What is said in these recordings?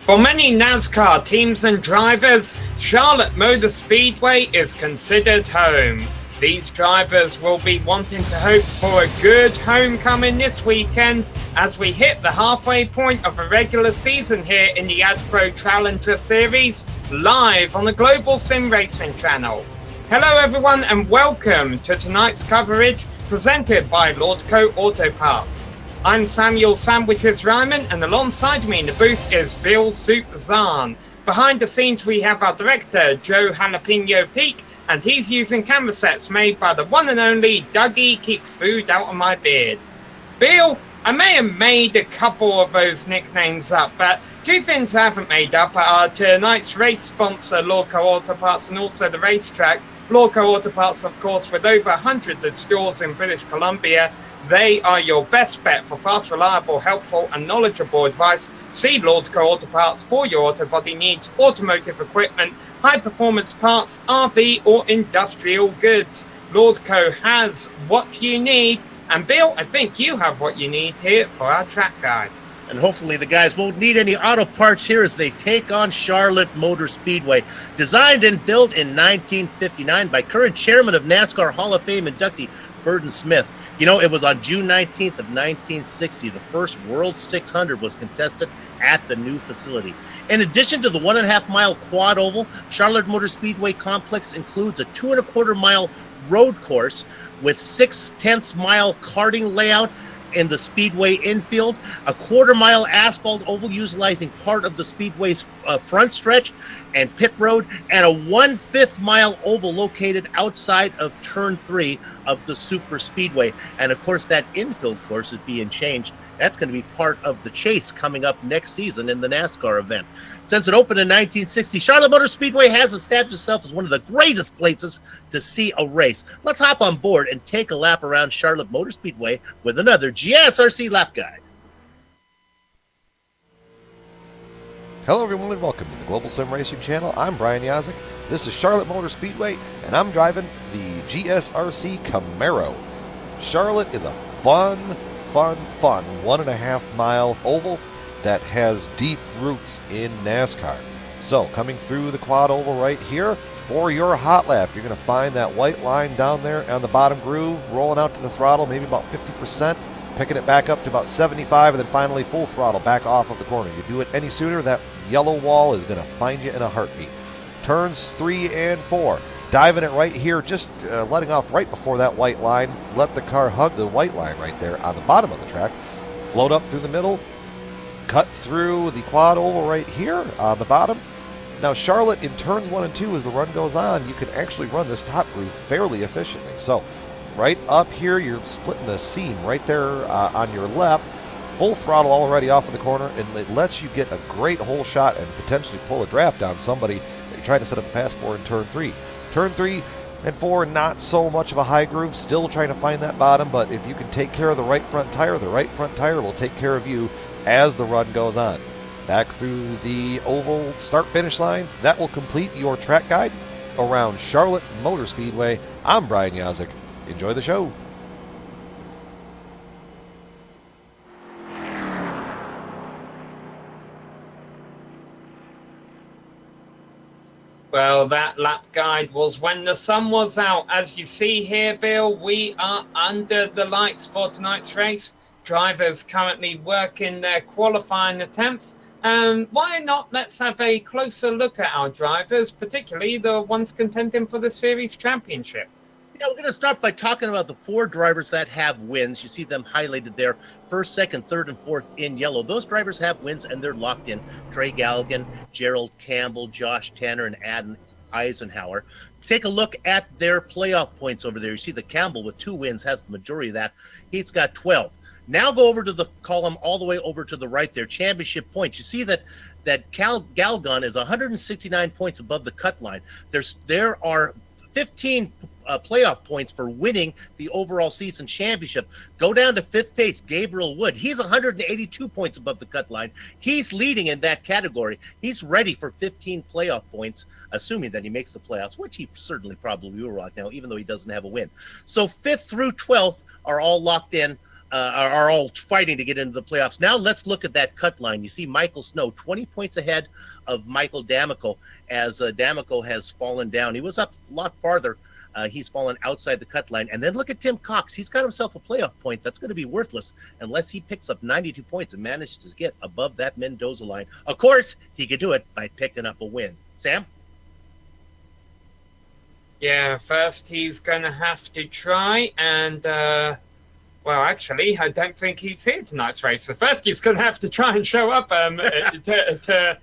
For many NASCAR teams and drivers, Charlotte Motor Speedway is considered home. These drivers will be wanting to hope for a good homecoming this weekend as we hit the halfway point of a regular season here in the AdPro Challenger Series, live on the Global SimRacing Channel. Hello everyone and welcome to tonight's coverage presented by Lordco Auto Parts. I'm Samuel Sandwiches Ryman, and alongside me in the booth is Bill Soup Zahn. Behind the scenes we have our director Joe Jalapeno Peak, and he's using camera sets made by the one and only Dougie Keep Food Out of My Beard. Bill, I may have made a couple of those nicknames up, but two things I haven't made up are tonight's race sponsor Lordco Auto Parts and also the racetrack. Lordco Auto Parts, of course, with over 100 stores in British Columbia. They are your best bet for fast, reliable, helpful and knowledgeable advice. See Lordco Auto Parts for your auto body needs, automotive equipment, high-performance parts, RV or industrial goods. Lordco has what you need. And Bill, I think you have what you need here for our track guide. And hopefully the guys won't need any auto parts here as they take on Charlotte Motor Speedway. Designed and built in 1959 by current chairman of NASCAR Hall of Fame inductee Burton Smith. You know, it was on June 19th of 1960, the first World 600 was contested at the new facility. In addition to the 1.5-mile quad oval, Charlotte Motor Speedway complex includes a 2.25-mile road course with 6/10-mile karting layout in the speedway infield, a 1/4-mile asphalt oval utilizing part of the speedway's front stretch and pit road, and a 1/5-mile oval located outside of turn 3 of the super speedway. And of course that infield course is being changed. That's going to be part of the chase coming up next season in the NASCAR event. Since it opened in 1960, Charlotte Motor Speedway has established itself as one of the greatest places to see a race. Let's hop on board and take a lap around Charlotte Motor Speedway with another GSRC lap guide. Hello everyone and welcome to the Global SimRacing Channel. I'm Brian Yazik. This is Charlotte Motor Speedway and I'm driving the GSRC Camaro. Charlotte is a fun 1.5-mile oval that has deep roots in NASCAR. So coming through the quad oval right here for your hot lap, you're going to find that white line down there on the bottom groove, rolling out to the throttle, maybe about 50%, picking it back up to about 75, and then finally full throttle back off of the corner. You do it any sooner, that yellow wall is going to find you in a heartbeat. Turns 3 and 4. Diving it right here, just letting off right before that white line. Let the car hug the white line right there on the bottom of the track. Float up through the middle. Cut through the quad oval right here on the bottom. Now Charlotte, in turns 1 and 2, as the run goes on, you can actually run this top groove fairly efficiently. So right up here, you're splitting the seam right there on your left. Full throttle already off of the corner, and it lets you get a great hole shot and potentially pull a draft on somebody that you're trying to set up a pass for in turn 3. Turn 3 and 4, not so much of a high groove, still trying to find that bottom, but if you can take care of the right front tire, the right front tire will take care of you as the run goes on. Back through the oval start-finish line, that will complete your track guide around Charlotte Motor Speedway. I'm Brian Yazik. Enjoy the show. Well, that lap guide was when the sun was out. As you see here, Bill, we are under the lights for tonight's race. Drivers currently working their qualifying attempts. And why not let's have a closer look at our drivers, particularly the ones contending for the series championship. Yeah, we're going to start by talking about the 4 drivers that have wins. You see them highlighted there, 1st, 2nd, 3rd, and 4th in yellow. Those drivers have wins, and they're locked in. Trey Galligan, Gerald Campbell, Josh Tanner, and Adam Eisenhower. Take a look at their playoff points over there. You see the Campbell with 2 wins has the majority of that. He's got 12. Now go over to the column all the way over to the right there, championship points. You see that Galgun is 169 points above the cut line. There are 15 playoff points for winning the overall season championship. Go down to 5th place, Gabriel Wood. He's 182 points above the cut line. He's leading in that category. He's ready for 15 playoff points, assuming that he makes the playoffs, which he certainly probably will right now, even though he doesn't have a win. So 5th through 12th are all locked in. are all fighting to get into the playoffs. Now let's look at that cut line. You see Michael Snow 20 points ahead of Michael D'Amico as D'Amico has fallen down. He was up a lot farther. He's fallen outside the cut line. And then look at Tim Cox. He's got himself a playoff point that's going to be worthless unless he picks up 92 points and manages to get above that Mendoza line. Of course, he could do it by picking up a win. Sam? Yeah, first he's going to have to try and, well, actually, I don't think he's here tonight's race. So first he's going to have to try and show up to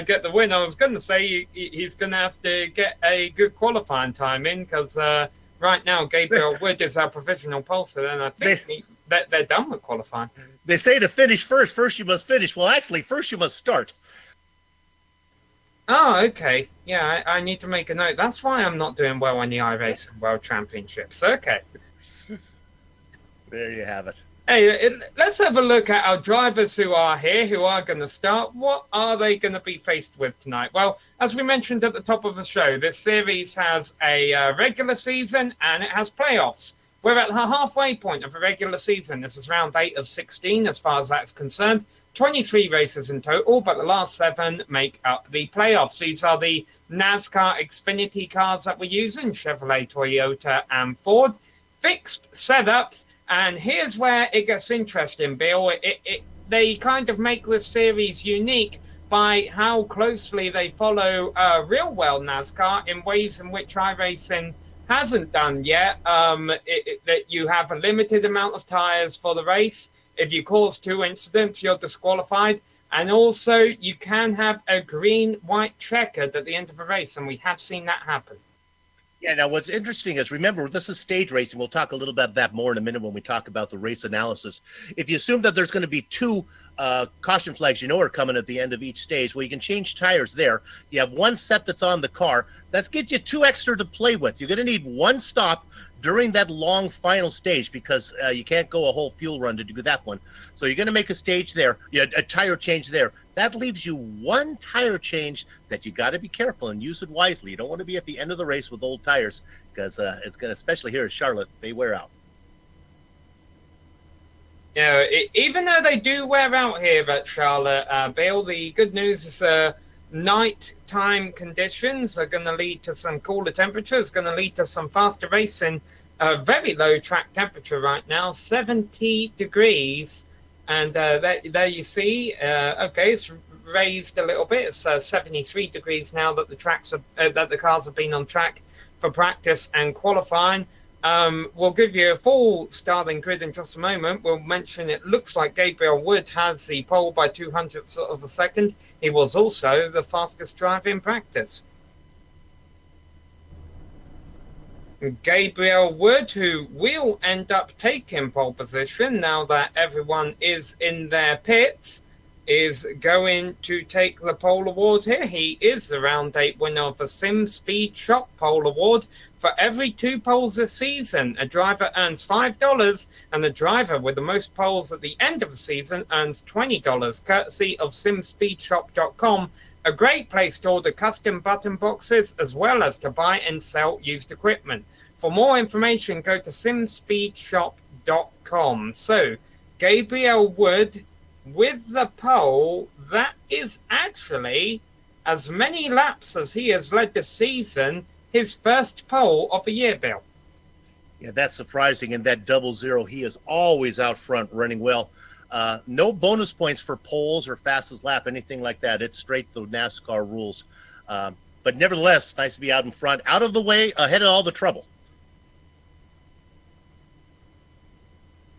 get the win. I was going to say he's going to have to get a good qualifying time in because right now Gabriel Wood is our provisional pole sitter, and I think they're done with qualifying. They say to finish first you must finish. Well, actually, first you must start. Oh, okay. Yeah, I need to make a note. That's why I'm not doing well in the iRacing World Championships. Okay. There you have it. Hey, let's have a look at our drivers who are here, who are going to start. What are they going to be faced with tonight? Well, as we mentioned at the top of the show, this series has a regular season and it has playoffs. We're at the halfway point of a regular season. This is round 8 of 16 as far as that's concerned. 23 races in total, but the last 7 make up the playoffs. These are the NASCAR XFINITY cars that we're using, Chevrolet, Toyota, and Ford. Fixed setups, and here's where it gets interesting, Bill. They kind of make this series unique by how closely they follow real world NASCAR in ways in which iRacing hasn't done yet. That you have a limited amount of tires for the race. If you cause 2 incidents, you're disqualified. And also, you can have a green-white checkered at the end of a race, and we have seen that happen. Yeah, now what's interesting is, remember, this is stage racing. We'll talk a little bit about that more in a minute when we talk about the race analysis. If you assume that there's going to be 2 caution flags are coming at the end of each stage, well, you can change tires there. You have 1 set that's on the car. That gives you 2 extra to play with. You're going to need 1 stop during that long final stage because you can't go a whole fuel run to do that one. So you're going to make a stage there, a tire change there. That leaves you 1 tire change that you got to be careful and use it wisely. You don't want to be at the end of the race with old tires because it's going to, especially here in Charlotte, they wear out. Yeah, even though they do wear out here at Charlotte, Bill, the good news is nighttime conditions are going to lead to some cooler temperatures, going to lead to some faster racing. Very low track temperature right now, 70 degrees. And there you see, okay, it's raised a little bit. It's 73 degrees now that the cars have been on track for practice and qualifying. We'll give you a full starting grid in just a moment. We'll mention it looks like Gabriel Wood has the pole by 200ths of a second. He was also the fastest driver in practice. Gabriel Wood, who will end up taking pole position now that everyone is in their pits, is going to take the pole award here. He is the round 8 winner of the Sim Speed Shop pole award. For every 2 poles this season, a driver earns $5, and the driver with the most poles at the end of the season earns $20, courtesy of simspeedshop.com, a great place to order custom button boxes as well as to buy and sell used equipment. For more information, go to simspeedshop.com. So, Gabriel Wood with the pole, that is actually, as many laps as he has led this season, his first pole of the year, Bill. Yeah, that's surprising. In that 00, he is always out front running well. No bonus points for poles or fastest lap, anything like that. It's straight to NASCAR rules. But nevertheless, nice to be out in front, out of the way, ahead of all the trouble.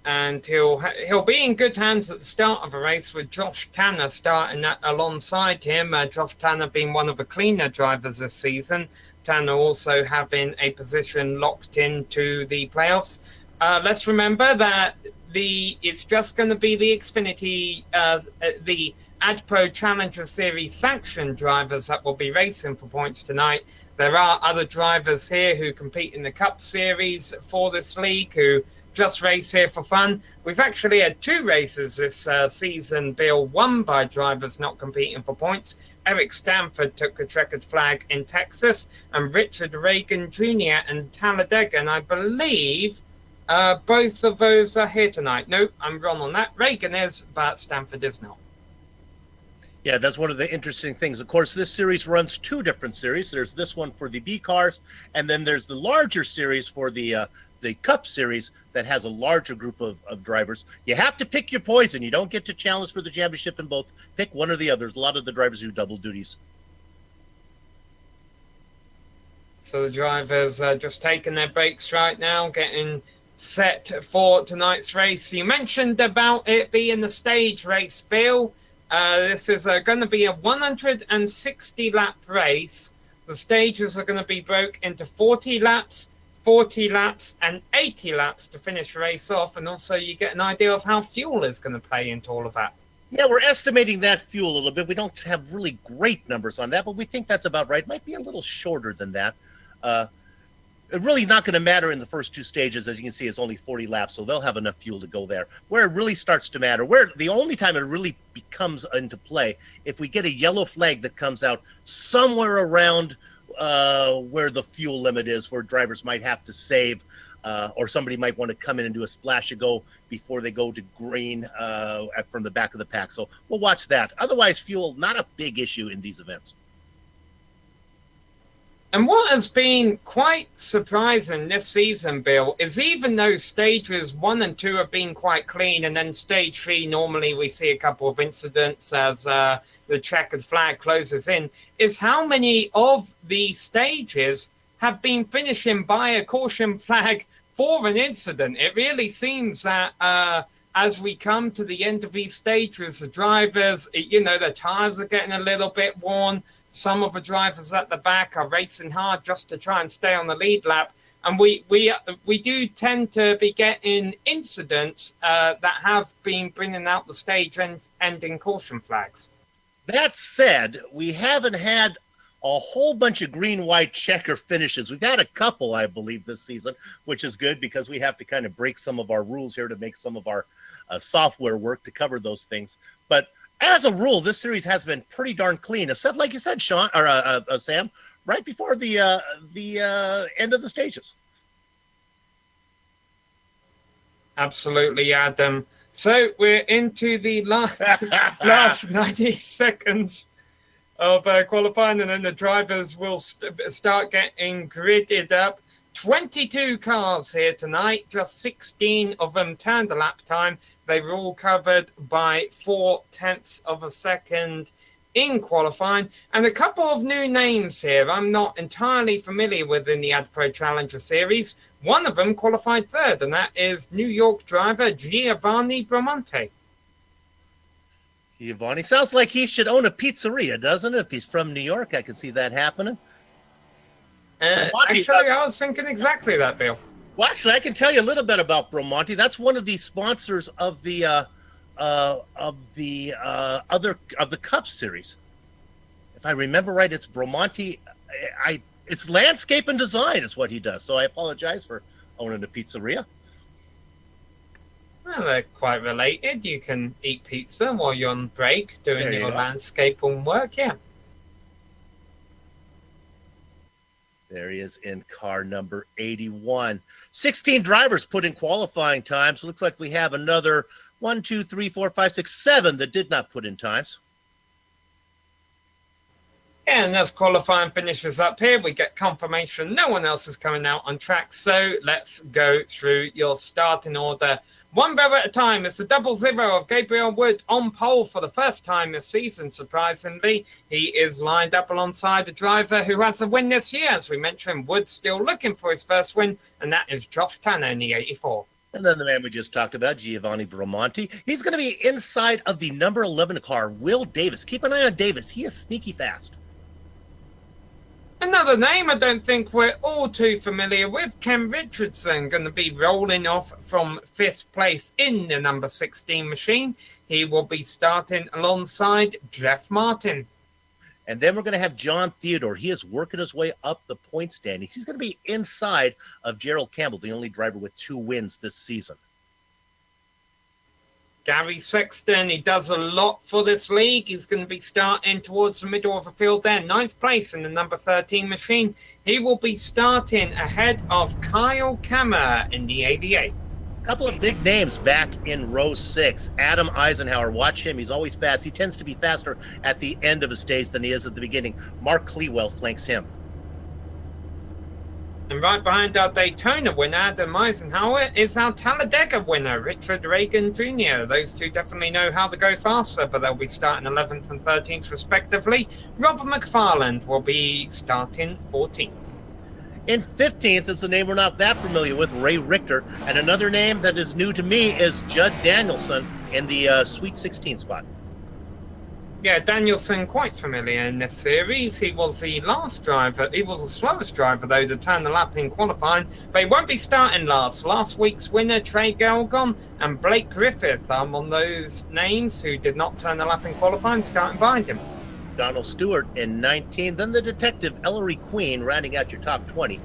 And he'll be in good hands at the start of the race with Josh Tanner starting alongside him. Josh Tanner being one of the cleaner drivers this season. Tanner also having a position locked into the playoffs. Let's remember that it's just going to be the Xfinity, the AdPro Challenger Series sanctioned drivers that will be racing for points tonight. There are other drivers here who compete in the Cup Series for this league who just race here for fun. We've actually had 2 races this season, Bill, won by drivers not competing for points. Eric Stanford took a checkered flag in Texas, and Richard Reagan Jr. in Talladega. And I believe Both of those are here tonight. Nope, I'm wrong on that. Reagan is, but Stanford is not. Yeah, that's one of the interesting things. Of course, this series runs two different series. There's this one for the B cars, and then there's the larger series for the Cup series that has a larger group of drivers. You have to pick your poison. You don't get to challenge for the championship in both. Pick one or the other. A lot of the drivers do double duties. So the drivers are just taking their breaks right now, getting set for tonight's race. You mentioned about it being the stage race, Bill. This is going to be a 160-lap race. The stages are going to be broke into 40 laps, 40 laps, and 80 laps to finish the race off. And also you get an idea of how fuel is going to play into all of that. Yeah, we're estimating that fuel a little bit. We don't have really great numbers on that, but we think that's about right. Might be a little shorter than that. It's really not going to matter in the first two stages. As you can see, it's only 40 laps, so they'll have enough fuel to go there. Where it really starts to matter, where the only time it really becomes into play, if we get a yellow flag that comes out somewhere around where the fuel limit is, where drivers might have to save, or somebody might want to come in and do a splash and go before they go to green from the back of the pack. So we'll watch that. Otherwise, fuel, not a big issue in these events. And what has been quite surprising this season, Bill, is even though stages 1 and 2 have been quite clean, and then stage 3, normally we see a couple of incidents as the checkered flag closes in, is how many of the stages have been finishing by a caution flag for an incident. It really seems that as we come to the end of these stages, the drivers, their tires are getting a little bit worn. Some of the drivers at the back are racing hard just to try and stay on the lead lap. And we do tend to be getting incidents that have been bringing out the stage and ending caution flags. That said, we haven't had a whole bunch of green-white checker finishes. We've had a couple, I believe, this season, which is good because we have to kind of break some of our rules here to make some of our software work to cover those things. But as a rule, this series has been pretty darn clean, except like you said, Sean or Sam, right before the end of the stages. Absolutely, Adam. So we're into the last 90 seconds of qualifying, and then the drivers will start getting gridded up. 22 cars here tonight, just 16 of them turned a lap time. They were all covered by 0.4 of a second in qualifying. And a couple of new names here I'm not entirely familiar with in the AdPro Challenger Series. One of them qualified third, and that is New York driver Giovanni Bramante. Giovanni sounds like he should own a pizzeria, doesn't it? If he's from New York, I can see that happening. Actually, I was thinking exactly that, Bill. Well, actually, I can tell you a little bit about Bramante. That's one of the sponsors of the Cup series. If I remember right, it's Bramante. It's landscape and design is what he does. So I apologize for owning a pizzeria. Well, they're quite related. You can eat pizza while you're on break doing your landscape and work. Yeah. There he is in car number 81. 16 drivers put in qualifying times. Looks like we have another 1, 2, 3, 4, 5, 6, 7 that did not put in times. And as qualifying finishes up here, we get confirmation no one else is coming out on track. So let's go through your starting order. One row at a time. It's a 0-0 of Gabriel Wood on pole for the first time this season, surprisingly. He is lined up alongside a driver who has a win this year. As we mentioned, Wood still looking for his first win, and that is Josh Tanner in the 84. And then the man we just talked about, Giovanni Bramante. He's going to be inside of the number 11 car, Will Davis. Keep an eye on Davis. He is sneaky fast. Another name I don't think we're all too familiar with, Ken Richardson, going to be rolling off from 5th place in the number 16 machine. He will be starting alongside Jeff Martin. And then we're going to have John Theodore. He is working his way up the point standings. He's going to be inside of Gerald Campbell, the only driver with 2 wins this season. Gary Sexton, he does a lot for this league. He's going to be starting towards the middle of the field there. 9th place in the number 13 machine. He will be starting ahead of Kyle Kammer in the 88. Couple of big names back in row 6. Adam Eisenhower, watch him. He's always fast. He tends to be faster at the end of a stage than he is at the beginning. Mark Clewell flanks him. And right behind our Daytona winner, Adam Eisenhower, is our Talladega winner, Richard Reagan Jr. Those two definitely know how to go faster, but they'll be starting 11th and 13th respectively. Robert McFarland will be starting 14th. In 15th is the name we're not that familiar with, Ray Richter. And another name that is new to me is Judd Danielson in the Sweet 16 spot. Yeah, Danielson quite familiar in this series. He was the last driver. He was the slowest driver, though, to turn the lap in qualifying. But he won't be starting last. Last week's winner, Trey Gelgon, and Blake Griffith on those names who did not turn the lap in qualifying, starting behind him. Donald Stewart in 19th. Then the detective Ellery Queen rounding out your top 20.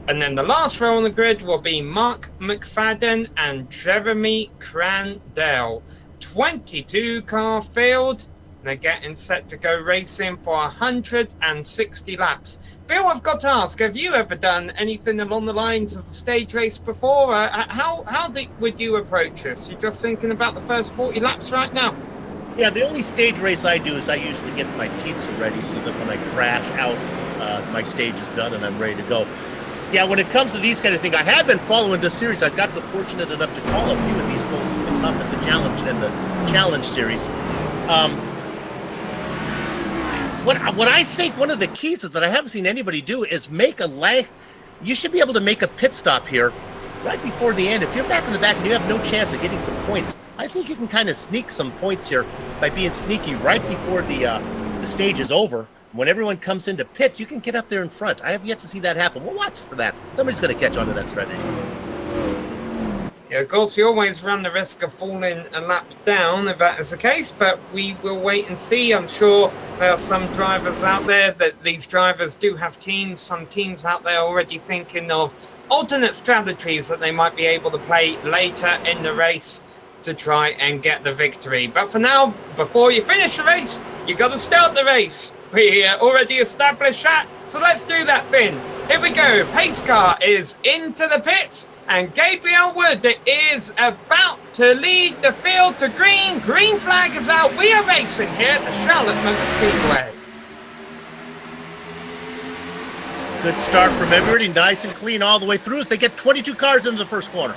And then the last row on the grid will be Mark McFadden and Jeremy Crandell. 22 car field. They're getting set to go racing for 160 laps. Bill, I've got to ask, have you ever done anything along the lines of a stage race before? How would you approach this? You're just thinking about the first 40 laps right now? Yeah, the only stage race I do is I usually get my pizza ready so that when I crash out, my stage is done and I'm ready to go. Yeah, when it comes to these kind of things, I have been following this series. I've got the fortunate enough to call a few of these folks who come up at the Challenge series. What I think one of the keys is that I haven't seen anybody do is make a length. You should be able to make a pit stop here right before the end. If you're back in the back and you have no chance of getting some points, I think you can kind of sneak some points here by being sneaky right before the stage is over. When everyone comes into pit, you can get up there in front. I have yet to see that happen. We'll watch for that. Somebody's going to catch on to that strategy. Yeah, of course, you always run the risk of falling a lap down if that is the case, but we will wait and see. I'm sure there are some drivers out there that these drivers do have teams. Some teams out there already thinking of alternate strategies that they might be able to play later in the race to try and get the victory. But for now, before you finish the race, you got to start the race. We already established that, so let's do that, Finn. Here we go. Pace car is into the pits, and Gabriel Wood is about to lead the field to green. Green flag is out. We are racing here at the Charlotte Motor Speedway. Good start from everybody, nice and clean all the way through as they get 22 cars into the first corner.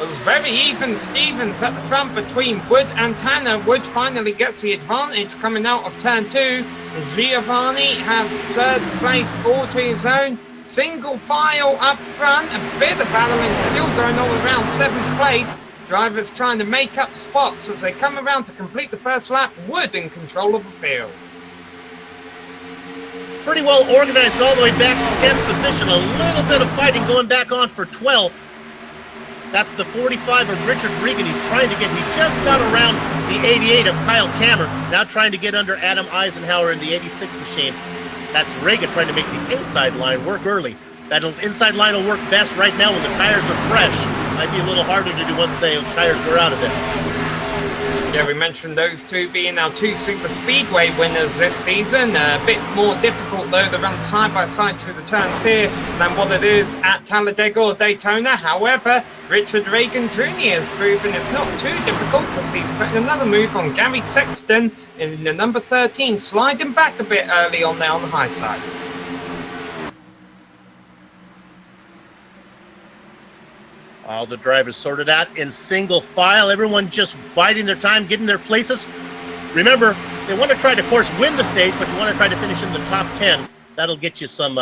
It was very even Stevens at the front between Wood and Tanner. Wood finally gets the advantage coming out of turn 2. Giovanni has third place all to his own. Single file up front. A bit of battling still going on around 7th place. Drivers trying to make up spots as they come around to complete the first lap. Wood in control of the field. Pretty well organized all the way back to 10th position. A little bit of fighting going back on for 12th. That's the 45 of Richard Regan. He's trying to get, he just got around the 88 of Kyle Kammer. Now trying to get under Adam Eisenhower in the 86 machine. That's Regan trying to make the inside line work early. That inside line will work best right now when the tires are fresh. Might be a little harder to do once those tires wear out a bit. Yeah, we mentioned those two being our 2 super speedway winners this season. A bit more difficult, though, to run side by side through the turns here than what it is at Talladega or Daytona. However, Richard Reagan Jr. has proven it's not too difficult because he's putting another move on Gary Sexton in the number 13, sliding back a bit early on there on the high side. All the drivers sorted out in single file. Everyone just biding their time, getting their places. Remember, they want to try to, of course, win the stage, but you want to try to finish in the top 10. That'll get you some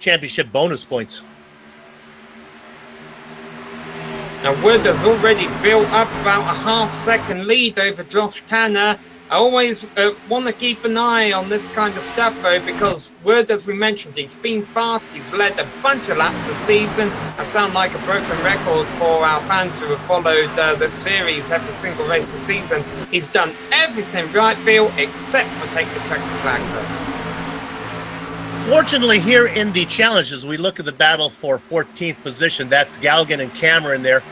championship bonus points. Now, Wood has already built up about a half-second lead over Josh Tanner. I always want to keep an eye on this kind of stuff, though, because Wood, as we mentioned, he's been fast. He's led a bunch of laps this season. I sound like a broken record for our fans who have followed this series every single race this season. He's done everything right, Bill, except for take the checkered flag first. Fortunately, here in the challenges, we look at the battle for 14th position. That's Galgan and Cameron there.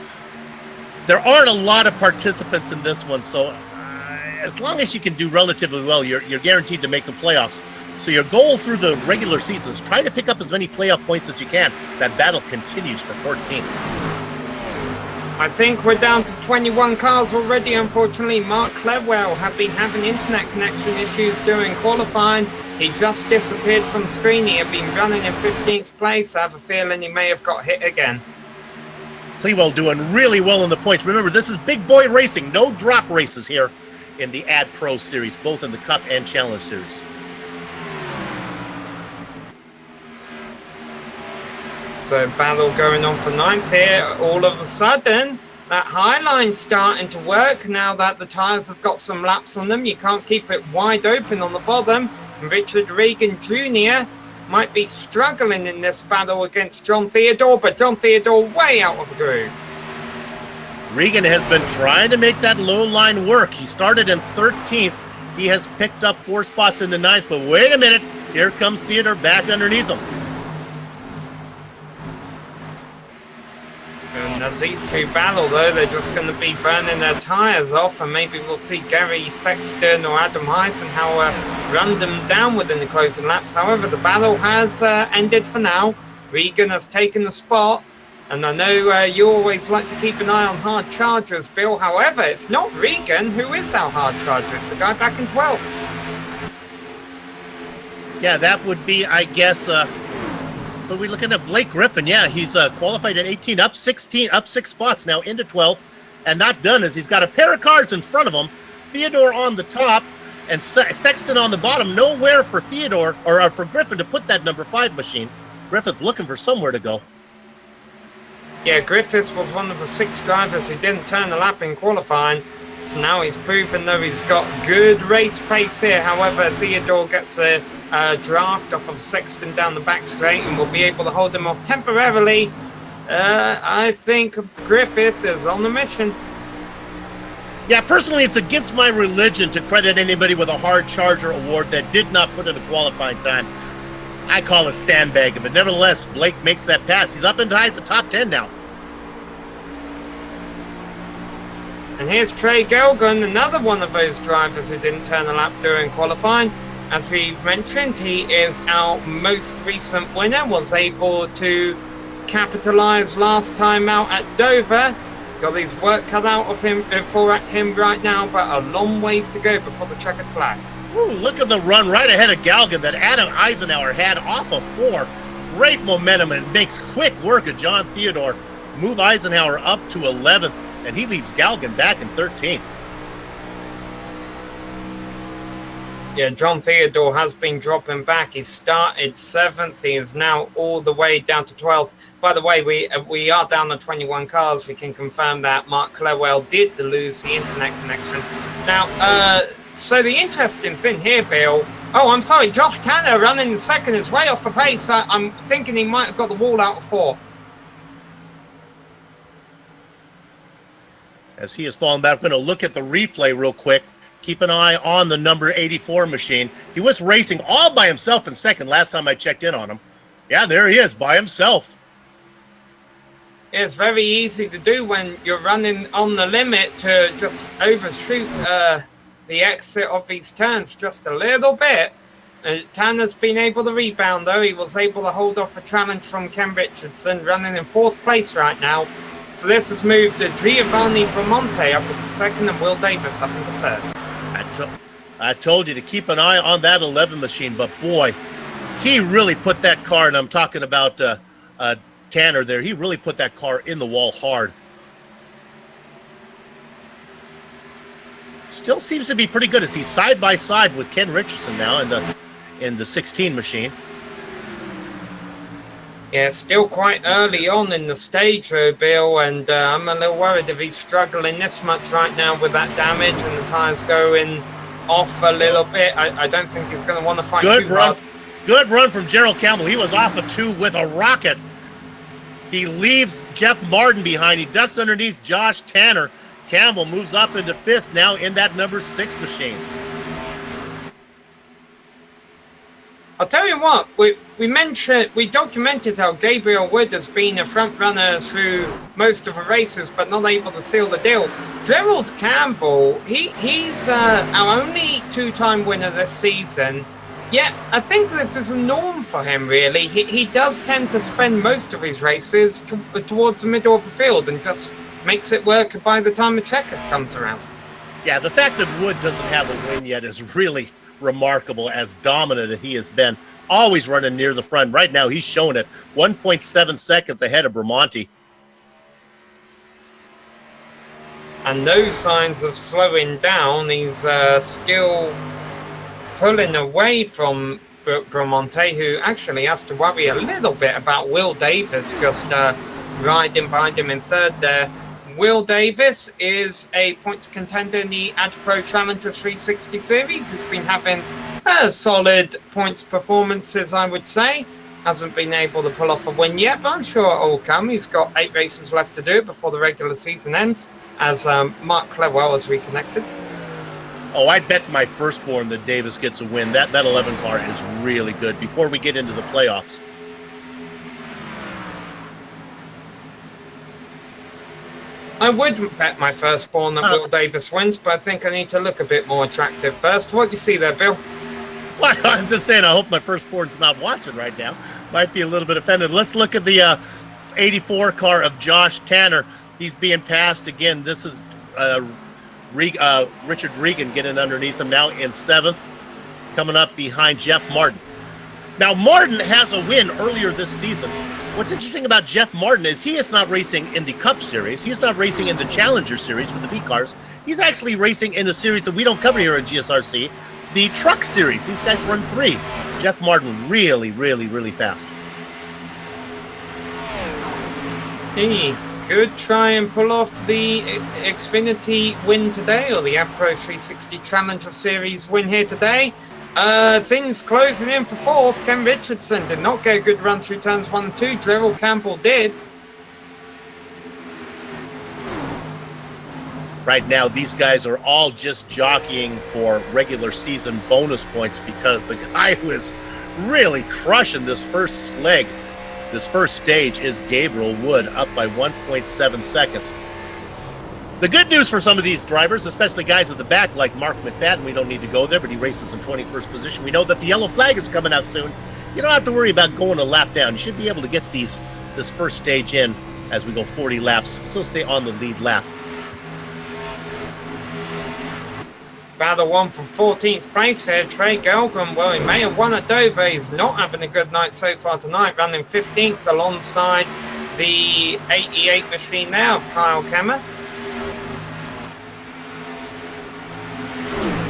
There aren't a lot of participants in this one, so as long as you can do relatively well, you're guaranteed to make the playoffs. So your goal through the regular season is try to pick up as many playoff points as you can. So that battle continues for 14th. I think we're down to 21 cars already. Unfortunately, Mark Clewell have been having internet connection issues during qualifying. He just disappeared from screen. He had been running in 15th place. I have a feeling he may have got hit again. Clewell doing really well in the points. Remember, this is big boy racing. No drop races here in the AdPro series, both in the Cup and Challenge series. So battle going on for 9th here. All of a sudden, that high line's starting to work now that the tyres have got some laps on them. You can't keep it wide open on the bottom. And Richard Regan Jr. might be struggling in this battle against John Theodore, but John Theodore way out of the groove. Regan has been trying to make that low line work. He started in 13th. He has picked up 4 spots in the 9th, but wait a minute. Here comes Theodore back underneath him. And as these two battle, though, they're just going to be burning their tyres off, and maybe we'll see Gary Sexton or Adam Eisenhower run them down within the closing laps. However, the battle has ended for now. Regan has taken the spot, and I know you always like to keep an eye on hard chargers, Bill. However, it's not Regan who is our hard charger. It's the guy back in 12th. Yeah, that would be, I guess... But we're looking at Blake Griffin. Yeah, he's qualified at 18, up 16, up 6 spots now into 12th. And not done as he's got a pair of cars in front of him. Theodore on the top and Sexton on the bottom. Nowhere for Theodore or for Griffin to put that number 5 machine. Griffin's looking for somewhere to go. Yeah, Griffiths was one of the 6 drivers who didn't turn the lap in qualifying. So now he's proven, though, he's got good race pace here. However, Theodore gets a draft off of Sexton down the back straight and will be able to hold him off temporarily. I think Griffith is on the mission. Yeah, personally, it's against my religion to credit anybody with a hard charger award that did not put in a qualifying time. I call it sandbagging, but nevertheless, Blake makes that pass. He's up and tied the top 10 now. And here's Trey Gelgan, another one of those drivers who didn't turn a lap during qualifying. As we've mentioned, he is our most recent winner, was able to capitalize last time out at Dover. Got his work cut out of him for him right now, but a long ways to go before the checkered flag. Ooh, look at the run right ahead of Galgan that Adam Eisenhower had off of 4. Great momentum and makes quick work of John Theodore. Move Eisenhower up to 11th, and he leaves Galgan back in 13th. Yeah, John Theodore has been dropping back. He started 7th. He is now all the way down to 12th. By the way, we are down to 21 cars. We can confirm that Mark Clewell did lose the internet connection. Now, so the interesting thing here, Bill... Oh, I'm sorry, Josh Tanner running in 2nd is way off the pace. I'm thinking he might have got the wall out of 4. As he has fallen back, we're going to look at the replay real quick. Keep an eye on the number 84 machine. He was racing all by himself in 2nd last time I checked in on him. Yeah, there he is, by himself. It's very easy to do when you're running on the limit to just overshoot the exit of these turns just a little bit. Tanner's been able to rebound, though. He was able to hold off a challenge from Ken Richardson, running in 4th place right now. So this has moved Giovanni Bramonte up into 2nd and Will Davis up into 3rd. I told you to keep an eye on that 11 machine, but boy, he really put that car, and I'm talking about Tanner there, he really put that car in the wall hard. Still seems to be pretty good as he's side by side with Ken Richardson now in the 16 machine. Yeah, it's still quite early on in the stage, though, Bill, and I'm a little worried if he's struggling this much right now with that damage and the tyres going off a little bit. I don't think he's going to want to fight too hard. Good run from Gerald Campbell. He was off of 2 with a rocket. He leaves Jeff Martin behind. He ducks underneath Josh Tanner. Campbell moves up into 5th now in that number 6 machine. I'll tell you what, we documented how Gabriel Wood has been a front runner through most of the races, but not able to seal the deal. Gerald Campbell, he's our only 2-time winner this season. Yeah, I think this is a norm for him, really. He does tend to spend most of his races towards the middle of the field and just makes it work by the time the checker comes around. Yeah, the fact that Wood doesn't have a win yet is really remarkable, as dominant as he has been. Always running near the front. Right now, he's showing it 1.7 seconds ahead of Bramante. And no signs of slowing down. He's still pulling away from Bramante, who actually has to worry a little bit about Will Davis just riding behind him in third there. Will Davis is a points contender in the AdPro Challenger 360 Series. He's been having solid points performances, I would say. Hasn't been able to pull off a win yet, but I'm sure it will come. He's got 8 races left to do before the regular season ends, as Mark Clewell has reconnected. Oh, I'd bet my firstborn that Davis gets a win. That 11 car is really good before we get into the playoffs. I would bet my firstborn that Will Davis wins, but I think I need to look a bit more attractive first. What do you see there, Bill? Well, I'm just saying, I hope my firstborn's not watching right now. Might be a little bit offended. Let's look at the 84 car of Josh Tanner. He's being passed again. This is Richard Regan getting underneath him now in 7th, coming up behind Jeff Martin. Now, Martin has a win earlier this season. What's interesting about Jeff Martin is he is not racing in the Cup Series. He's not racing in the Challenger Series for the B cars. He's actually racing in a series that we don't cover here at GSRC, the Truck Series. These guys run 3. Jeff Martin really, really, really fast. He could try and pull off the Xfinity win today, or the AdPro 360 Challenger Series win here today. Things closing in for 4th. Ken Richardson did not get a good run through turns 1 and 2. Gerald Campbell did. Right now, these guys are all just jockeying for regular season bonus points, because the guy who is really crushing this first leg, this first stage, is Gabriel Wood, up by 1.7 seconds. The good news for some of these drivers, especially guys at the back like Mark McFadden, we don't need to go there, but he races in 21st position. We know that the yellow flag is coming out soon. You don't have to worry about going a lap down. You should be able to get this first stage in as we go 40 laps. So stay on the lead lap. Battle 1 for 14th place here. Trey Gelgren, well, he may have won at Dover. He's not having a good night so far tonight, running 15th alongside the 88 machine there of Kyle Kemmer.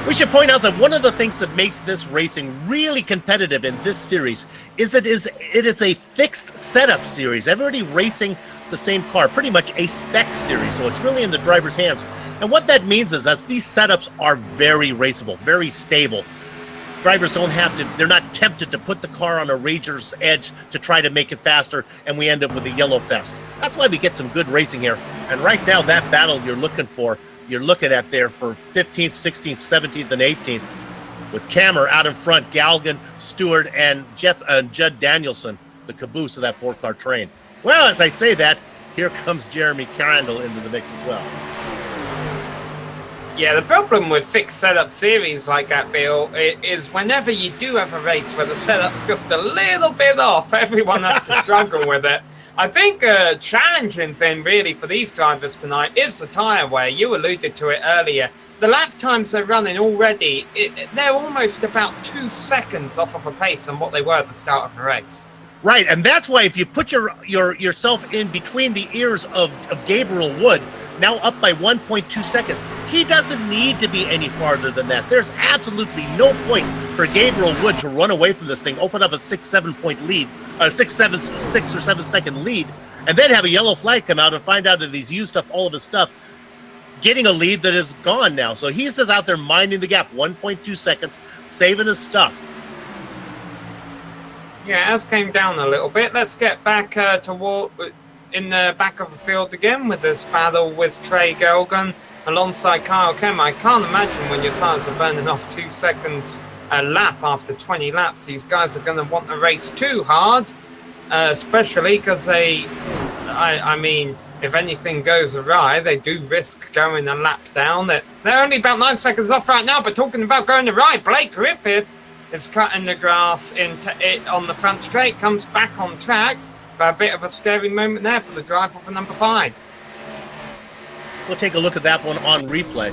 We should point out that one of the things that makes this racing really competitive in this series is it is a fixed setup series. Everybody racing the same car, pretty much a spec series, so it's really in the driver's hands. And what that means is that these setups are very raceable, very stable. Drivers don't have to, they're not tempted to put the car on a razor's edge to try to make it faster, and we end up with a yellow fest. That's why we get some good racing here. And right now, that battle you're looking at there for 15th, 16th, 17th, and 18th, with Kammer out in front, Galgan, Stewart, and Judd Danielson, the caboose of that 4-car train. Well, as I say that, here comes Jeremy Crandall into the mix as well. Yeah, the problem with fixed setup series like that, Bill, is whenever you do have a race where the setup's just a little bit off, everyone has to struggle with it. I think a challenging thing really for these drivers tonight is the tyre wear. You alluded to it earlier. The lap times they're running already, they're almost about 2 seconds off of a pace than what they were at the start of the race. Right, and that's why if you put yourself in between the ears of Gabriel Wood, now up by 1.2 seconds, he doesn't need to be any farther than that. There's absolutely no point for Gabriel Wood to run away from this thing, open up a 6-7 point lead, 6 or 7 second lead, and then have a yellow flag come out and find out that he's used up all of his stuff, getting a lead that is gone now. So he's just out there minding the gap, 1.2 seconds, saving his stuff. Yeah, as came down a little bit. Let's get back in the back of the field again with this battle with Trey Gelgan alongside Kyle Kemmer. I can't imagine when your tyres are burning off 2 seconds a lap after 20 laps, these guys are going to want to race too hard, especially because I mean, if anything goes awry, they do risk going a lap down. They're only about 9 seconds off right now, but talking about going awry, Blake Griffith is cutting the grass into it on the front straight, comes back on track, but a bit of a scary moment there for the driver for number 5. We'll take a look at that one on replay.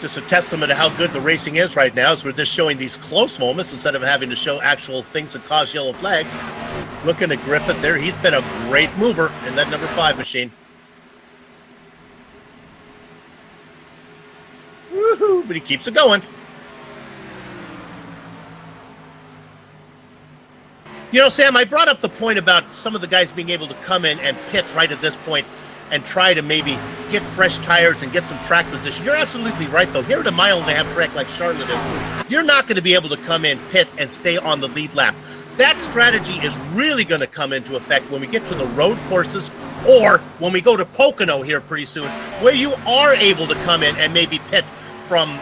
Just a testament to how good the racing is right now, as we're just showing these close moments instead of having to show actual things that cause yellow flags. Looking at Griffith there, he's been a great mover in that number 5 machine. Woohoo, but he keeps it going. You know, Sam, I brought up the point about some of the guys being able to come in and pit right at this point and try to maybe get fresh tires and get some track position. You're absolutely right, though. Here at a mile-and-a-half track like Charlotte is, you're not going to be able to come in, pit, and stay on the lead lap. That strategy is really going to come into effect when we get to the road courses or when we go to Pocono here pretty soon, where you are able to come in and maybe pit from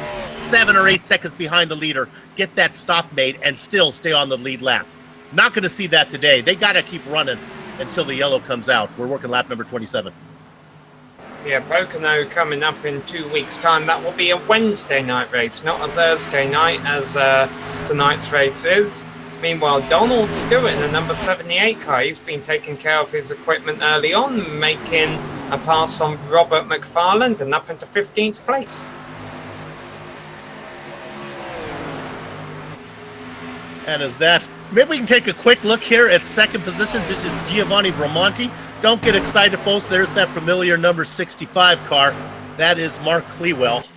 7 or 8 seconds behind the leader, get that stop made, and still stay on the lead lap. Not going to see that today. They got to keep running until the yellow comes out. We're working lap number 27. Yeah, Pocono coming up in 2 weeks' time. That will be a Wednesday night race, not a Thursday night as tonight's race is. Meanwhile, Donald Stewart in the number 78 car, he's been taking care of his equipment early on, making a pass on Robert McFarland and up into 15th place. And as that, maybe we can take a quick look here at second position. This is Giovanni Bramonti. Don't get excited, folks. There's that familiar number 65 car. That is Mark Clewell.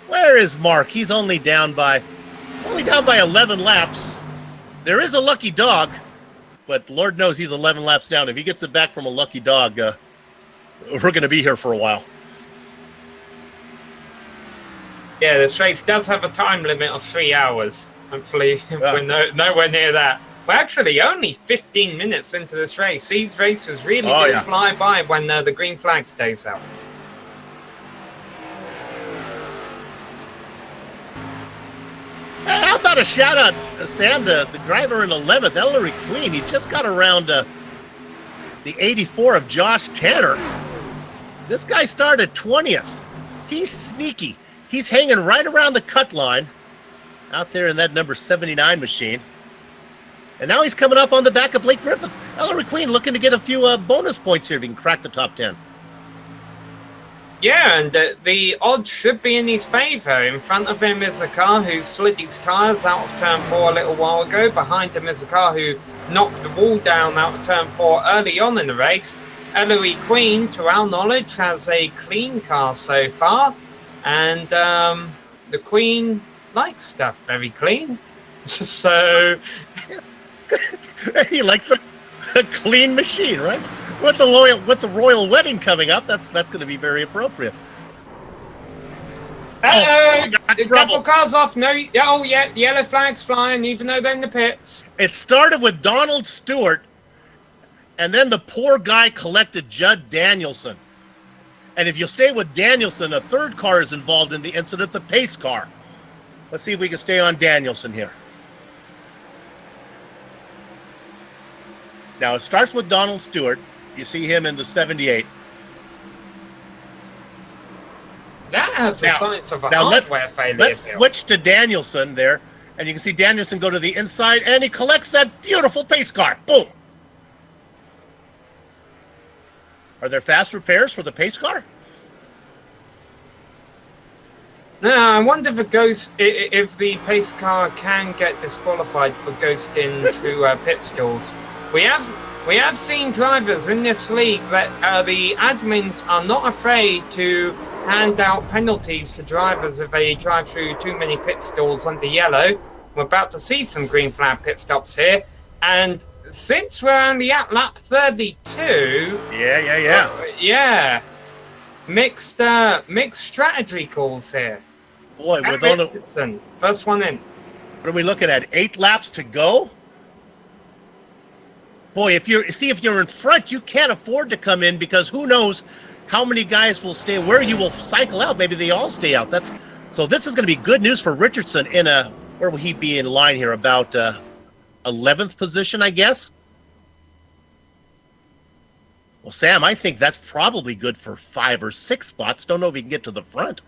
Where is Mark? He's only down by 11 laps. There is a lucky dog, but Lord knows he's 11 laps down. If he gets it back from a lucky dog, we're going to be here for a while. Yeah, this race does have a time limit of 3 hours. Hopefully, we're nowhere near that. We're actually only 15 minutes into this race. These races really do fly by when the green flag stays out. How about a shout out, Sam, to the driver in 11th, Ellery Queen. He just got around the 84 of Josh Tanner. This guy started 20th. He's sneaky. He's hanging right around the cut line out there in that number 79 machine. And now he's coming up on the back of Blake Griffith. Ellery Queen looking to get a few bonus points here if he can crack the top 10. Yeah, and the odds should be in his favour. In front of him is a car who slid his tyres out of turn 4 a little while ago. Behind him is a car who knocked the wall down out of turn 4 early on in the race. Ellery Queen, to our knowledge, has a clean car so far. And the Queen likes stuff very clean. So he likes a clean machine, right? With the royal wedding coming up, that's going to be very appropriate. A couple cars off. No, yellow flags flying, even though they're in the pits. It started with Donald Stewart, and then the poor guy collected Judd Danielson. And if you stay with Danielson, a third car is involved in the incident, the pace car. Let's see if we can stay on Danielson here. Now, it starts with Donald Stewart. You see him in the 78. That has the signs of a hardware failure. Let's switch to Danielson there. And you can see Danielson go to the inside, and he collects that beautiful pace car. Boom. Are there fast repairs for the pace car? No, I wonder if the pace car can get disqualified for ghosting through pit stalls. We have seen drivers in this league that the admins are not afraid to hand out penalties to drivers if they drive through too many pit stalls under yellow. We're about to see some green flag pit stops here, and since we're only at lap 32, mixed strategy calls here. Boy, first one in. What are we looking at? 8 laps to go. Boy, if you're in front, you can't afford to come in, because who knows how many guys will stay, where you will cycle out. Maybe they all stay out. So this is going to be good news for Richardson in where will he be in line here? About 11th position, I guess. Well, Sam, I think that's probably good for 5 or 6 spots. Don't know if he can get to the front.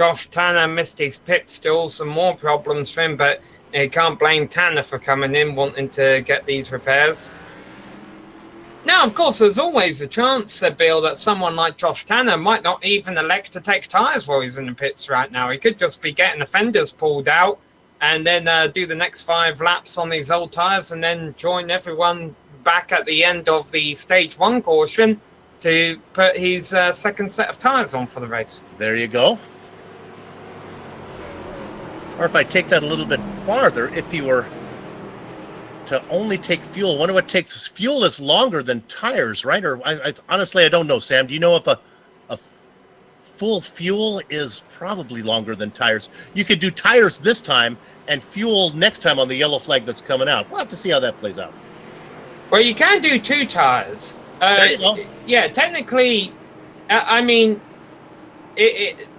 Josh Tanner missed his pit still, some more problems for him, but you can't blame Tanner for coming in wanting to get these repairs. Now, of course, there's always a chance, Bill, that someone like Josh Tanner might not even elect to take tyres while he's in the pits right now. He could just be getting the fenders pulled out and then do the next 5 laps on these old tyres and then join everyone back at the end of the stage 1 caution to put his second set of tyres on for the race. There you go. Or if I take that a little bit farther, if he were to only take fuel, I wonder what takes. Fuel is longer than tires, right? Or honestly, I don't know, Sam. Do you know if a full fuel is probably longer than tires? You could do tires this time and fuel next time on the yellow flag that's coming out. We'll have to see how that plays out. Well, you can do 2 tyres. There you go. Yeah, technically, I mean,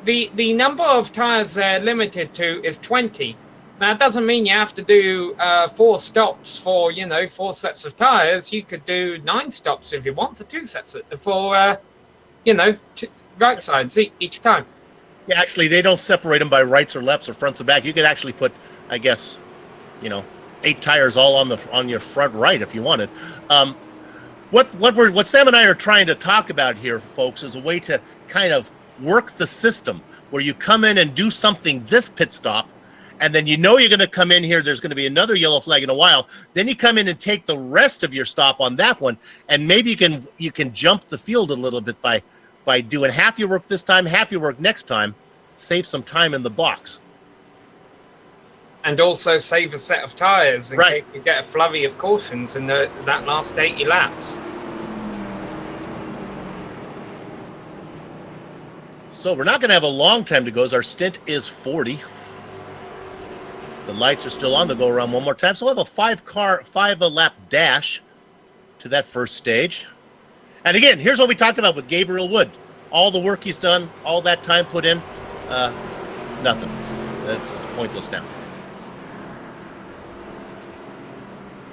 the number of tyres they're limited to is 20. Now, it doesn't mean you have to do 4 stops for, 4 sets of tyres. You could do 9 stops if you want for 2 sets for, 2 right sides each time. Yeah, actually, they don't separate them by rights or lefts or fronts or back. You could actually put, I guess, 8 tires all on your front right if you wanted. What Sam and I are trying to talk about here, folks, is a way to kind of work the system where you come in and do something this pit stop, and then you're going to come in here, there's going to be another yellow flag in a while. Then you come in and take the rest of your stop on that one, and maybe you can jump the field a little bit by doing half your work this time, half your work next time, save some time in the box. And also save a set of tyres in Right. case you get a flurry of cautions in that last 80 laps. So we're not going to have a long time to go as our stint is 40. The lights are still on. They'll go around one more time. So we'll have a 5-lap dash to that first stage. And again, here's what we talked about with Gabriel Wood. All the work he's done, all that time put in, nothing. That's pointless now.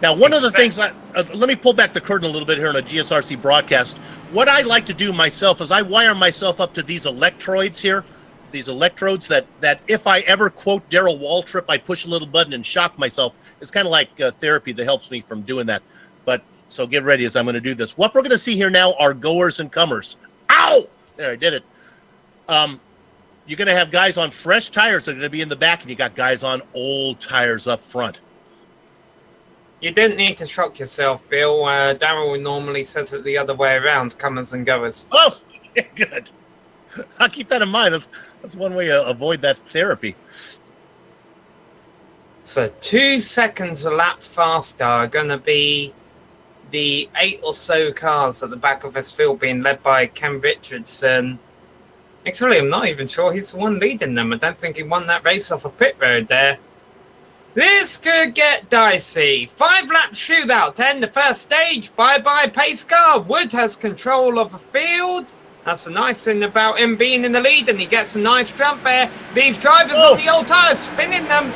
Now, one of the things, let me pull back the curtain a little bit here on a GSRC broadcast. What I like to do myself is I wire myself up to these electrodes here, these electrodes that if I ever quote Darrell Waltrip, I push a little button and shock myself. It's kind of like therapy that helps me from doing that. But so get ready as I'm going to do this. What we're going to see here now are goers and comers. Ow! There, I did it. You're going to have guys on fresh tires that are going to be in the back, and you got guys on old tires up front. You didn't need to shock yourself, Bill. Darryl normally says it the other way around, comers and goers. Oh, good. I'll keep that in mind. That's one way to avoid that therapy. So 2 seconds a lap faster are going to be the 8 or so cars at the back of this field being led by Ken Richardson. Actually, I'm not even sure he's the one leading them. I don't think he won that race off of pit road there. This could get dicey. 5-lap shootout to end the first stage. Bye-bye pace car. Wood has control of the field. That's the nice thing about him being in the lead, and he gets a nice jump there. These drivers on the old tires spinning them.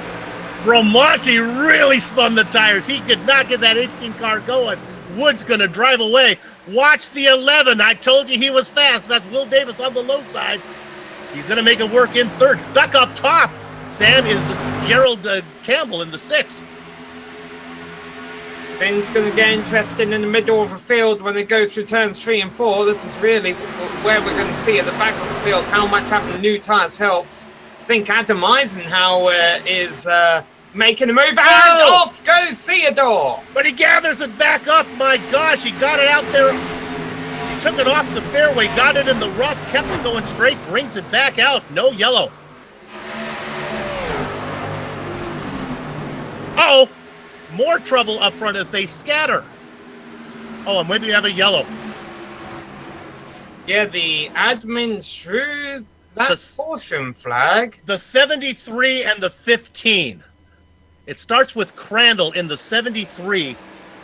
Romonti really spun the tires. He could not get that 18 car going. Wood's going to drive away. Watch the 11. I told you he was fast. That's Will Davis on the low side. He's going to make it work in third. Stuck up top, Sam, is Gerald Campbell in the 6th. Things going to get interesting in the middle of the field when it goes through turns 3 and 4. This is really where we're going to see at the back of the field how much having new tyres helps. I think Adam Eisenhower is making a move, and off goes Theodore. But he gathers it back up. My gosh, he got it out there. He took it off the fairway, got it in the rough, kept it going straight, brings it back out. No yellow. Uh-oh. More trouble up front as they scatter. Oh, and maybe we have a yellow. Yeah, the admin threw that caution flag. The 73 and the 15. It starts with Crandall in the 73.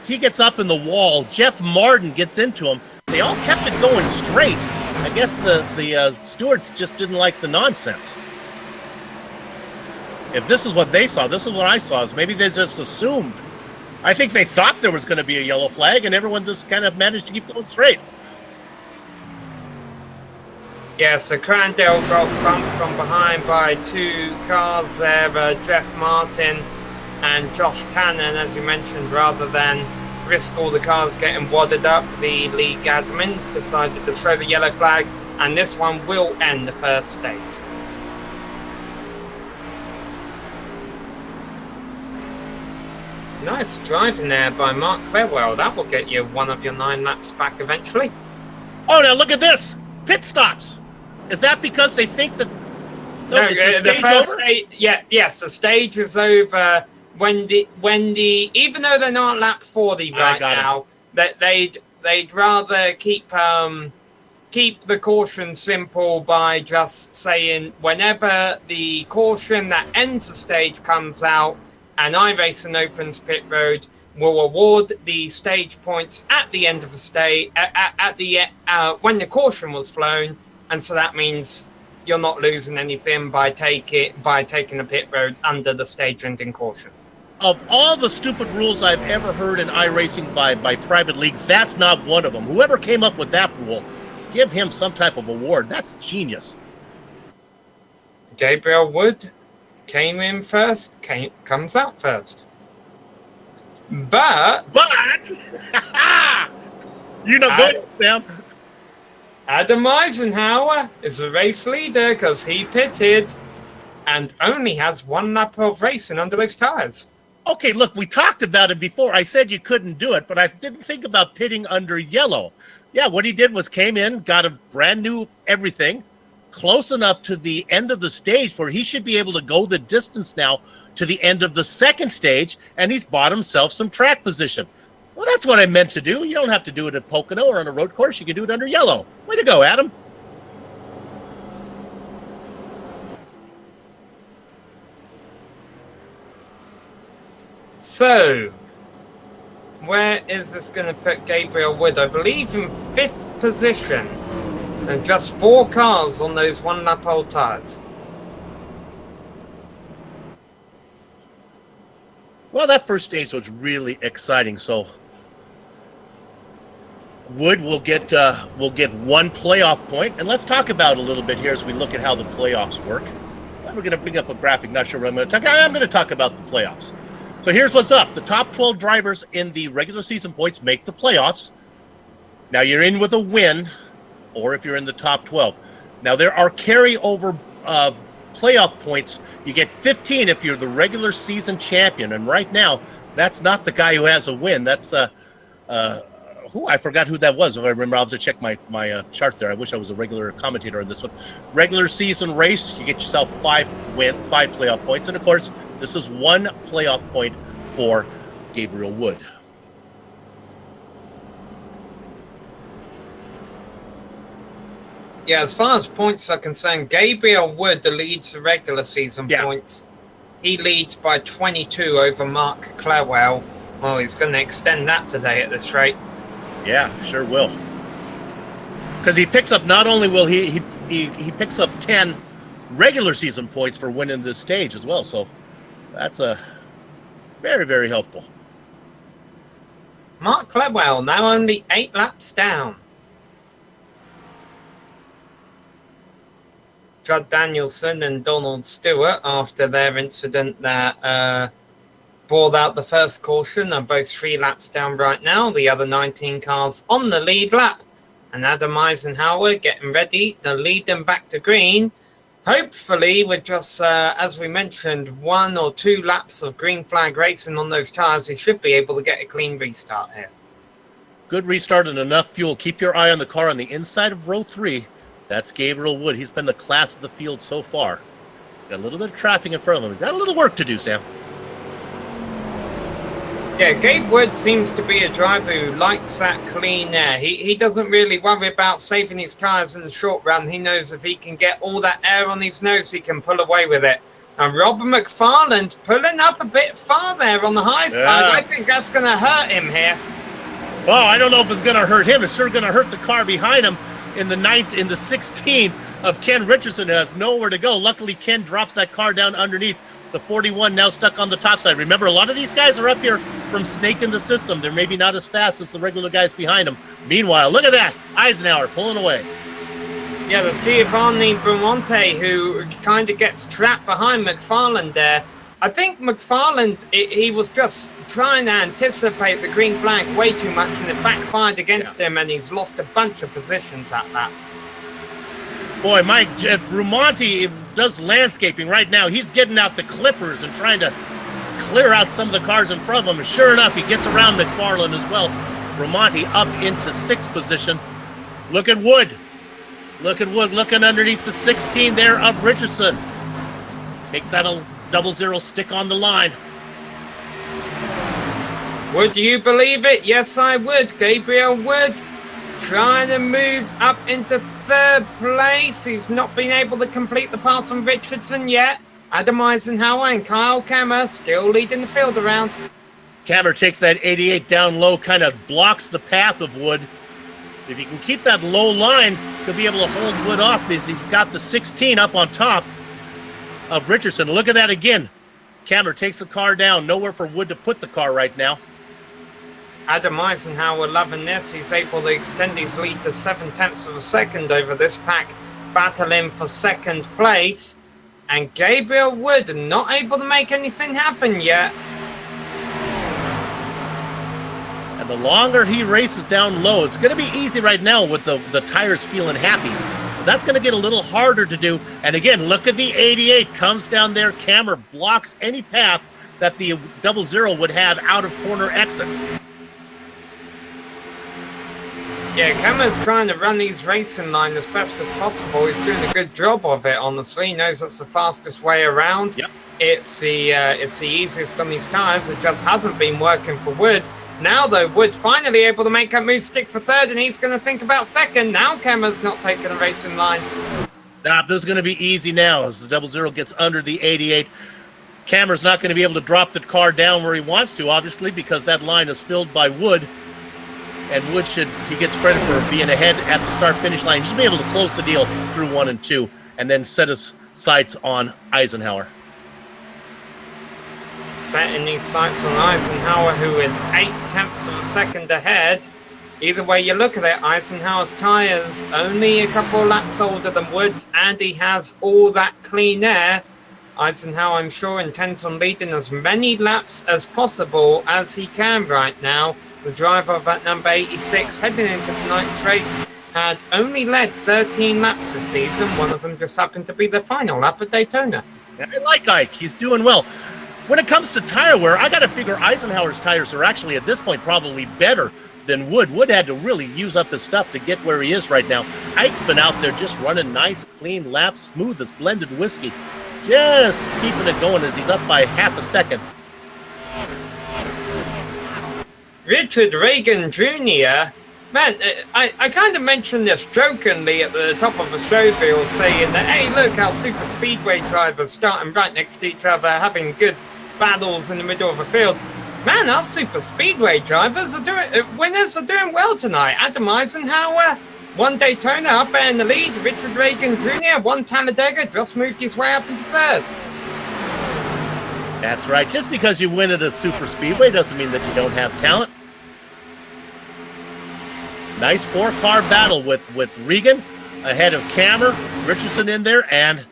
He gets up in the wall. Jeff Martin gets into him. They all kept it going straight. I guess the stewards just didn't like the nonsense. If this is what they saw, this is what I saw, is maybe they just assumed. I think they thought there was going to be a yellow flag, and everyone just kind of managed to keep going straight. Yeah, so Crandell got bumped from behind by 2 cars there, Jeff Martin and Josh Tannen, as you mentioned. Rather than risk all the cars getting wadded up, the league admins decided to throw the yellow flag, and this one will end the first stage. Nice driving there by Mark Clewell. That will get you one of your 9 laps back eventually. Oh, now look at this. Pit stops. Is that because they think that the first stage, yes, the stage is over when the even though they're not lap 40 right now, that they'd rather keep the caution simple by just saying whenever the caution that ends the stage comes out and iRacing opens pit road, will award the stage points at the end of the stage when the caution was flown, and so that means you're not losing anything by taking the pit road under the stage ending caution. Of all the stupid rules I've ever heard in iRacing by private leagues, that's not one of them. Whoever came up with that rule, give him some type of award. That's genius. Gabriel Wood came in first, comes out first. But you know, go Sam. Adam Eisenhower is the race leader because he pitted and only has 1 lap of racing under those tires. Okay, look, we talked about it before. I said you couldn't do it, but I didn't think about pitting under yellow. Yeah, what he did was came in, got a brand new everything, close enough to the end of the stage where he should be able to go the distance now to the end of the second stage, and he's bought himself some track position. Well, that's what I meant to do. You don't have to do it at Pocono or on a road course. You can do it under yellow. Way to go, Adam. So, where is this going to put Gabriel Wood? I believe in 5th position. And just 4 cars on those 1 lap old tires. Well, that first stage was really exciting. So Wood will get 1 playoff point, and let's talk about it a little bit here as we look at how the playoffs work. We're going to bring up a graphic. Not sure what I'm going to talk. I'm going to talk about the playoffs. So here's what's up: the top 12 drivers in the regular season points make the playoffs. Now you're in with a win, or if you're in the top 12. Now there are carryover playoff points. You get 15 if you're the regular season champion, and right now that's not the guy who has a win. That's who I forgot who that was. If I remember, I'll have to check my chart there. I wish I was a regular commentator on this one. Regular season race, you get yourself 5 playoff points, and of course this is 1 playoff point for Gabriel Wood. Yeah, as far as points are concerned, Gabriel Wood leads the regular season points. He leads by 22 over Mark Clewell. Well, he's going to extend that today at this rate. Yeah, sure will. Because he picks up, not only will he picks up 10 regular season points for winning this stage as well. So that's a very, very helpful. Mark Clewell now only 8 laps down. Judd Danielson and Donald Stewart, after their incident that brought out the first caution, are both 3 laps down right now. The other 19 cars on the lead lap. And Adam Eisenhower getting ready to lead them back to green. Hopefully, with just, as we mentioned, 1 or 2 laps of green flag racing on those tires, he should be able to get a clean restart here. Good restart and enough fuel. Keep your eye on the car on the inside of row 3. That's Gabriel Wood. He's been the class of the field so far. Got a little bit of traffic in front of him. He's got a little work to do, Sam. Yeah, Gabe Wood seems to be a driver who likes that clean air. He doesn't really worry about saving his tires in the short run. He knows if he can get all that air on his nose, he can pull away with it. And Robert McFarland pulling up a bit far there on the high side. I think that's going to hurt him here. Well, I don't know if it's going to hurt him. It's sure going to hurt the car behind him in the 16 of Ken Richardson, who has nowhere to go. Luckily, Ken drops that car down underneath. The 41 now stuck on the top side. Remember, a lot of these guys are up here from snaking the system. They're maybe not as fast as the regular guys behind them. Meanwhile, look at that. Eisenhower pulling away. Yeah, there's Giovanni Bramante who kind of gets trapped behind McFarland there. I think McFarland, he was just trying to anticipate the green flag way too much, and it backfired against him, and he's lost a bunch of positions at that. Boy, Mike, Bramante does landscaping right now. He's getting out the clippers and trying to clear out some of the cars in front of him. And sure enough, he gets around McFarland as well. Bramante up into 6th position. Look at Wood. Look at Wood looking underneath the 16 there of Richardson. Makes that a 0-0 stick on the line. Would you believe it? Yes, I would. Gabriel Wood trying to move up into 3rd place. He's not been able to complete the pass on Richardson yet. Adam Eisenhower and Kyle Kammer still leading the field around. Kammer takes that 88 down low, kind of blocks the path of Wood. If he can keep that low line, he'll be able to hold Wood off because he's got the 16 up on top of Richardson. Look at that again. Kammer takes the car down. Nowhere for Wood to put the car right now. Adam Eisenhower loving this. He's able to extend his lead to 7/10 of a second over this pack, battling for 2nd place. And Gabriel Wood not able to make anything happen yet. And the longer he races down low, it's going to be easy right now with the tires feeling happy. But that's going to get a little harder to do. And again, look at the 88 comes down there. Kammer blocks any path that the 0-0 would have out of corner exit. Yeah, Kammer's trying to run these racing line as best as possible. He's doing a good job of it, honestly. He knows that's the fastest way around. Yep. It's the easiest on these tires. It just hasn't been working for Wood. Now, though, Wood finally able to make that move stick for 3rd, and he's going to think about 2nd. Now Kammer's not taking a racing line. Nah, this is going to be easy now as the 0-0 gets under the 88. Kammer's not going to be able to drop the car down where he wants to, obviously, because that line is filled by Wood. And Wood he gets credit for being ahead at the start-finish line. He should be able to close the deal through 1 and 2 and then set his sights on Eisenhower. Setting these sights on Eisenhower, who is 8/10 of a second ahead. Either way you look at it, Eisenhower's tyres only a couple of laps older than Wood's, and he has all that clean air. Eisenhower, I'm sure, intends on leading as many laps as possible as he can right now. The driver of that number 86 heading into tonight's race had only led 13 laps this season. One of them just happened to be the final lap at Daytona. I like Ike. He's doing well. When it comes to tire wear, I got to figure Eisenhower's tires are actually at this point probably better than Wood. Wood had to really use up his stuff to get where he is right now. Ike's been out there just running nice, clean laps, smooth as blended whiskey. Just keeping it going as he's up by half a second. Richard Reagan Jr., man, I kind of mentioned this jokingly at the top of the show, Bill, saying that, hey, look, our super speedway drivers starting right next to each other, having good battles in the middle of the field. Man, our super speedway drivers winners are doing well tonight. Adam Eisenhower, 1 Daytona up there in the lead. Richard Reagan Jr., 1 Talladega, just moved his way up into 3rd. That's right. Just because you win at a super speedway doesn't mean that you don't have talent. Nice 4-car battle with Regan ahead of Kammer, Richardson in there, and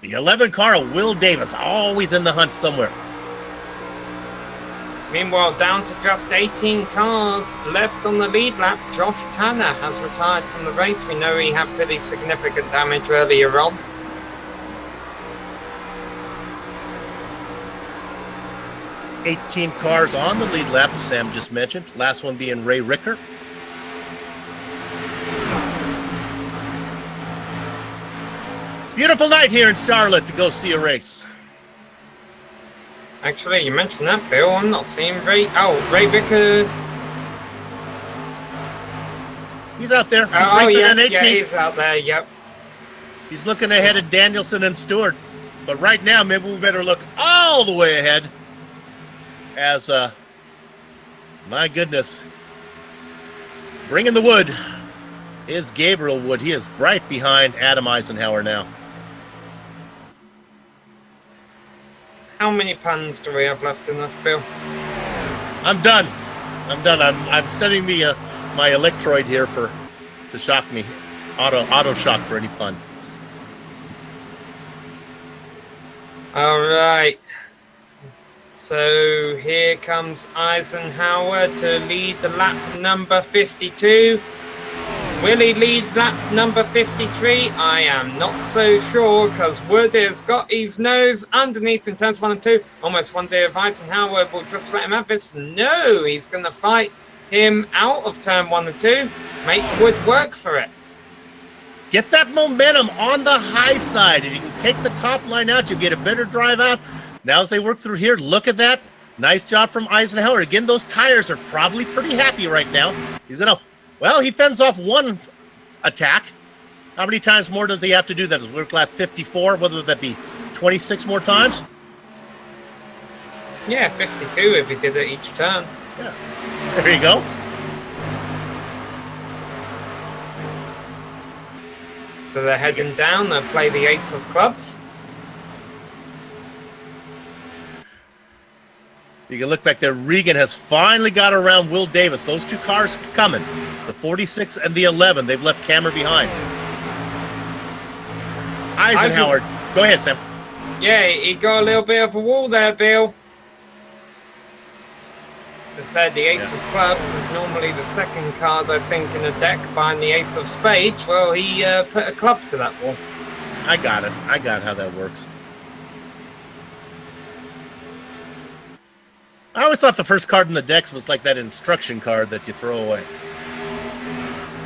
the 11 car of Will Davis, always in the hunt somewhere. Meanwhile, down to just 18 cars left on the lead lap. Josh Tanner has retired from the race. We know he had pretty significant damage earlier on. $18 cars on the lead lap, as Sam just mentioned. Last one being Ray Ricker. Beautiful night here in Charlotte to go see a race. Actually, you mentioned that, Bill. I'm not seeing Ray. Oh, Ray Ricker. He's out there. He's yeah, he's out there. Yep. He's looking ahead of Danielson and Stewart. But right now, maybe we better look all the way ahead. As, my goodness, bringing the wood is Gabriel Wood. He is right behind Adam Eisenhower now. How many puns do we have left in this, Bill? I'm done. I'm setting the my electroid here to shock me. auto shock for any pun. All right. So here comes Eisenhower to lead the lap number 52. Will he lead lap number 53? I am not so sure, because Wood has got his nose underneath in turns 1 and 2. Almost wonder if Eisenhower will just let him have this. No, he's going to fight him out of turn 1 and 2. Make Wood work for it. Get that momentum on the high side. If you can take the top line out, you'll get a better drive out. Now as they work through here, look at that. Nice job from Eisenhower. Again, those tires are probably pretty happy right now. He's going to, well, he fends off one attack. How many times more does he have to do that? Is we're lap 54, whether that be 26 more times? Yeah, 52 if he did it each turn. Yeah. There you go. So they're heading down. They'll play the ace of clubs. You can look back there. Regan has finally got around Will Davis. Those two cars coming. The 46 and the 11. They've left Cameron behind. Eisenhower. Go ahead, Sam. Yeah, he got a little bit of a wall there, Bill. They said the ace of clubs is normally the second card, I think, in a deck behind the ace of spades. Well, he put a club to that wall. I got it. I got how that works. I always thought the first card in the decks was like that instruction card that you throw away.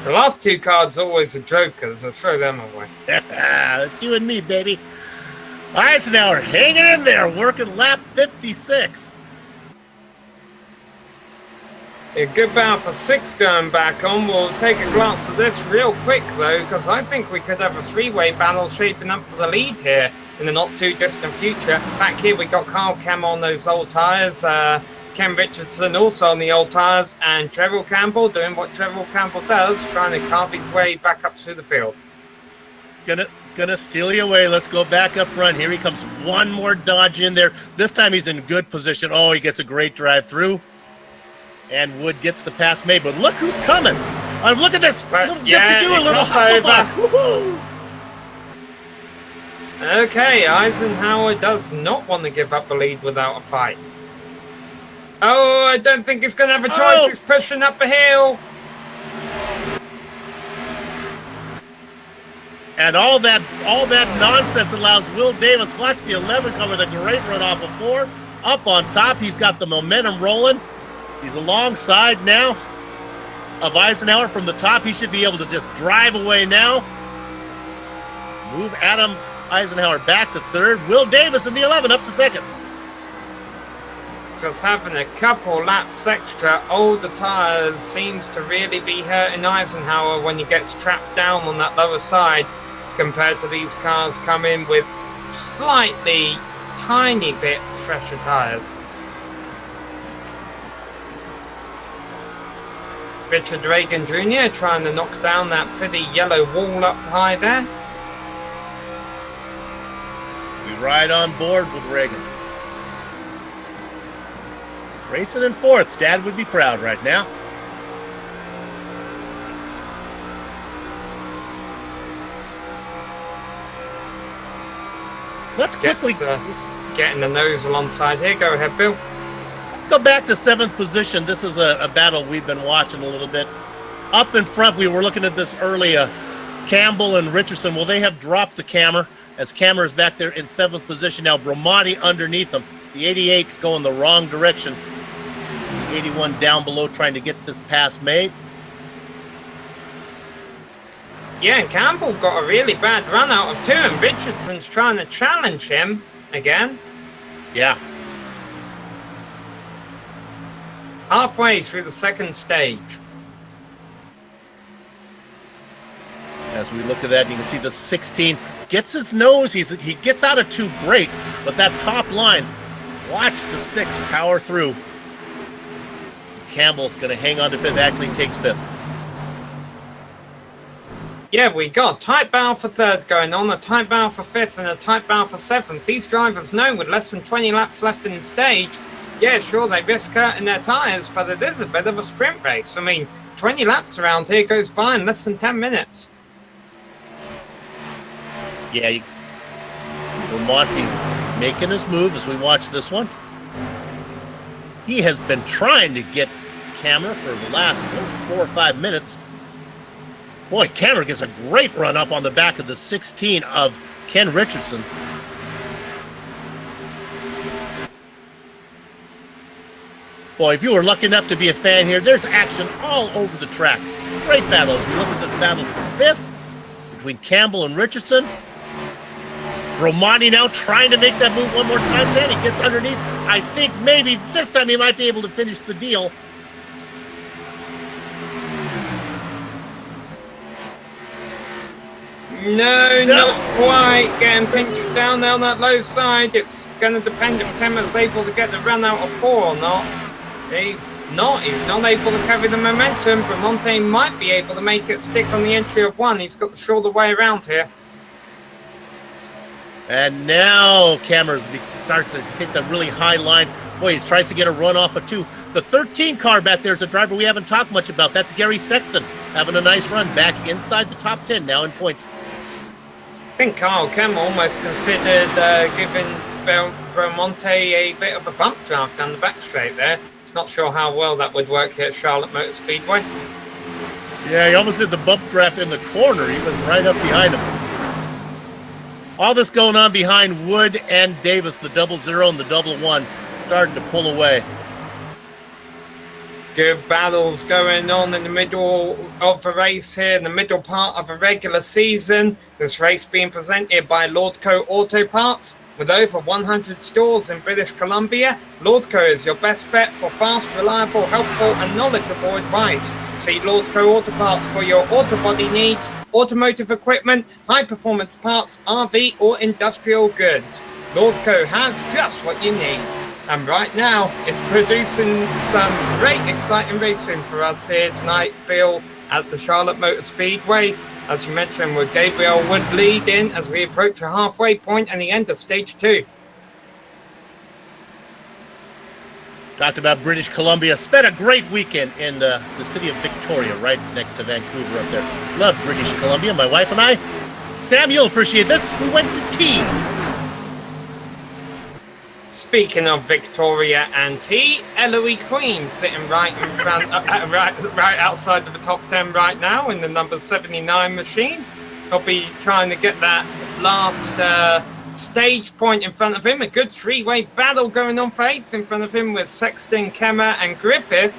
The last two cards are always a jokers. Let's throw them away. It's you and me, baby. Eisenhower hanging in there, working lap 56. A good bound for 6 going back on. We'll take a glance at this real quick, though, because I think we could have a 3-way battle shaping up for the lead here in the not-too-distant future. Back here, we got Carl Kem on those old tyres, Ken Richardson also on the old tyres, and Trevor Campbell doing what Trevor Campbell does, trying to carve his way back up through the field. Gonna steal you away. Let's go back up front. Here he comes. One more dodge in there. This time he's in good position. Oh, he gets a great drive through. And Wood gets the pass made. But look who's coming. Look at this. Yeah, do a little crossover. Okay, Eisenhower does not want to give up the lead without a fight. Oh, I don't think he's going to have a choice. Oh. He's pushing up a hill. And all that nonsense allows Will Davis. Watch the 11 come with a great run off of 4. Up on top, he's got the momentum rolling. He's alongside now of Eisenhower from the top. He should be able to just drive away now. Move Adam Eisenhower back to 3rd. Will Davis in the 11 up to 2nd. Just having a couple laps extra, older tyres seems to really be hurting Eisenhower when he gets trapped down on that lower side compared to these cars coming with slightly, tiny bit fresher tyres. Richard Reagan Jr. trying to knock down that pretty yellow wall up high there. We ride on board with Reagan. Racing in 4th. Dad would be proud right now. Let's quickly getting the nose alongside here. Go ahead, Bill. Let's go back to 7th position. This is a battle we've been watching a little bit. Up in front, we were looking at this earlier. Campbell and Richardson, well, they have dropped the camera as camera is back there in 7th position. Now, Bramati underneath them. The 88's going the wrong direction. The 81 down below trying to get this pass made. Yeah, and Campbell got a really bad run out of 2, and Richardson's trying to challenge him again. Yeah. Halfway through the 2nd stage. As we look at that, you can see the 16 gets his nose. He gets out of 2 great, but that top line, watch the 6 power through. Campbell's going to hang on to 5th, actually takes 5th. Yeah, we got a tight battle for 3rd going on, a tight battle for 5th, and a tight battle for 7th. These drivers know with less than 20 laps left in the stage, yeah, sure, they risk hurting their tyres, but it is a bit of a sprint race. I mean, 20 laps around here goes by in less than 10 minutes. Yeah, Monty making his move as we watch this one. He has been trying to get Cameron for the last 4 or 5 minutes. Boy, Cameron gets a great run up on the back of the 16 of Ken Richardson. Boy, if you were lucky enough to be a fan here, there's action all over the track. Great battle as we look at this battle for 5th between Campbell and Richardson. Romani now trying to make that move one more time. Then he gets underneath. I think maybe this time he might be able to finish the deal. No, not quite. Getting pinched down there on that low side. It's going to depend if Kemmer's able to get the run out of 4 or not. He's not able to carry the momentum. Bramante might be able to make it stick on the entry of 1. He's got the shorter way around here. And now Cameron starts as he takes a really high line. Boy, he tries to get a run off of 2. The 13 car back there is a driver we haven't talked much about. That's Gary Sexton having a nice run back inside the top 10 now in points. I think Kyle Kemmer almost considered giving Bramante a bit of a bump draft down the back straight there. Not sure how well that would work here at Charlotte Motor Speedway. Yeah, he almost did the bump draft in the corner. He was right up behind him. All this going on behind Wood and Davis, the 00 and the 1, starting to pull away. Good battles going on in the middle of the race here, in the middle part of a regular season. This race being presented by Lordco Auto Parts. With over 100 stores in British Columbia, Lordco is your best bet for fast, reliable, helpful and knowledgeable advice. See Lordco Auto Parts for your auto body needs, automotive equipment, high-performance parts, RV or industrial goods. Lordco has just what you need. And right now, it's producing some great, exciting racing for us here tonight, Bill, at the Charlotte Motor Speedway. As you mentioned, with Gabriel Wood leading as we approach the halfway point and the end of stage 2. Talked about British Columbia. Spent a great weekend in the city of Victoria, right next to Vancouver up there. Love British Columbia, my wife and I. Sam, you'll appreciate this. We went to tea. Speaking of Victoria and tea, Eloise Queen sitting right in front, right outside of the top 10 right now in the number 79 machine. He'll be trying to get that last stage point in front of him. A good 3-way battle going on for 8th in front of him with Sexton, Kemmer and Griffith.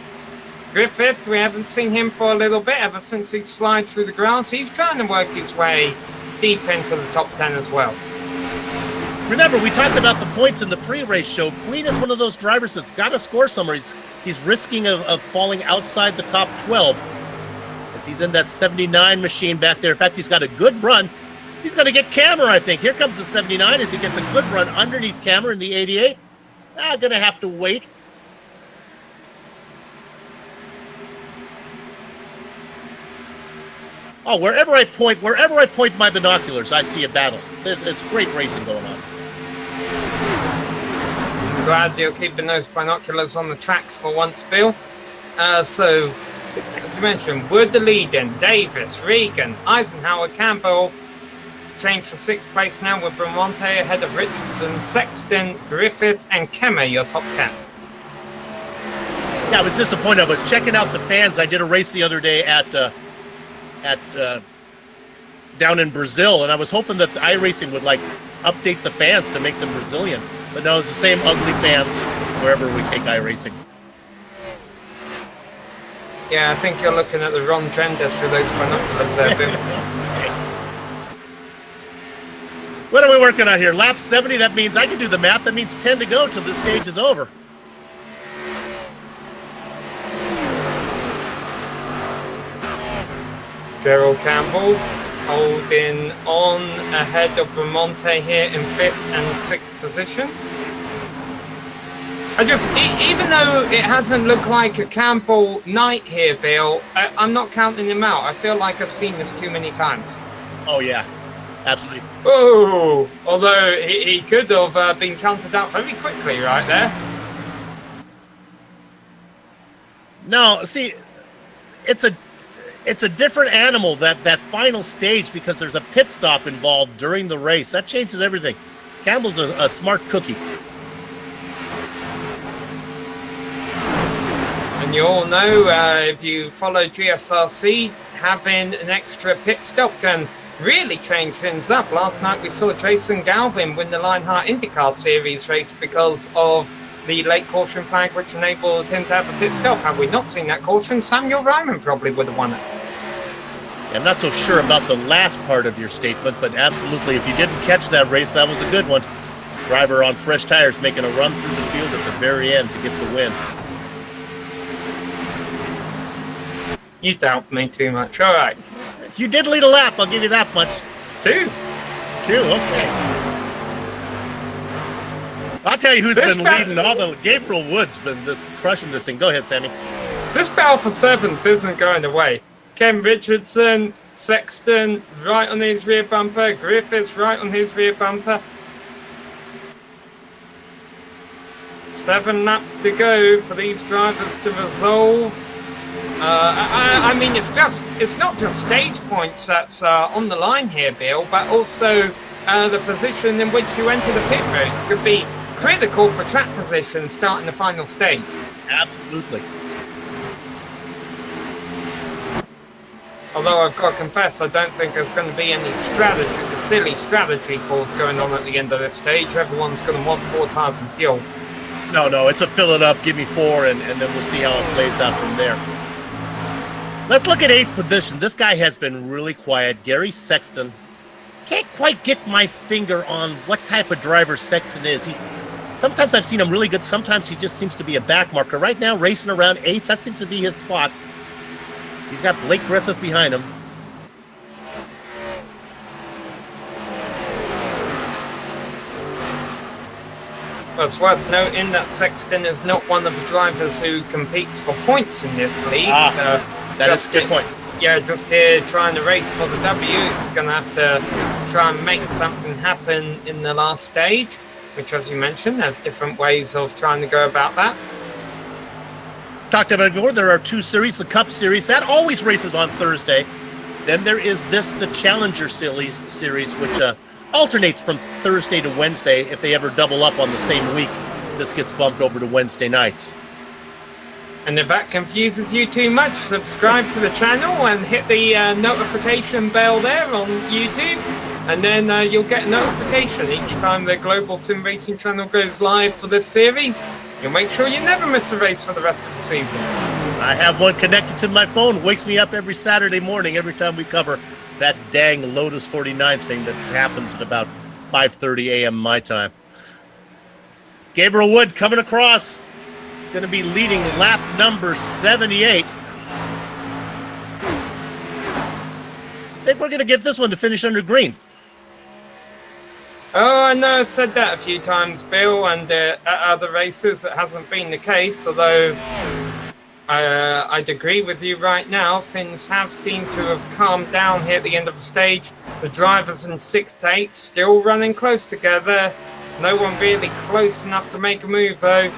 Griffith, we haven't seen him for a little bit ever since he slides through the grass. He's trying to work his way deep into the top 10 as well. Remember, we talked about the points in the pre-race show. Queen is one of those drivers that's got to score somewhere. He's risking of falling outside the top 12 as he's in that 79 machine back there. In fact, he's got a good run. He's going to get Cameron, I think. Here comes the 79 as he gets a good run underneath Cameron in the 88. Going to have to wait. Oh, wherever I point my binoculars, I see a battle. It's great racing going on. I'm glad you're keeping those binoculars on the track for once, Bill. So, as you mentioned, Wood the lead-in, Davis, Regan, Eisenhower, Campbell, changed for 6th place now with Bramante ahead of Richardson, Sexton, Griffith, and Kemmer, your top 10. Yeah, I was disappointed. I was checking out the fans. I did a race the other day at down in Brazil, and I was hoping that the iRacing would update the fans to make them Brazilian. But no, it's the same ugly fans wherever we take iRacing. Yeah, I think you're looking at the wrong gender through those binoculars there, Bill. What are we working on here? Lap 70, that means I can do the math. That means 10 to go till this stage is over. Gerald Campbell holding on ahead of Bramante here in 5th and 6th positions. Even though it hasn't looked like a Campbell night here, Bill, I'm not counting him out. I feel like I've seen this too many times. Oh, yeah. Absolutely. Oh, although he could have been counted out very quickly right there. No, see, It's a different animal, that final stage, because there's a pit stop involved during the race. That changes everything. Campbell's a smart cookie. And you all know, if you follow GSRC, having an extra pit stop can really change things up. Last night we saw Jason Galvin win the Lionheart IndyCar Series race because of the late caution flag, which enabled him to have a pit stop. Had we not seen that caution, Samuel Ryman probably would have won it. I'm not so sure about the last part of your statement, but absolutely, if you didn't catch that race, that was a good one. Driver on fresh tires making a run through the field at the very end to get the win. You doubt me too much. All right. You did lead a lap, I'll give you that much. Two, okay. I'll tell you who's been leading, although Gabriel Wood's been crushing this thing. Go ahead, Sammy. This battle for 7th isn't going away. Ken Richardson, Sexton right on his rear bumper, Griffiths right on his rear bumper. 7 laps to go for these drivers to resolve. I mean, it's not just stage points that's on the line here, Bill, but also the position in which you enter the pit roads could be critical for track position starting the final stage. Absolutely. Although I've got to confess, I don't think there's going to be any silly strategy calls going on at the end of this stage. Everyone's going to want 4 tires and fuel. No, it's a fill it up, give me 4, and then we'll see how it plays out from there. Let's look at 8th position. This guy has been really quiet. Gary Sexton. Can't quite get my finger on what type of driver Sexton is. Sometimes I've seen him really good. Sometimes he just seems to be a back marker. Right now, racing around 8th, that seems to be his spot. He's got Blake Griffith behind him. Well, it's worth noting that Sexton is not one of the drivers who competes for points in this league. That is a good point. Yeah, just here trying to race for the W. It's going to have to try and make something happen in the last stage, which, as you mentioned, there's different ways of trying to go about that. Talked about it before, there are 2 series. The Cup Series, that always races on Thursday. Then there is the Challenger Series, which alternates from Thursday to Wednesday. If they ever double up on the same week, this gets bumped over to Wednesday nights. And if that confuses you too much, subscribe to the channel and hit the notification bell there on YouTube. And then you'll get a notification each time the Global SimRacing Channel goes live for this series. You'll make sure you never miss a race for the rest of the season. I have one connected to my phone. Wakes me up every Saturday morning every time we cover that dang Lotus 49 thing that happens at about 5:30 a.m. my time. Gabriel Wood coming across. Going to be leading lap number 78. I think we're going to get this one to finish under green. Oh, I know I said that a few times, Bill, and at other races it hasn't been the case, although I'd agree with you right now. Things have seemed to have calmed down here at the end of the stage. The drivers in 6th to 8th still running close together. No one really close enough to make a move, though.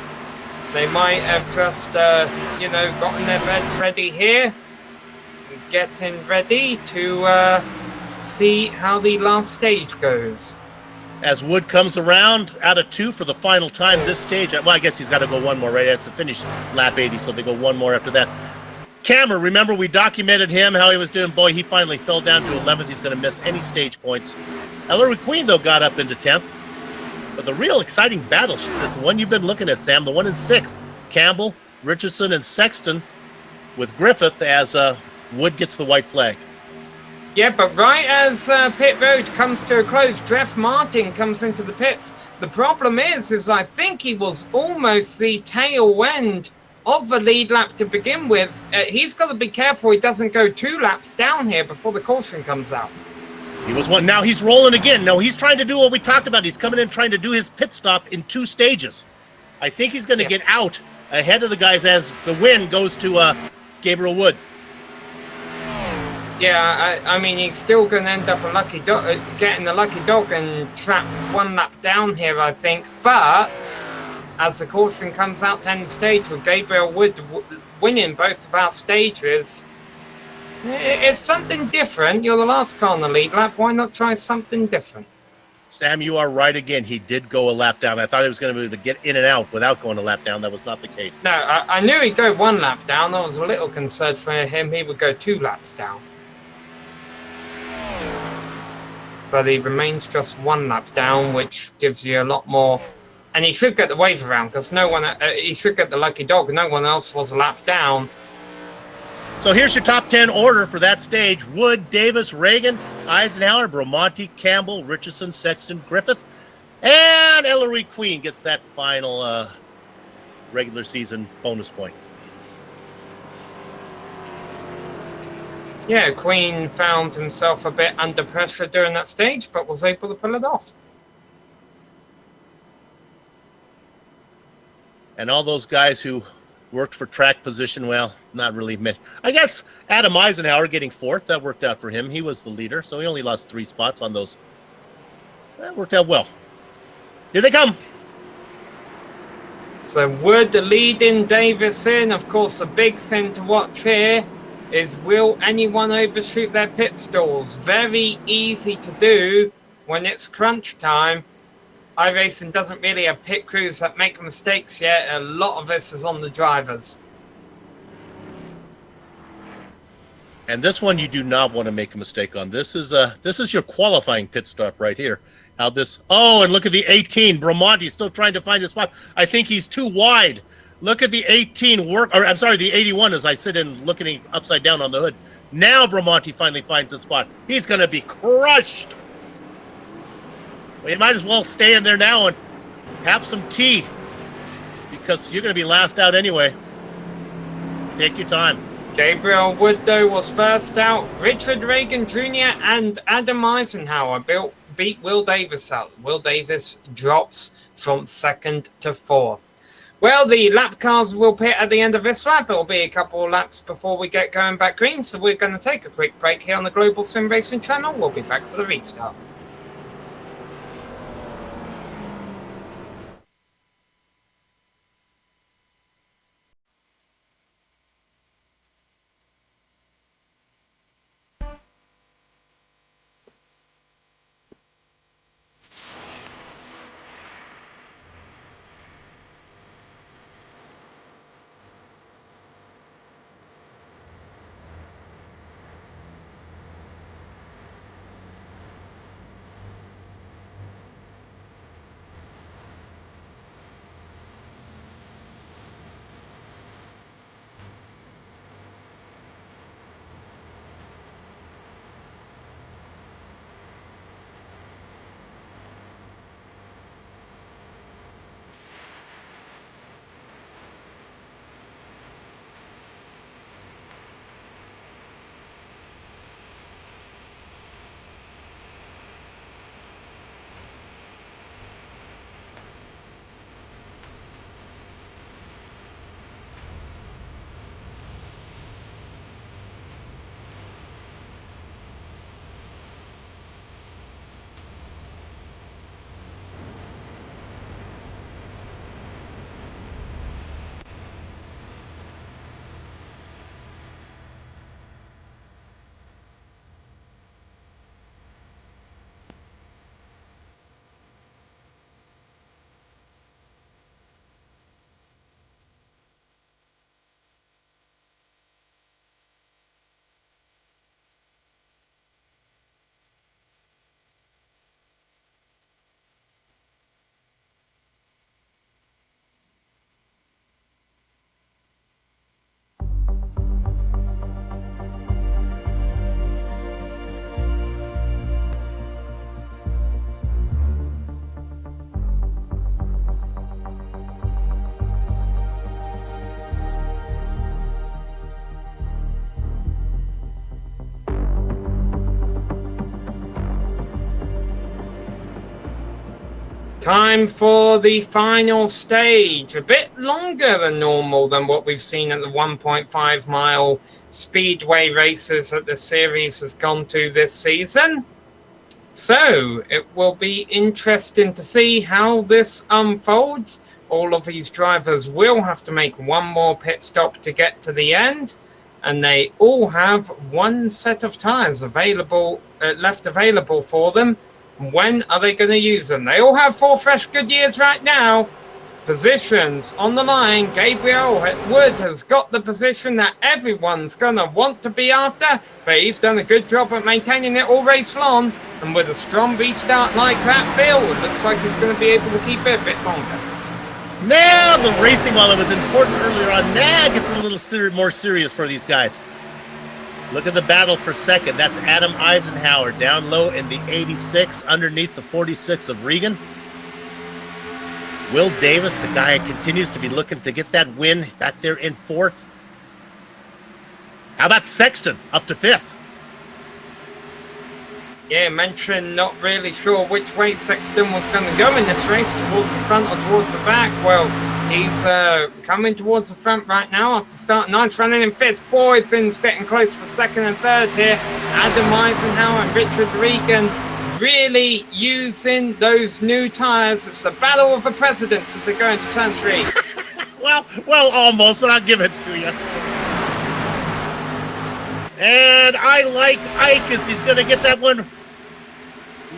They might have just, gotten their beds ready here. Getting ready to see how the last stage goes. As Wood comes around out of 2 for the final time this stage. Well, I guess he's got to go one more, right? That's the finish lap 80, so they go one more after that. Cameron, remember we documented him, how he was doing. Boy, he finally fell down to 11th. He's going to miss any stage points. Ellery Queen, though, got up into 10th. But the real exciting battle is the one you've been looking at, Sam, the one in 6th. Campbell, Richardson, and Sexton with Griffith as Wood gets the white flag. Yeah, but right as pit road comes to a close, Jeff Martin comes into the pits. The problem is I think he was almost the tail end of the lead lap to begin with. He's got to be careful he doesn't go 2 laps down here before the caution comes out. He was one. Now he's rolling again. No, he's trying to do what we talked about. He's coming in trying to do his pit stop in 2 stages. I think he's going to get out ahead of the guys as the win goes to Gabriel Wood. Yeah, I mean, he's still going to end up getting the lucky dog and trapped 1 lap down here, I think. But as the caution comes out to end the stage with Gabriel Wood winning both of our stages, It's something different. You're the last car on the lead lap. Why not try something different? Sam, you are right again. He did go a lap down. I thought he was going to be able to get in and out without going a lap down. That was not the case. No, I knew he'd go 1 lap down. I was a little concerned for him. He would go 2 laps down. But he remains just 1 lap down, which gives you a lot more. And he should get the wave around because no one. He should get the lucky dog. No one else was a lap down. So here's your top 10 order for that stage. Wood, Davis, Reagan, Eisenhower, Bramante, Campbell, Richardson, Sexton, Griffith, and Ellery Queen gets that final regular season bonus point. Yeah, Queen found himself a bit under pressure during that stage, but was able to pull it off. And all those guys who worked for track position, well, not really. I guess Adam Eisenhower getting 4th, that worked out for him. He was the leader, so he only lost 3 spots on those. That worked out well. Here they come. So Wood leading Davis in. Of course, the big thing to watch here is will anyone overshoot their pit stalls? Very easy to do when it's crunch time. iRacing doesn't really have pit crews that make mistakes yet. A lot of this is on the drivers. And this one you do not want to make a mistake on. This is your qualifying pit stop right here. How this? Oh, and look at the 18. Bramante still trying to find a spot. I think he's too wide. Look at the 18 the 81 as I sit in looking upside down on the hood. Now Bramante finally finds a spot. He's going to be crushed. Well, you might as well stay in there now and have some tea because you're going to be last out anyway. Take your time. Gabriel Wood, though, was first out. Richard Reagan Jr. and Adam Eisenhower beat Will Davis out. Will Davis drops from 2nd to 4th. Well, the lap cars will pit at the end of this lap. It'll be a couple of laps before we get going back green, so we're going to take a quick break here on the Global SimRacing Channel. We'll be back for the restart. Time for the final stage. A bit longer than normal than what we've seen at the 1.5 mile speedway races that the series has gone to this season. So it will be interesting to see how this unfolds. All of these drivers will have to make one more pit stop to get to the end. and they all have one set of tires left available for them. When are they going to use them? They all have 4 fresh Goodyears right now. Positions on the line. Gabriel Wood has got the position that everyone's going to want to be after, but he's done a good job at maintaining it all race long. And with a strong restart like that, Bill, it looks like he's going to be able to keep it a bit longer. Now the racing, while it was important earlier on, now gets a little more serious for these guys. Look at the battle for second. That's Adam Eisenhower down low in the 86, underneath the 46 of Regan. Will Davis, the guy who continues to be looking to get that win, back there in 4th. How about Sexton, up to 5th? Yeah, mentioned not really sure which way Sexton was going to go in this race, towards the front or towards the back. Well, he's coming towards the front right now after starting 9th, running in 5th. Boy, things getting close for 2nd and 3rd here. Adam Eisenhower and Richard Regan really using those new tires. It's the battle of the presidents as they go into turn 3. well, almost, but I'll give it to you. And I like Ike as he's going to get that one.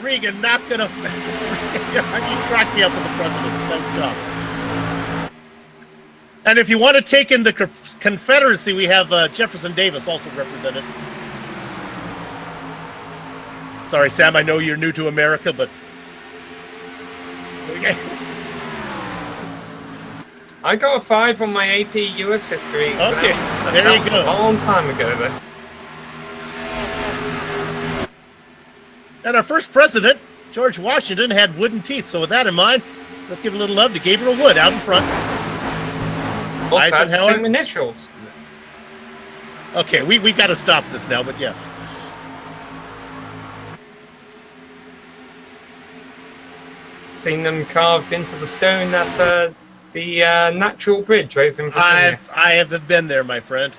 Regan not going to... You cracked me up with the presidents. Nice job. And if you want to take in the Confederacy, we have Jefferson Davis also represented. Sorry, Sam, I know you're new to America, but... Okay. I got a 5 on my AP US history exam. Okay, there you go. A long time ago, though. And our first president, George Washington, had wooden teeth. So with that in mind, let's give a little love to Gabriel Wood out in front. Also had the same initials. Okay, we got to stop this now, but yes. Seen them carved into the stone at the Natural Bridge over in Virginia. I have been there, my friend.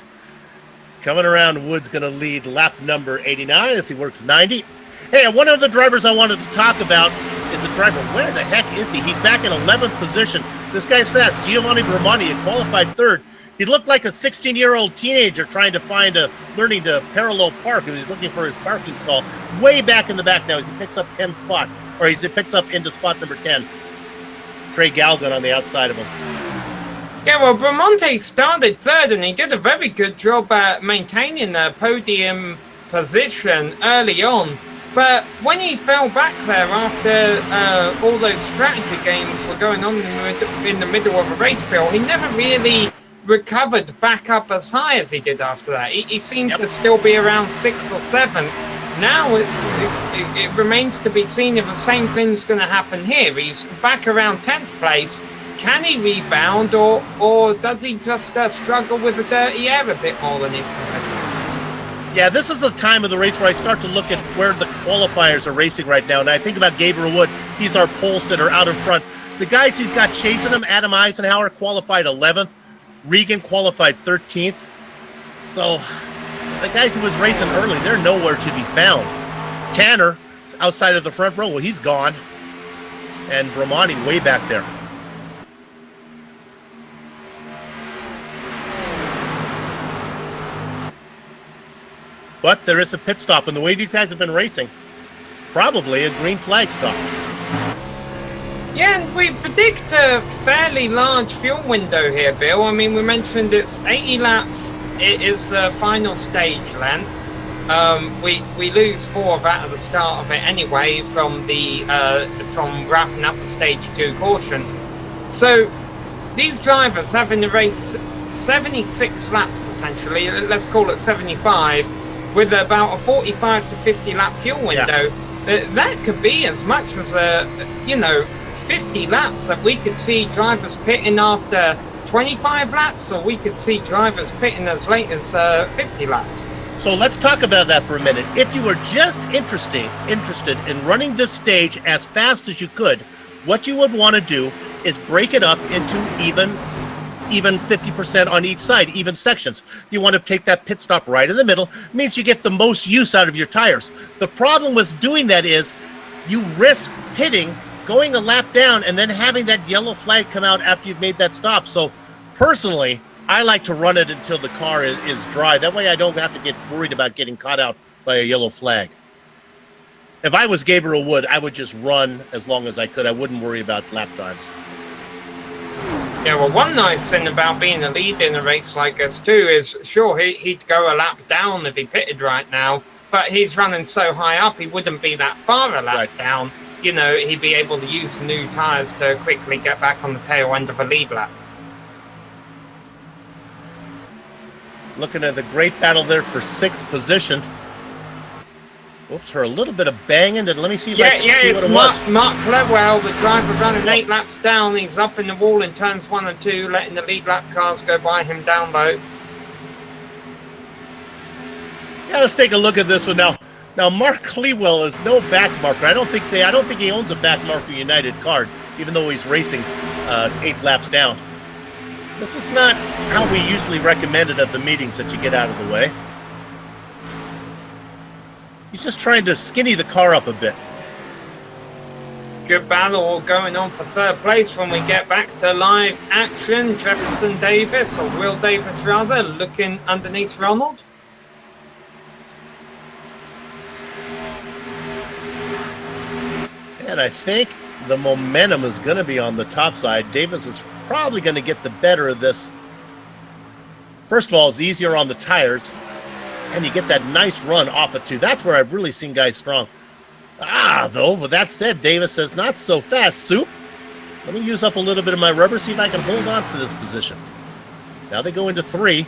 Coming around, Wood's going to lead lap number 89 as he works 90. Hey, one of the drivers I wanted to talk about is a driver. Where the heck is he? He's back in 11th position. This guy's fast. Giovanni Bramante had qualified 3rd. He looked like a 16-year-old teenager trying to learning to parallel park, and he's looking for his parking stall. Way back in the back now as he picks up 10 spots, or he picks up into spot number 10. Trey Galgan on the outside of him. Yeah, well, Bramante started 3rd, and he did a very good job at maintaining the podium position early on. But when he fell back there after all those strategy games were going on in the middle of a race, Bill, he never really recovered back up as high as he did after that. He seemed to still be around 6th or 7th. Now it remains to be seen if the same thing's going to happen here. He's back around 10th place. Can he rebound, or does he just struggle with the dirty air a bit more than his competitors? Yeah, this is the time of the race where I start to look at where the qualifiers are racing right now. And I think about Gabriel Wood. He's our pole sitter out in front. The guys he's got chasing him, Adam Eisenhower qualified 11th. Regan qualified 13th. So the guys he was racing early, they're nowhere to be found. Tanner, outside of the front row, well, he's gone. And Bramante way back there. But there is a pit stop, and the way these guys have been racing, probably a green flag stop. Yeah, and we predict a fairly large fuel window here, Bill. I mean, we mentioned it's 80 laps. It is the final stage length. We lose 4 of that at the start of it anyway from wrapping up the stage 2 caution. So these drivers having to race 76 laps essentially. Let's call it 75. With about a 45 to 50 lap fuel window, that could be as much as 50 laps that we could see drivers pitting after 25 laps, or we could see drivers pitting as late as 50 laps. So let's talk about that for a minute. If you were just interested in running this stage as fast as you could, what you would want to do is break it up into even 50% on each side, even sections. You want to take that pit stop right in the middle. It means you get the most use out of your tires. The problem with doing that is you risk pitting, going a lap down, and then having that yellow flag come out after you've made that stop. So personally, I like to run it until the car is dry. That way I don't have to get worried about getting caught out by a yellow flag. If I was Gabriel Wood, I would just run as long as I could. I wouldn't worry about lap times. Yeah, well, one nice thing about being a lead in a race like this too is, sure, he'd go a lap down if he pitted right now, but he's running so high up, he wouldn't be that far a lap down. You know, he'd be able to use the new tyres to quickly get back on the tail end of a lead lap. Looking at the great battle there for 6th position. Oops, heard a little bit of banging. Let me see if I can see it's what it was. Mark Clewell, the driver running 8 laps down. He's up in the wall in turns 1 and 2, letting the lead lap cars go by him down low. Yeah, let's take a look at this one now. Now, Mark Clewell is no back marker. I don't think he owns a back marker United card, even though he's racing 8 laps down. This is not how we usually recommend it at the meetings, that you get out of the way. He's just trying to skinny the car up a bit. Good battle going on for 3rd place when we get back to live action. Jefferson Davis, or Will Davis rather, looking underneath Ronald. And I think the momentum is going to be on the top side. Davis is probably going to get the better of this. First of all, it's easier on the tires, and you get that nice run off of 2. That's where I've really seen guys strong. Though, with that said, Davis says, not so fast, Soup. Let me use up a little bit of my rubber, see if I can hold on to this position. Now they go into 3.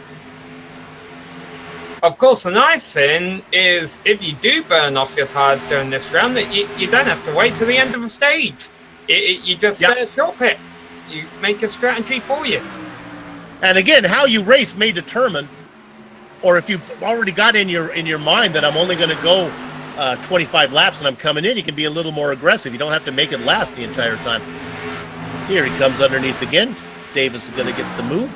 Of course, the nice thing is if you do burn off your tires during this round, that you don't have to wait to the end of the stage. You just short pit. You make a strategy for you. And again, how you race may determine, or if you've already got in your mind that I'm only going to go 25 laps and I'm coming in, you can be a little more aggressive. You don't have to make it last the entire time. Here he comes underneath again. Davis is going to get the move.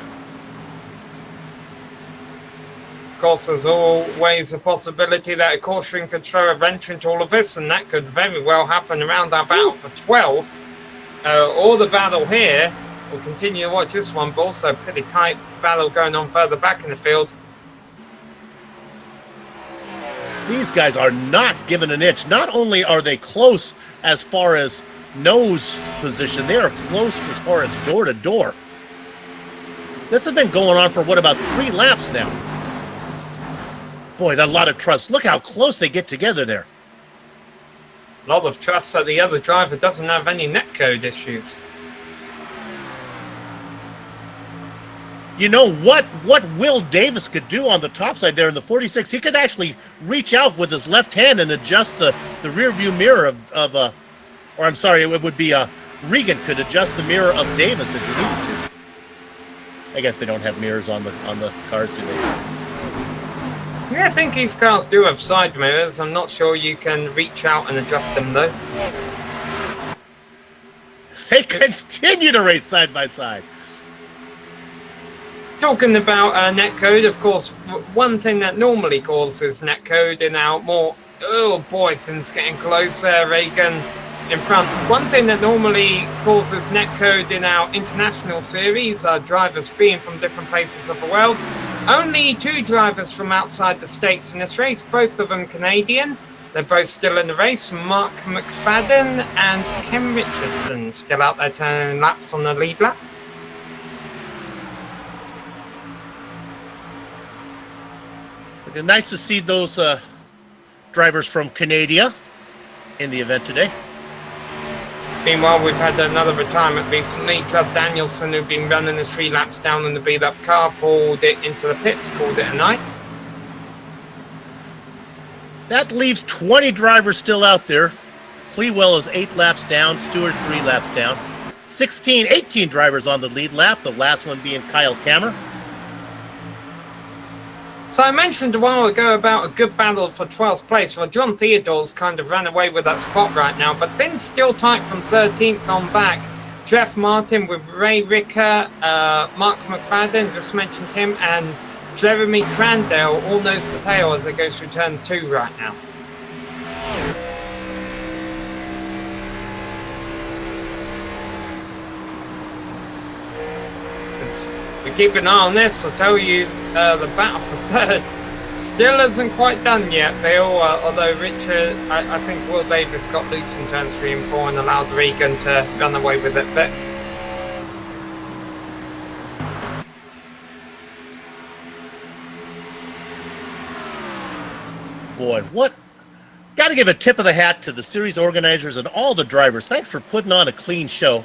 Of course, there's always a possibility that a caution could throw a wrench into all of this, and that could very well happen around our battle for 12th. Or the battle here. We'll continue to watch this one, but also a pretty tight battle going on further back in the field. These guys are not given an inch. Not only are they close as far as nose position, they are close as far as door to door. This has been going on for, about 3 laps now? Boy, that's a lot of trust. Look how close they get together there. A lot of trust that the other driver doesn't have any netcode issues. You know what Will Davis could do on the top side there in the 46? He could actually reach out with his left hand and adjust the rear view mirror or I'm sorry, it would be Regan could adjust the mirror of Davis if he needed to. I guess they don't have mirrors on the cars, do they? Yeah, I think these cars do have side mirrors. I'm not sure you can reach out and adjust them though. They continue to race side by side. Talking about netcode, of course, one thing that normally causes netcode in our more... Oh boy, things getting close there, Reagan in front. One thing that normally causes netcode in our international series are drivers being from different places of the world. Only 2 drivers from outside the States in this race, both of them Canadian. They're both still in the race. Mark McFadden and Ken Richardson still out there turning laps on the lead lap. Nice to see those drivers from Canada in the event today. Meanwhile, we've had another retirement recently. Judd Danielson, who'd been running the 3 laps down in the beat-up car, pulled it into the pits, called it a night. That leaves 20 drivers still out there. Clewell is 8 laps down, Stewart 3 laps down. 18 drivers on the lead lap, the last one being Kyle Kammer. So I mentioned a while ago about a good battle for 12th place. Well, John Theodore's kind of ran away with that spot right now, but things still tight from 13th on back. Jeff Martin with Ray Ricker, Mark McFadden, just mentioned him, and Jeremy Crandell, all nose to tail as it goes through turn 2 right now. We keep an eye on this. I'll tell you, the battle for third still isn't quite done yet, Bill. Although Richard, I think Will Davis got loose in turns 3 and 4 and allowed Regan to run away with it. But boy, what? Got to give a tip of the hat to the series organizers and all the drivers. Thanks for putting on a clean show.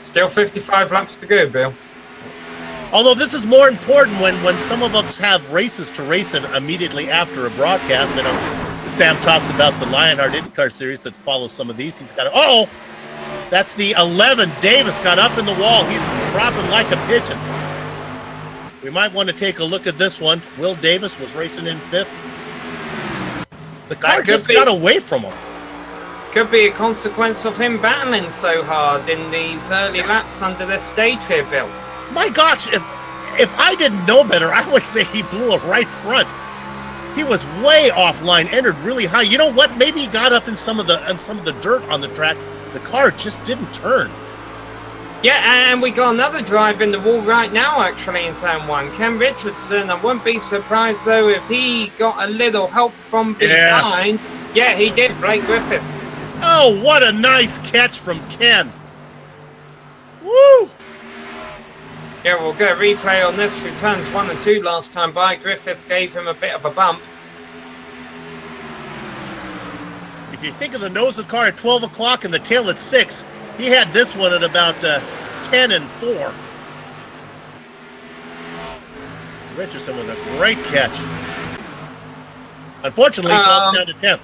still 55 laps to go, Bill. Although this is more important when some of us have races to race in immediately after a broadcast. And Sam talks about the Lionheart IndyCar Series that follows some of these. He's got that's the 11. Davis got up in the wall. He's dropping like a pigeon. We might want to take a look at this one. Will Davis was racing in 5th. The car just got away from him. Could be a consequence of him battling so hard in these early laps under the stage here, Bill. My gosh, if I didn't know better, I would say he blew a right front. He was way offline, entered really high. You know what? Maybe he got up in some of the dirt on the track. The car just didn't turn. Yeah, and we got another drive in the wall right now, actually, in turn 1. Ken Richardson. I wouldn't be surprised, though, if he got a little help from behind. Yeah, he did, Blake Griffith. Oh, what a nice catch from Ken. Woo! Yeah, we'll get a replay on this through turns 1 and 2 last time by. Griffith gave him a bit of a bump. If you think of the nose of the car at 12 o'clock and the tail at 6, he had this one at about 10 and 4. Richardson with a great catch. Unfortunately, he falls down to 10th.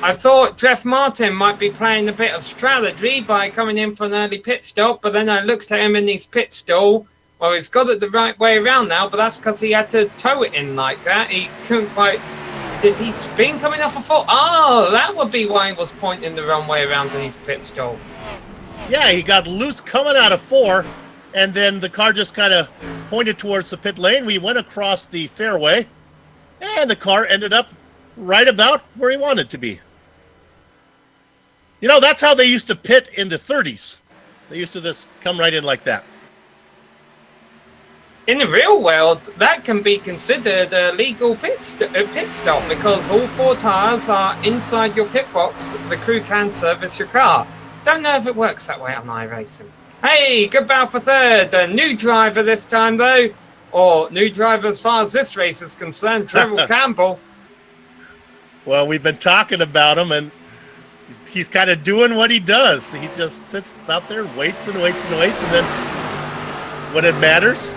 I thought Jeff Martin might be playing a bit of strategy by coming in for an early pit stop, but then I looked at him in his pit stall. Well, he's got it the right way around now, but that's because he had to tow it in like that. He couldn't quite... Did he spin coming off a 4? Oh, that would be why he was pointing the wrong way around in his pit stall. Yeah, he got loose coming out of 4, and then the car just kind of pointed towards the pit lane. We went across the fairway, and the car ended up right about where he wanted to be. You know, that's how they used to pit in the 30s. They used to just come right in like that. In the real world, that can be considered a legal pit stop because all 4 tires are inside your pit box. The crew can service your car. Don't know if it works that way on iRacing. Hey, good battle for third. A new driver this time, though. Or new driver as far as this race is concerned, Trevor Campbell. Well, we've been talking about him, and he's kind of doing what he does. He just sits out there, waits and waits and waits, and then when it matters,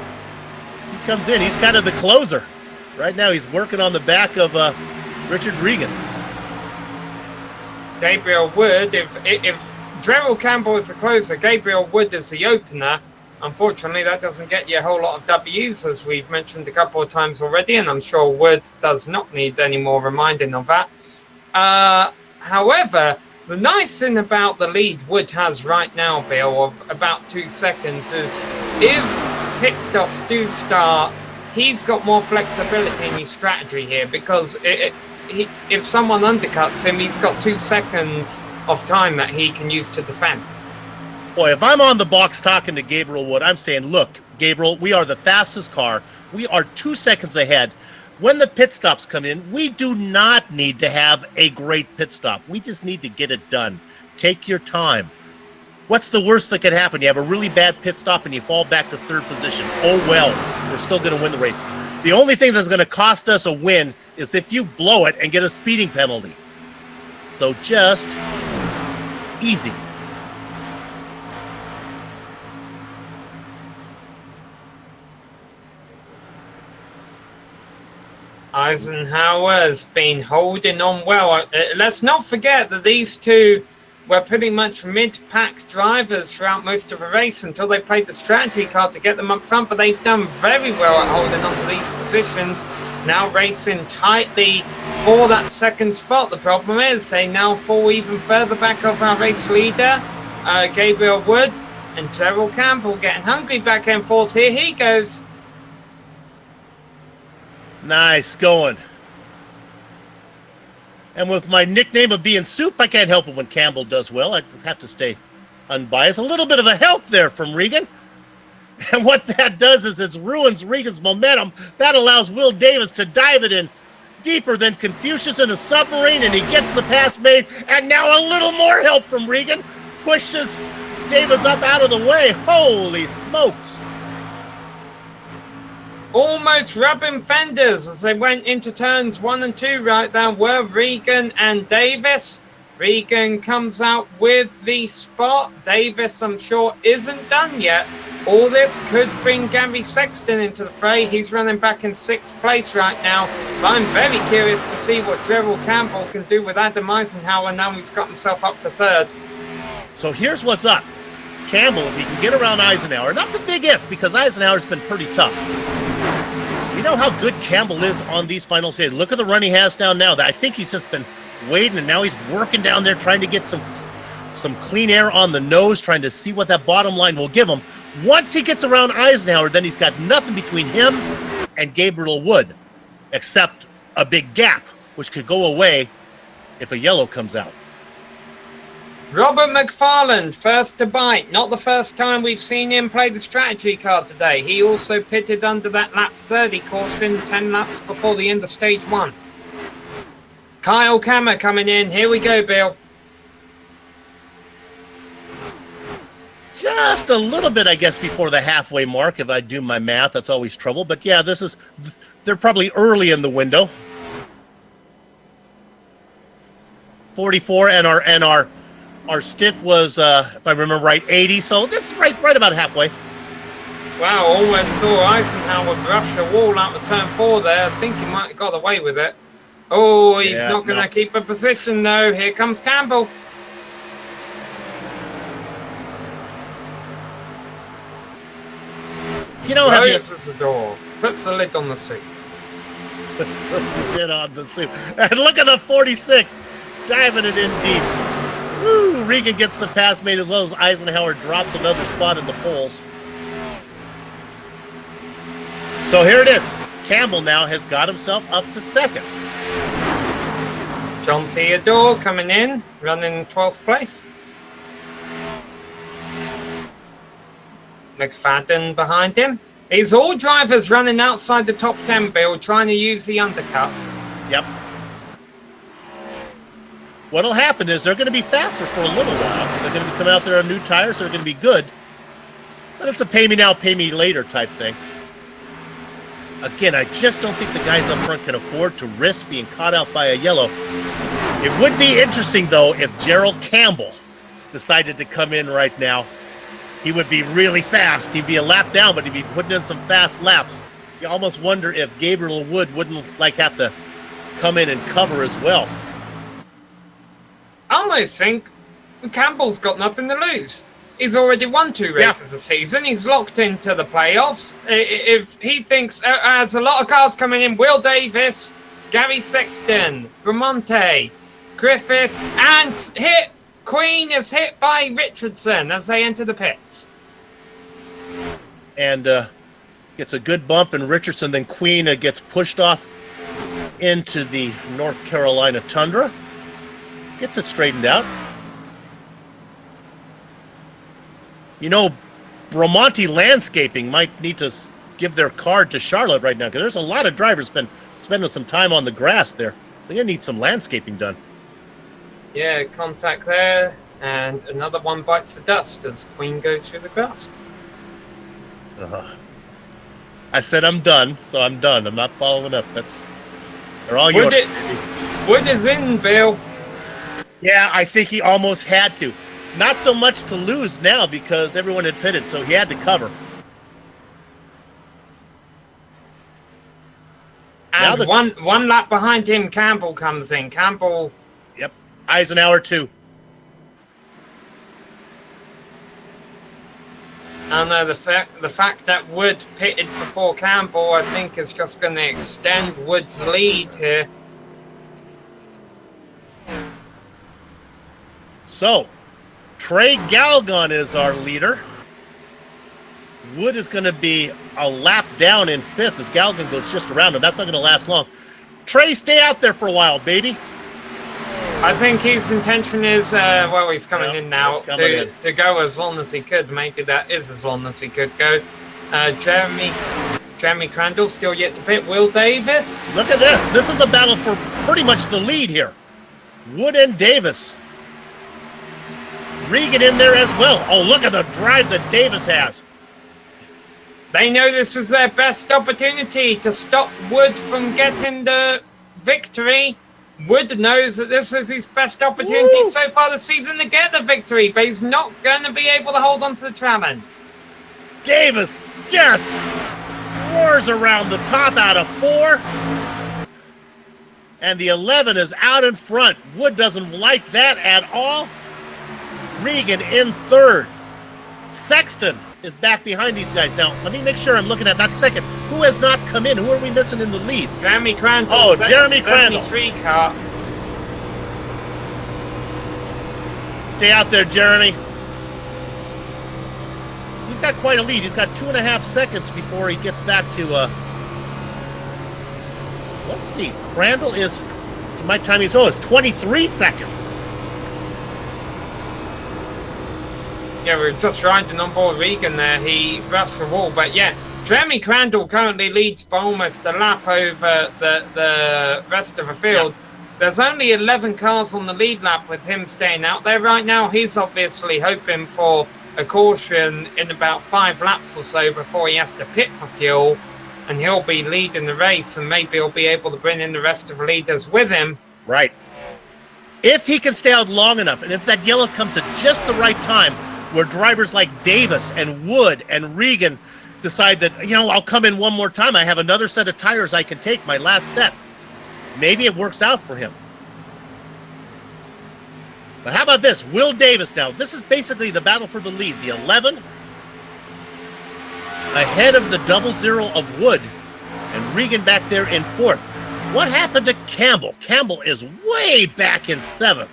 he comes in. He's kind of the closer. Right now, he's working on the back of Richard Regan. Gabriel Wood, if Gerald Campbell is the closer, Gabriel Wood is the opener. Unfortunately, that doesn't get you a whole lot of W's, as we've mentioned a couple of times already, and I'm sure Wood does not need any more reminding of that. However, the nice thing about the lead Wood has right now, Bill, of about 2 seconds, is if pit stops do start, he's got more flexibility in his strategy here, because if someone undercuts him, he's got 2 seconds of time that he can use to defend. Boy, if I'm on the box talking to Gabriel Wood, I'm saying, look, Gabriel, we are the fastest car. We are 2 seconds ahead. When the pit stops come in, we do not need to have a great pit stop. We just need to get it done. Take your time. What's the worst that could happen? You have a really bad pit stop and you fall back to 3rd position. Oh, well, we're still going to win the race. The only thing that's going to cost us a win is if you blow it and get a speeding penalty. So just easy. Eisenhower's been holding on well. Let's not forget that these two were pretty much mid-pack drivers throughout most of the race until they played the strategy card to get them up front, but they've done very well at holding on to these positions, now racing tightly for that 2nd spot. The problem is they now fall even further back of our race leader, Gabriel Wood, and Gerald Campbell getting hungry back and forth. Here he goes. Nice going. And with my nickname of being Soup, I can't help it when Campbell does well. I have to stay unbiased. A little bit of a help there from Regan. And what that does is it ruins Regan's momentum. That allows Will Davis to dive it in deeper than Confucius in a submarine, and he gets the pass made. And now a little more help from Regan pushes Davis up out of the way. Holy smokes. Almost rubbing fenders as they went into turns 1 and 2 right there were Regan and Davis. Regan comes out with the spot. Davis, I'm sure, isn't done yet. All this could bring Gary Sexton into the fray. He's running back in 6th place right now. But I'm very curious to see what Gerald Campbell can do with Adam Eisenhower now he's got himself up to 3rd. So here's what's up. Campbell, if he can get around Eisenhower, that's a big if because Eisenhower's been pretty tough. You know how good Campbell is on these final stages. Look at the run he has down now. I think he's just been waiting, and now he's working down there trying to get some clean air on the nose, trying to see what that bottom line will give him. Once he gets around Eisenhower, then he's got nothing between him and Gabriel Wood, except a big gap, which could go away if a yellow comes out. Robert McFarland, first to bite. Not the first time we've seen him play the strategy card today. He also pitted under that lap 30 caution 10 laps before the end of stage 1. Kyle Kammer coming in. Here we go, Bill. Just a little bit, I guess, before the halfway mark, if I do my math. That's always trouble. But yeah, they're probably early in the window. 44, and our stint was, if I remember right, 80. So that's right about halfway. Wow, almost saw Eisenhower brush a wall out of turn 4 there. I think he might have got away with it. Oh, he's not going to keep a position, though. Here comes Campbell. You know, closes the door, puts the lid on the suit. Puts the lid on the suit. And look at the 46, diving it in deep. Woo, Regan gets the pass made as well as Eisenhower drops another spot in the polls. So here it is. Campbell now has got himself up to 2nd. John Theodore coming in, running 12th place. McFadden behind him. It's all drivers running outside the top 10, Bill, trying to use the undercut. Yep. What'll happen is they're going to be faster for a little while. They're going to be coming out there on new tires. They're going to be good. But it's a pay me now, pay me later type thing. Again, I just don't think the guys up front can afford to risk being caught out by a yellow. It would be interesting, though, if Gerald Campbell decided to come in right now. He would be really fast. He'd be a lap down, but he'd be putting in some fast laps. You almost wonder if Gabriel Wood wouldn't have to come in and cover as well. I almost think Campbell's got nothing to lose. He's already won 2 races a season. He's locked into the playoffs. If he thinks, there's a lot of cars coming in, Will Davis, Gary Sexton, Bramante, Griffith, and Queen is hit by Richardson as they enter the pits. And gets a good bump, and Richardson, then Queen gets pushed off into the North Carolina Tundra. Gets it straightened out. You know, Bramante Landscaping might need to give their card to Charlotte right now because there's a lot of drivers been spending some time on the grass there. They're going to need some landscaping done. Yeah, contact there, and another one bites the dust as Queen goes through the grass. I said I'm done, so I'm done. I'm not following up. They're all yours. Wood is in, Bill. Yeah, I think he almost had to. Not so much to lose now because everyone had pitted, so he had to cover. And one lap behind him, Campbell comes in. Campbell. Yep, Eisenhower too. I know the fact that Wood pitted before Campbell, I think, is just going to extend Wood's lead here. So, Trey Galgon is our leader. Wood is going to be a lap down in 5th as Galgon goes just around him. That's not going to last long. Trey, stay out there for a while, baby. I think his intention is, he's coming in now to go as long as he could. Maybe that is as long as he could go. Jeremy Crandall still yet to pit. Will Davis. Look at this. This is a battle for pretty much the lead here. Wood and Davis. Regan in there as well. Oh, look at the drive that Davis has. They know this is their best opportunity to stop Wood from getting the victory. Wood knows that this is his best opportunity so far this season to get the victory, but he's not going to be able to hold on to the challenge. Davis just roars around the top out of 4. And the 11 is out in front. Wood doesn't like that at all. Regan in 3rd. Sexton is back behind these guys. Now, let me make sure I'm looking at that second. Who has not come in? Who are we missing in the lead? Jeremy Crandall. Oh, Jeremy Crandall. 73 car. Stay out there, Jeremy. He's got quite a lead. He's got 2.5 seconds before he gets back to, let's see. Crandall is, so my time is 23 seconds. Yeah, we're just riding on board Regan there. He brushed the wall, but yeah, Jeremy Crandall currently leads by almost a lap over the rest of the field. Yeah. There's only 11 cars on the lead lap with him staying out there right now. He's obviously hoping for a caution in about 5 laps or so before he has to pit for fuel, and he'll be leading the race, and maybe he'll be able to bring in the rest of the leaders with him. Right. If he can stay out long enough, and if that yellow comes at just the right time, where drivers like Davis and Wood and Regan decide that, I'll come in one more time. I have another set of tires I can take, my last set. Maybe it works out for him. But how about this? Will Davis now. This is basically the battle for the lead. The 11 ahead of the 00 of Wood, and Regan back there in 4th. What happened to Campbell? Campbell is way back in 7th.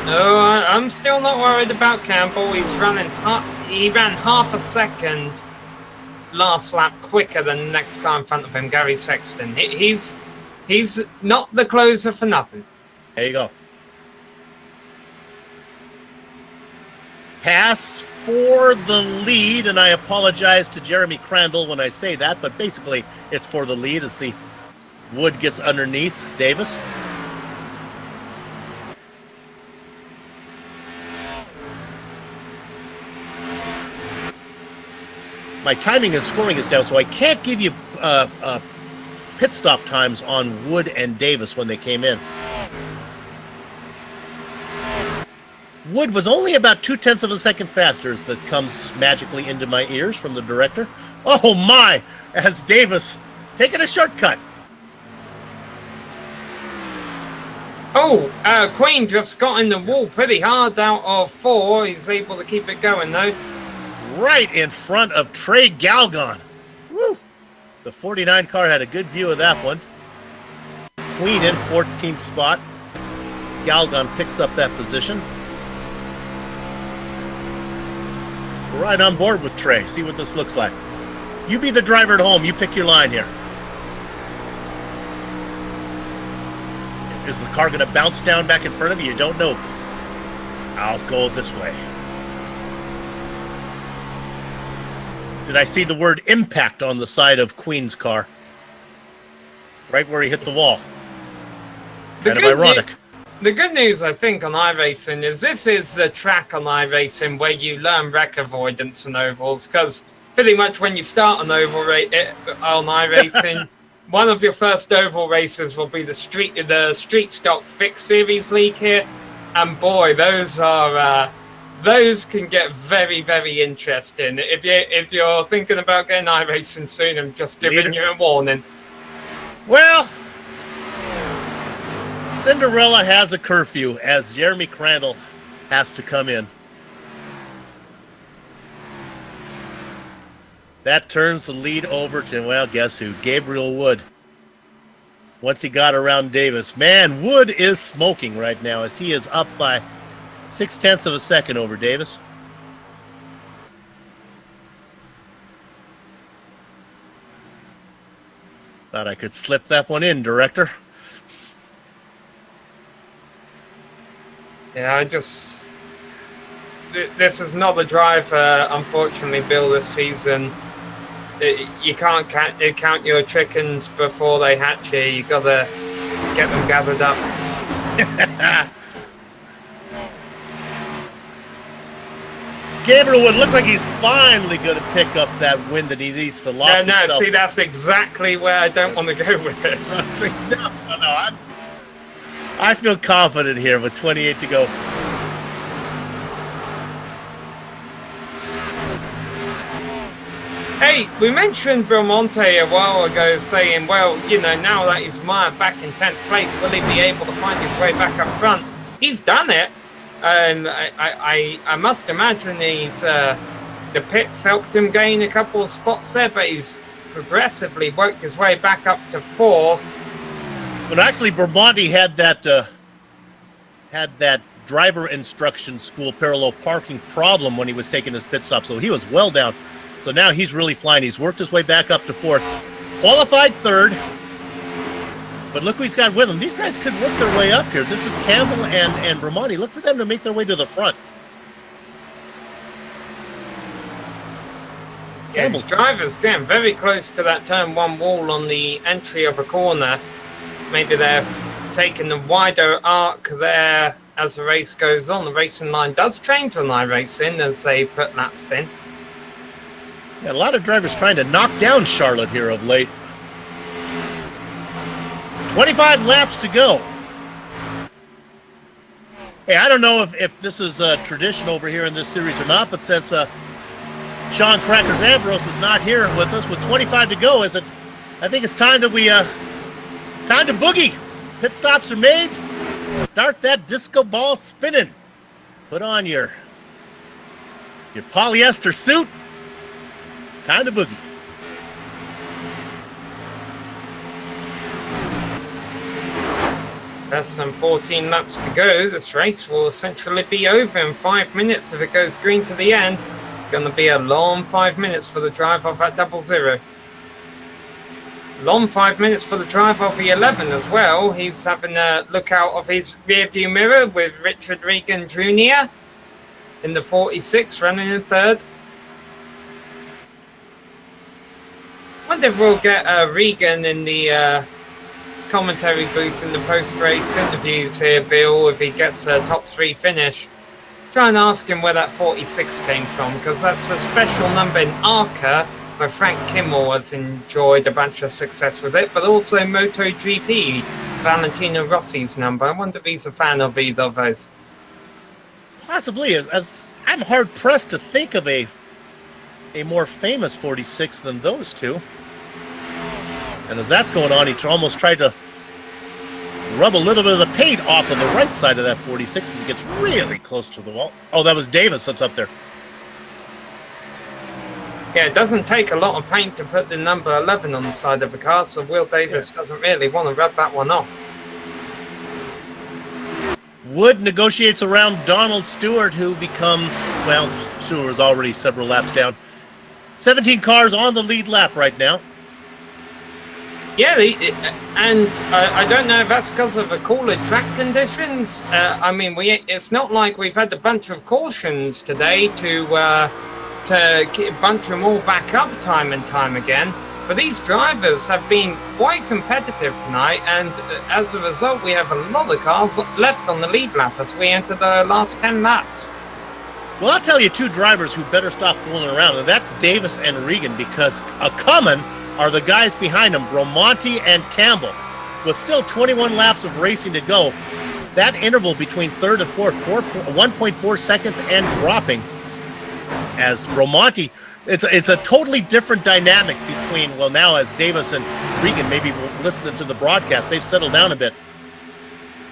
No, I'm still not worried about Campbell. He ran half a second last lap quicker than the next car in front of him, Gary Sexton. He's not the closer for nothing. There you go. Pass for the lead, and I apologize to Jeremy Crandall when I say that, but basically it's for the lead as the Wood gets underneath Davis. My timing and scoring is down, so I can't give you pit stop times on Wood and Davis when they came in. Wood was only about 0.2 of a second faster, as that comes magically into my ears from the director. Oh my! As Davis taking a shortcut. Oh, Queen just got in the wall pretty hard out of 4. He's able to keep it going though. Right in front of Trey Galgon. Woo! The 49 car had a good view of that one. Queen in 14th spot. Galgon picks up that position. We're right on board with Trey. See what this looks like. You be the driver at home. You pick your line here. Is the car going to bounce down back in front of you? You don't know. I'll go this way. Did I see the word impact on the side of Queen's car? Right where he hit the wall. Kind of ironic. The good news, I think, on iRacing is this is the track on iRacing where you learn wreck avoidance and ovals, because pretty much when you start an oval on iRacing, one of your first oval races will be the street stock fixed series league here, and boy, those can get very, very interesting. If you're thinking about getting iRacing soon, I'm just giving you a warning. Well, Cinderella has a curfew as Jeremy Crandall has to come in. That turns the lead over to, well, guess who? Gabriel Wood. Once he got around Davis. Man, Wood is smoking right now as he is up by 0.6 of a second over Davis. Thought I could slip that one in, director. Yeah, this is not the driver, unfortunately, Bill, this season. You can't count your chickens before they hatch you. You gotta get them gathered up. Gabriel Wood looks like he's finally going to pick up that win that he needs to lock himself. See, that's exactly where I don't want to go with this. No, I feel confident here with 28 to go. Hey, we mentioned Belmonte a while ago saying, well, now that he's mired back in 10th place, will he be able to find his way back up front? He's done it. And I must imagine the pits helped him gain a couple of spots there, but he's progressively worked his way back up to 4th. But actually, Belmonte had that driver instruction school parallel parking problem when he was taking his pit stop, so he was well down. So now he's really flying. He's worked his way back up to 4th. Qualified 3rd. But look who he's got with him. These guys could work their way up here. This is Campbell and Belmonte. Look for them to make their way to the front. Yeah, his driver's getting very close to that turn 1 wall on the entry of a corner. Maybe they're taking the wider arc there as the race goes on. The racing line does change on iRacing as they put laps in. Yeah, a lot of drivers trying to knock down Charlotte here of late. 25 laps to go. Hey, I don't know if this is a tradition over here in this series or not, but since Sean Crackers Ambrose is not here with us with 25 to go, I think it's time that it's time to boogie. Pit stops are made. Start that disco ball spinning. Put on your polyester suit. It's time to boogie. That's some 14 laps to go. This race will essentially be over in 5 minutes if it goes green to the end. Going to be a long 5 minutes for the drive off at 00. Long 5 minutes for the drive off the 11 as well. He's having a look out of his rearview mirror with Richard Regan Jr. in the 46 running in 3rd. Wonder if we'll get Regan in the commentary booth in the post-race interviews here, Bill, if he gets a top 3 finish. Try and ask him where that 46 came from, because that's a special number in ARCA where Frank Kimmel has enjoyed a bunch of success with it, but also MotoGP, Valentino Rossi's number. I wonder if he's a fan of either of those. Possibly. As I'm hard-pressed to think of a more famous 46 than those two. And as that's going on, he almost tried to rub a little bit of the paint off of the right side of that 46 as he gets really close to the wall. Oh, that was Davis that's up there. Yeah, it doesn't take a lot of paint to put the number 11 on the side of the car, so Will Davis doesn't really want to rub that one off. Wood negotiates around Donald Stewart, who becomes, well, Stewart was already several laps down. 17 cars on the lead lap right now. Yeah, and I don't know if that's because of the cooler track conditions. I mean, it's not like we've had a bunch of cautions today to bunch them all back up time and time again. But these drivers have been quite competitive tonight, and as a result, we have a lot of cars left on the lead lap as we enter the last 10 laps. Well, I'll tell you two drivers who better stop fooling around, and that's Davis and Regan, because coming are the guys behind them, Belmonte and Campbell. With still 21 laps of racing to go, that interval between 3rd and 4th, 1.4 seconds and dropping. As Belmonte, it's a totally different dynamic between, well, now as Davis and Regan, maybe listening to the broadcast, they've settled down a bit.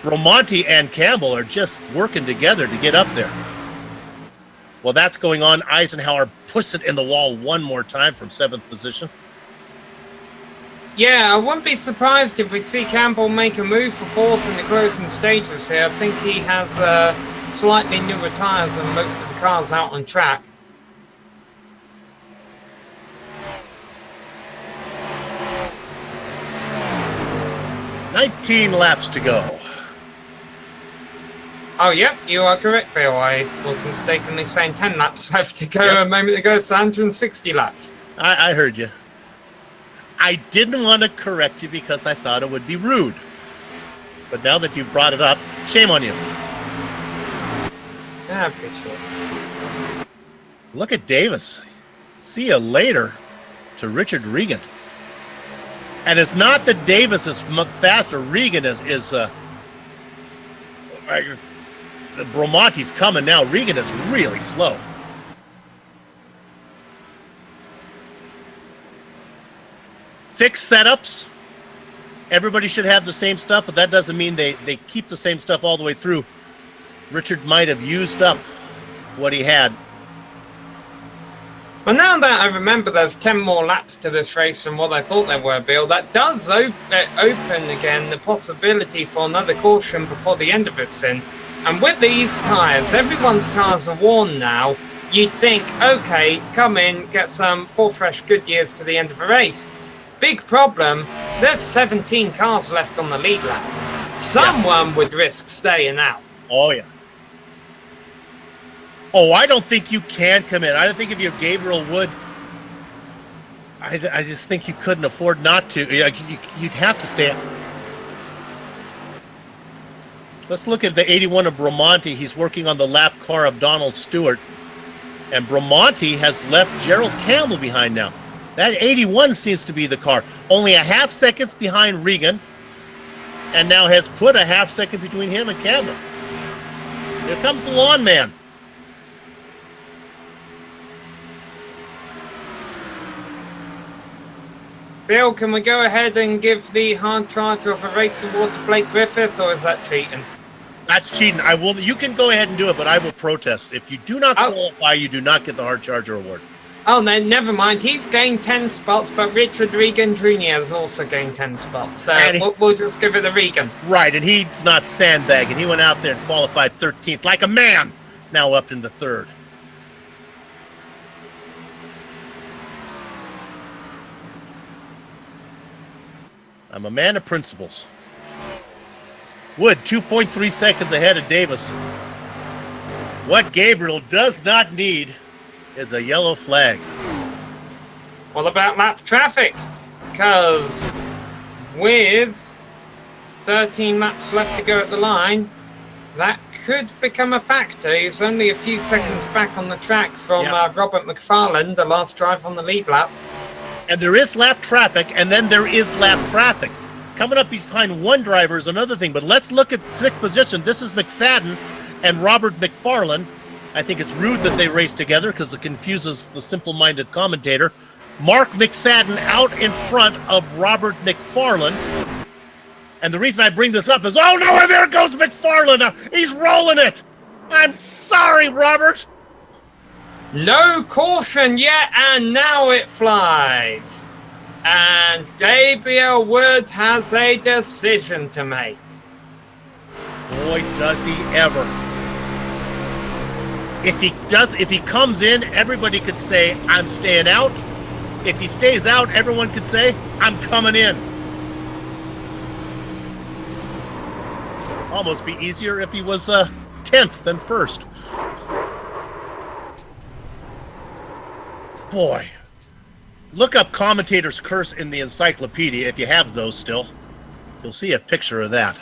Belmonte and Campbell are just working together to get up there. Well, that's going on. Eisenhower puts it in the wall one more time from 7th position. Yeah, I wouldn't be surprised if we see Campbell make a move for 4th in the closing stages here. I think he has slightly newer tyres than most of the cars out on track. "19 laps to go." Oh, yep, you are correct, Bill. I was mistakenly saying 10 laps left to go a moment ago, so 160 laps. I heard you. I didn't want to correct you because I thought it would be rude. But now that you've brought it up, shame on you. Yeah, I appreciate it. Look at Davis. See you later to Richard Regan. And it's not that Davis is faster. Regan is Bromonti's coming now. Regan is really slow. Fixed setups. Everybody should have the same stuff, but that doesn't mean they keep the same stuff all the way through. Richard might have used up what he had. Well, now that I remember there's 10 more laps to this race than what I thought there were, Bill, that does open again the possibility for another caution before the end of this thing. And with these tyres, everyone's tyres are worn now. You'd think, okay, come in, get some full fresh Goodyears to the end of the race. Big problem, there's 17 cars left on the lead lap. Someone would risk staying out. Oh, yeah. Oh, I don't think you can come in. I don't think if you're Gabriel Wood, I just think you couldn't afford not to. You'd have to stay out. Let's look at the 81 of Bramonti. He's working on the lap car of Donald Stewart. And Bramonti has left Gerald Campbell behind now. That 81 seems to be the car. Only a half second behind Regan. And now has put a half second between him and Campbell. Here comes the lawn man. Bill, can we go ahead and give the hard charger of a race award to Blake Griffith, or is that cheating? That's cheating. I will. You can go ahead and do it, but I will protest. If you do not qualify, you do not get the hard charger award. Oh, no, never mind. He's gained 10 spots, but Richard Regan Jr. has also gained 10 spots. So we'll just give it to Regan. Right, and he's not sandbagging. He went out there and qualified 13th like a man. Now up in the third. I'm a man of principles. Wood, 2.3 seconds ahead of Davis. What Gabriel does not need is a yellow flag. What about lap traffic? Because with 13 laps left to go at the line, that could become a factor. He's only a few seconds back on the track from Robert McFarland, the last drive on the lead lap. And there is lap traffic, and then there is lap traffic. Coming up behind one driver is another thing, but let's look at sixth position. This is McFadden and Robert McFarland. I think it's rude that they race together because it confuses the simple-minded commentator. Mark McFadden out in front of Robert McFarland. And the reason I bring this up is, oh no, there goes McFarland. He's rolling it. I'm sorry, Robert. No caution yet, and now it flies. And Gabriel Wood has a decision to make. Boy, does he ever. If he comes in, everybody could say, I'm staying out. If he stays out, everyone could say, I'm coming in. Almost be easier if he was 10th than first. Boy. Look up Commentator's Curse in the encyclopedia if you have those still. You'll see a picture of that.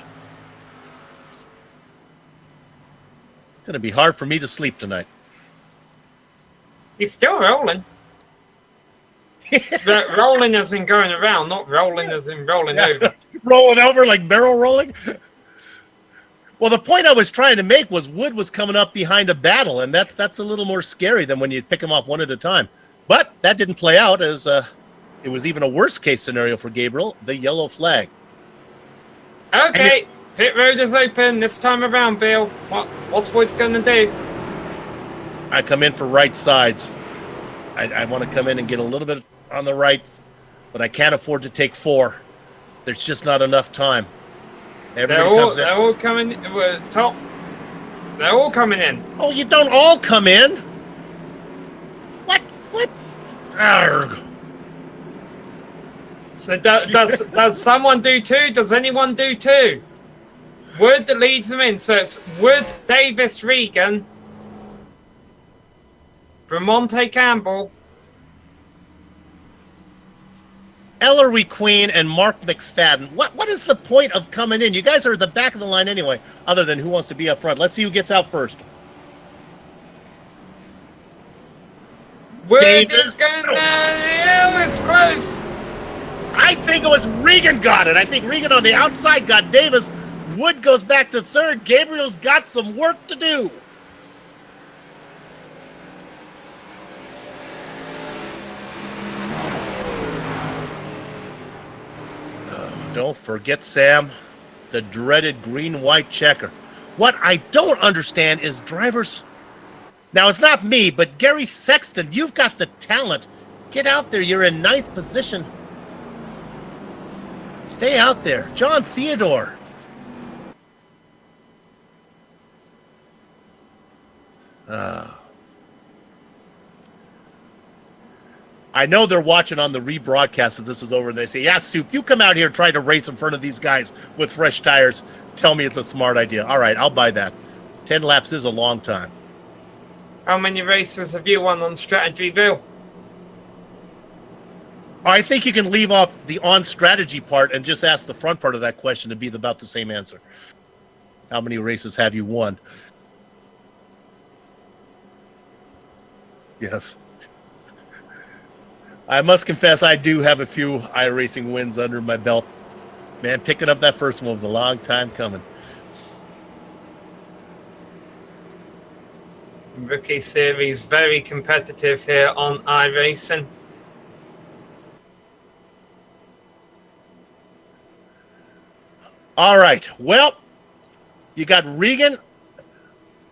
It's going to be hard for me to sleep tonight. He's still rolling. But rolling as in going around, not rolling as in rolling over. Rolling over like barrel rolling? Well, the point I was trying to make was Wood was coming up behind a battle, and that's a little more scary than when you pick them off one at a time. But that didn't play out as it was even a worse case scenario for Gabriel, the yellow flag. Okay, pit road is open this time around, Bill. What's Wood going to do? I come in for right sides. I want to come in and get a little bit on the right, but I can't afford to take four. There's just not enough time. They're all coming top. They're all coming in. Oh, you don't all come in? What? Arrgh. So does someone do two? Does anyone do two? Wood leads them in, so it's Wood, Davis, Regan, Bramante, Campbell, Ellery Queen, and Mark McFadden. What is the point of coming in? You guys are at the back of the line anyway, other than who wants to be up front. Let's see who gets out first. Wood Davis. is going down. Yeah, it's close. I think it was Regan got it. I think Regan on the outside got Davis. Wood goes back to third. Gabriel's got some work to do. Don't forget, Sam, the dreaded green-white checker. What I don't understand is drivers. Now, it's not me, but Gary Sexton, you've got the talent. Get out there. You're in 9th position. Stay out there. John Theodore. I know they're watching on the rebroadcast that this is over, and they say, yeah, Soup, you come out here and try to race in front of these guys with fresh tires. Tell me it's a smart idea. All right, I'll buy that. 10 laps is a long time. How many races have you won on strategy, Bill? I think you can leave off the on-strategy part and just ask the front part of that question to be about the same answer. How many races have you won? Yes. I must confess, I do have a few iRacing wins under my belt. Man, picking up that first one was a long time coming. Rookie Series, very competitive here on iRacing. All right. Well, you got Regan.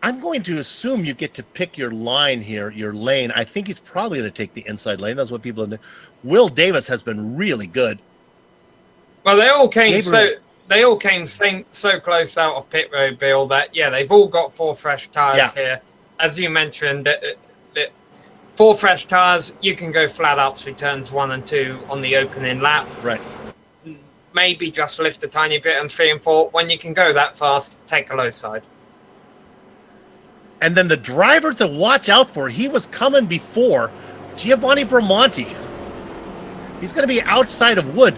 I'm going to assume you get to pick your line here, your lane. I think he's probably going to take the inside lane. That's what people are doing. Will Davis has been really good. Well, they all came so close out of pit road, Bill, that they've all got 4 fresh tires here. As you mentioned, 4 fresh tires, you can go flat out through turns 1 and 2 on the opening lap. Right. Maybe just lift a tiny bit on 3 and 4. When you can go that fast, take a low side. And then the driver to watch out for, he was coming before, Giovanni Bramante. He's going to be outside of Wood.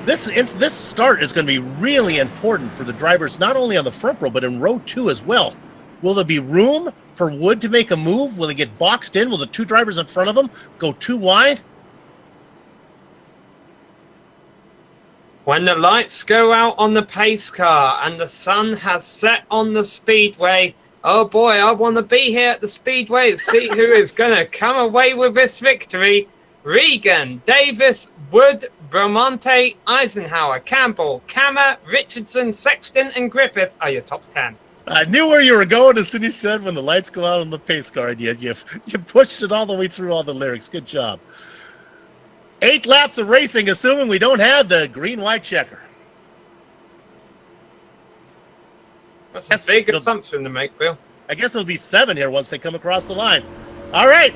This start is going to be really important for the drivers, not only on the front row, but in row 2 as well. Will there be room for Wood to make a move? Will he get boxed in? Will the 2 drivers in front of him go too wide? When the lights go out on the pace car and the sun has set on the speedway, oh boy, I want to be here at the speedway to see who is going to come away with this victory. Regan, Davis, Wood, Bramante, Eisenhower, Campbell, Kammer, Richardson, Sexton, and Griffith are your top 10. I knew where you were going as soon as you said when the lights go out on the pace car. And you pushed it all the way through all the lyrics. Good job. 8 laps of racing, assuming we don't have the green-white checker. That's a big assumption to make, Bill. I guess it'll be 7 here once they come across the line. All right,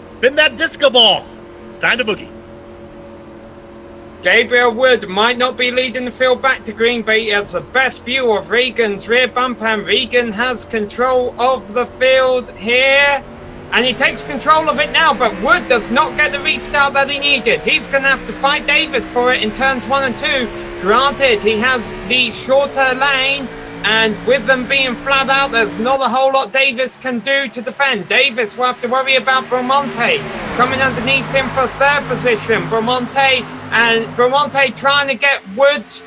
spin that disco ball. It's time to boogie. Gabriel Wood might not be leading the field back to green, but he has the best view of Regan's rear bumper, and Regan has control of the field here. And he takes control of it now, but Wood does not get the restart that he needed. He's going to have to fight Davis for it in turns 1 and 2. Granted, he has the shorter lane, and with them being flat out, there's not a whole lot Davis can do to defend. Davis will have to worry about Bramante coming underneath him for 3rd position. Bramante trying to get Wood's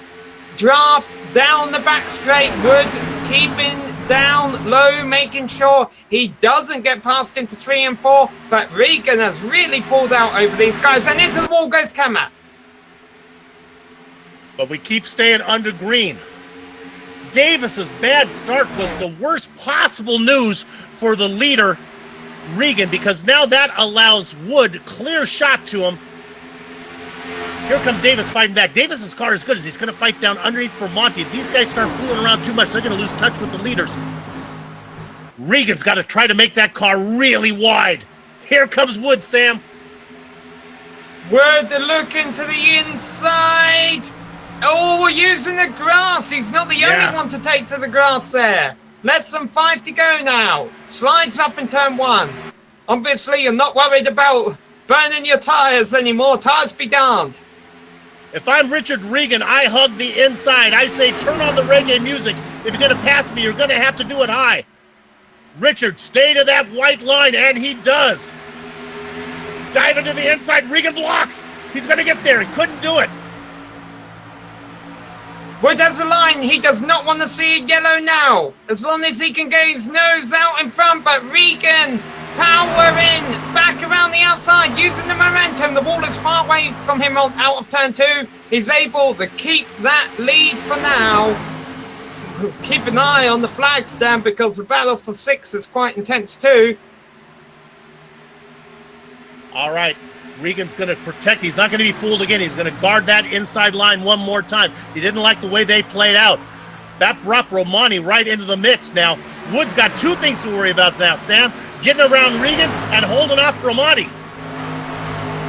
draft down the back straight. Wood keeping down low, making sure he doesn't get passed into 3 and 4. But Regan has really pulled out over these guys, and into the wall goes Kammer. But we keep staying under green. Davis's bad start was the worst possible news for the leader, Regan, because now that allows Wood clear shot to him. Here comes Davis fighting back. Davis's car is good as he's going to fight down underneath Bramante. If these guys start fooling around too much, they're going to lose touch with the leaders. Regan's got to try to make that car really wide. Here comes Wood, Sam. Wood looking to the inside. Oh, we're using the grass. He's not the Yeah. only one to take to the grass there. Less than 5 to go now. Slides up in turn 1. Obviously, you're not worried about burning your tires anymore. Tires be darned. If I'm Richard Regan, I hug the inside. I say, turn on the reggae music. If you're going to pass me, you're going to have to do it high. Richard, stay to that white line, and he does. Dive into the inside. Regan blocks. He's going to get there. He couldn't do it. Wood has a line. He does not want to see it yellow now. As long as he can get his nose out in front, but Regan, power in, back around the outside, using the momentum. The wall is far away from him out of turn 2. He's able to keep that lead for now. Keep an eye on the flag stand because the battle for 6 is quite intense too. All right. Regan's going to protect. He's not going to be fooled again. He's going to guard that inside line one more time. He didn't like the way they played out. That brought Romani right into the mix now. Wood's got 2 things to worry about now, Sam. Getting around Regan and holding off Romani.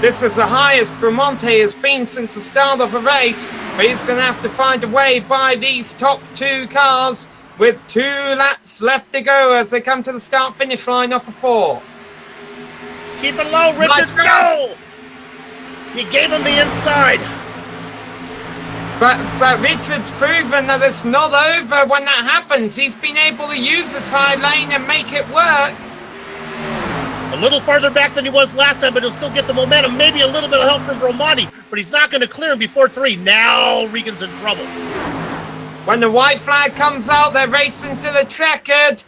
This is the highest Bramante has been since the start of the race, but he's going to have to find a way by these top 2 cars with 2 laps left to go as they come to the start-finish line off of 4. Keep it low, Richard. Nice Go! He gave him the inside. But Richard's proven that it's not over when that happens. He's been able to use this high lane and make it work. A little farther back than he was last time, but he'll still get the momentum. Maybe a little bit of help from Romani, but he's not going to clear him before 3. Now Regan's in trouble. When the white flag comes out, they're racing to the checkered.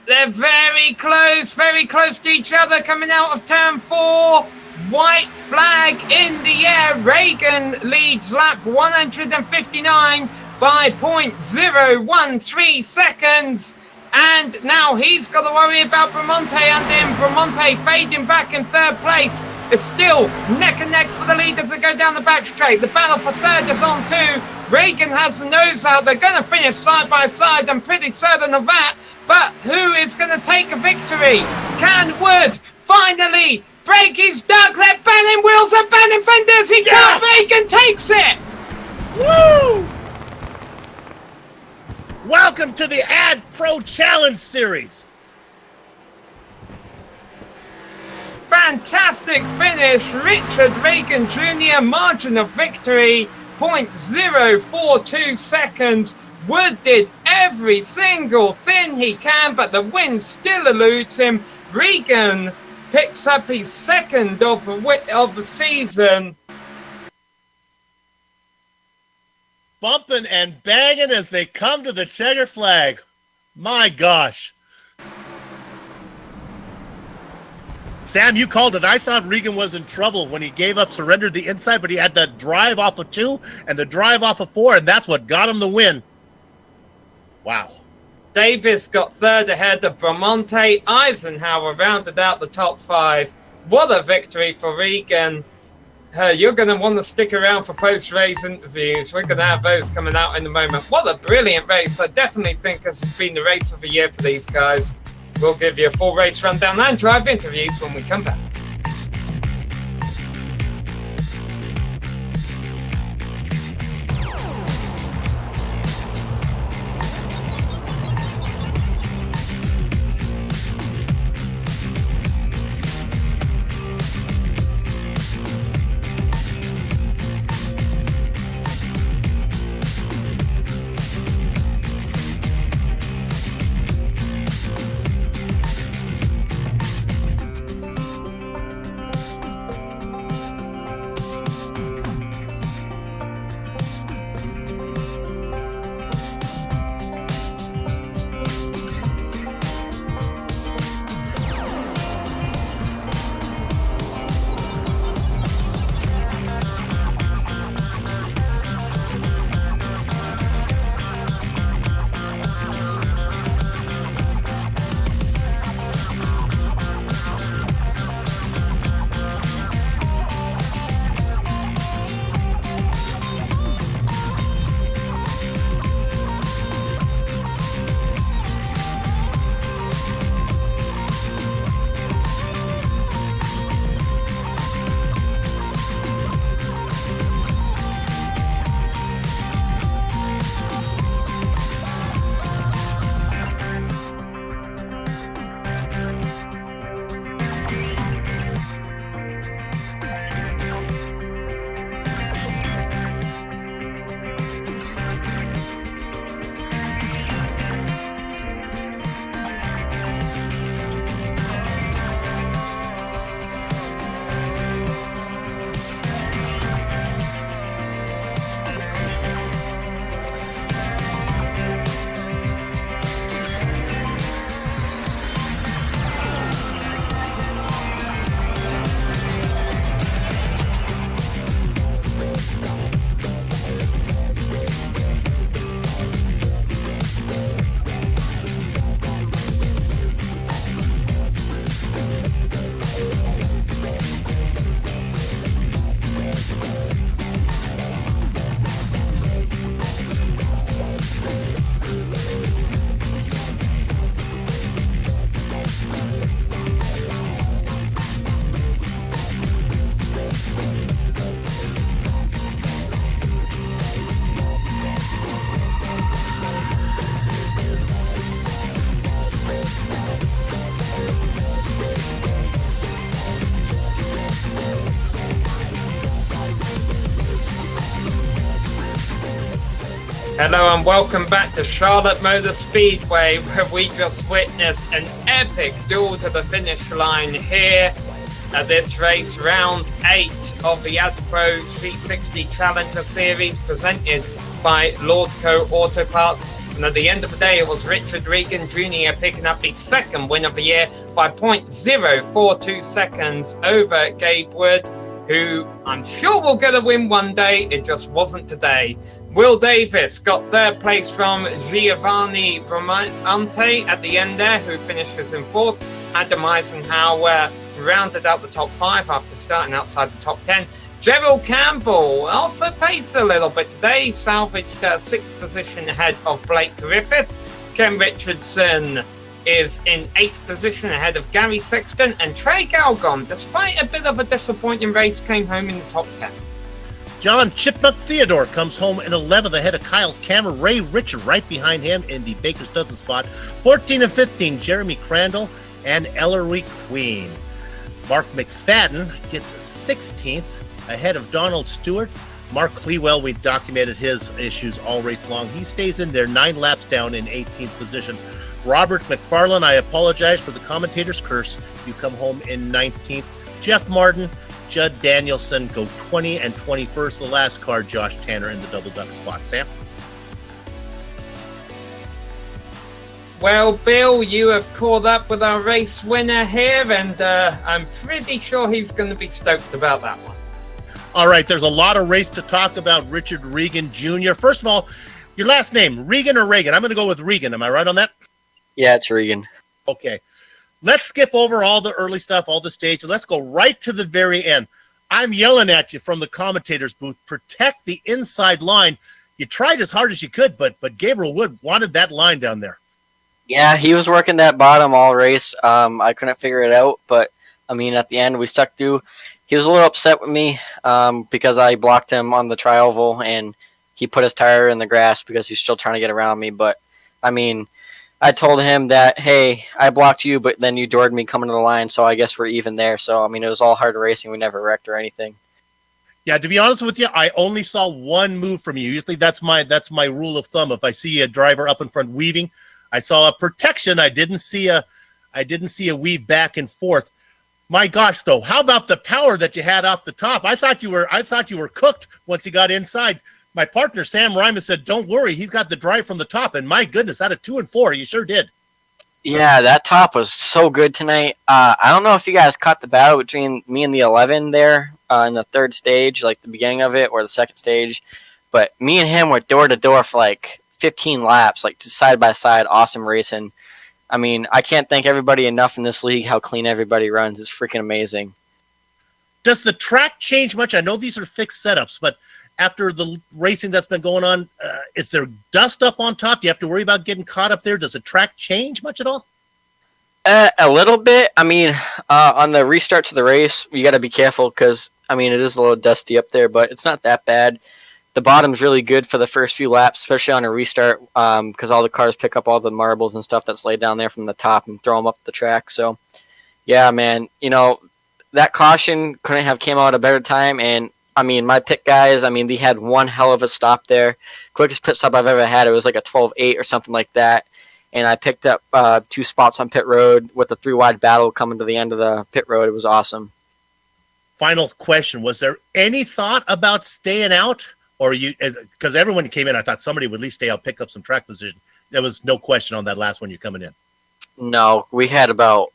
They're very close to each other coming out of turn 4. White flag in the air. Regan leads lap 159 by 0.013 seconds. And now he's got to worry about Bramante under him. Bramante fading back in 3rd place. It's still neck and neck for the lead as they go down the back straight. The battle for 3rd is on too. Regan has the nose out. They're going to finish side by side. I'm pretty certain of that. But who is going to take a victory? Can Wood finally break his duck? They're banning wheels and banning fenders. He can't. Regan takes it. Woo! Welcome to the AdPro Challenge Series. Fantastic finish. Richard Regan Jr. margin of victory 0.042 seconds. Wood did every single thing he can, but the win still eludes him. Regan picks up his 2nd of the season. Bumping and banging as they come to the checker flag. My gosh. Sam, you called it. I thought Regan was in trouble when he gave up, surrendered the inside, but he had the drive off of 2 and the drive off of 4, and that's what got him the win. Wow. Davis got 3rd ahead of Bramante. Eisenhower rounded out the top 5. What a victory for Regan. You're going to want to stick around for post-race interviews. We're going to have those coming out in a moment. What a brilliant race. I definitely think this has been the race of the year for these guys. We'll give you a full race rundown and drive interviews when we come back. Hello and welcome back to Charlotte Motor Speedway, where we just witnessed an epic duel to the finish line here at this race, round 8 of the AdPro 360 Challenger Series, presented by Lordco Auto Parts. And at the end of the day, it was Richard Regan Jr. picking up the second win of the year by 0.042 seconds over Gabe Wood, who I'm sure will get a win one day. It just wasn't today. Will Davis got third place from Giovanni Bramante at the end there, who finishes in fourth. Adam Eisenhower rounded out the top 5 after starting outside the top 10. Gerald Campbell off the pace a little bit today, salvaged 6th position ahead of Blake Griffith. Ken Richardson is in 8th position ahead of Gary Sexton, and Trey Galgon, despite a bit of a disappointing race, came home in the top 10. John Chipmunk Theodore comes home in 11th ahead of Kyle Kammer. Ray Richard right behind him in the Baker's Dozen spot. 14 and 15, Jeremy Crandall and Ellery Queen. Mark McFadden gets 16th ahead of Donald Stewart. Mark Clewell, we documented his issues all race long. He stays in there 9 laps down in 18th position. Robert McFarlane, I apologize for the commentator's curse. You come home in 19th. Jeff Martin, Judd Danielson go 20 and 21st. The last car, Josh Tanner in the double duck spot. Sam? Well, Bill, you have caught up with our race winner here, and I'm pretty sure he's going to be stoked about that one. All right, there's a lot of race to talk about. Richard Regan Jr. First of all, your last name, Regan or Reagan? I'm going to go with Regan. Am I right on that? Yeah, it's Regan. Okay. Let's skip over all the early stuff, all the stage, and let's go right to the very end. I'm yelling at you from the commentator's booth. Protect the inside line. You tried as hard as you could, but Gabriel Wood wanted that line down there. Yeah, he was working that bottom all race. I couldn't figure it out, but I mean, at the end, we stuck through. He was a little upset with me because I blocked him on the tri-oval, and he put his tire in the grass because he's still trying to get around me. But I mean, I told him that, hey, I blocked you, but then you doored me coming to the line, so I guess we're even there. So, I mean, it was all hard racing. We never wrecked or anything. Yeah, to be honest with you, I only saw one move from you. Usually that's my rule of thumb. If I see a driver up in front weaving, I saw a protection. I didn't see a weave back and forth. My gosh, though, how about the power that you had off the top? I thought you were cooked once you got inside. My partner, Sam Ryman, said, don't worry, he's got the drive from the top. And my goodness, out of 2 and 4, you sure did. Yeah, that top was so good tonight. I don't know if you guys caught the battle between me and the 11 there in the third stage, like the beginning of it, or the second stage. But me and him were door-to-door for like 15 laps, like just side by side, awesome racing. I mean, I can't thank everybody enough in this league how clean everybody runs. It's freaking amazing. Does the track change much? I know these are fixed setups, but after the racing that's been going on, is there dust up on top? Do you have to worry about getting caught up there? Does the track change much at all? A little bit. I mean, on the restart to the race, you got to be careful because, I mean, it is a little dusty up there, but it's not that bad. The bottom's really good for the first few laps, especially on a restart, because all the cars pick up all the marbles and stuff that's laid down there from the top and throw them up the track. So, yeah, man, you know, that caution couldn't have came out at a better time. And, I mean, my pit guys, I mean, they had one hell of a stop there. Quickest pit stop I've ever had. It was like a 12.8 or something like that. And I picked up 2 spots on pit road with a 3-wide battle coming to the end of the pit road. It was awesome. Final question. Was there any thought about staying out? Or you, because everyone who came in, I thought somebody would at least stay out, pick up some track position. There was no question on that last one you're coming in. No, we had about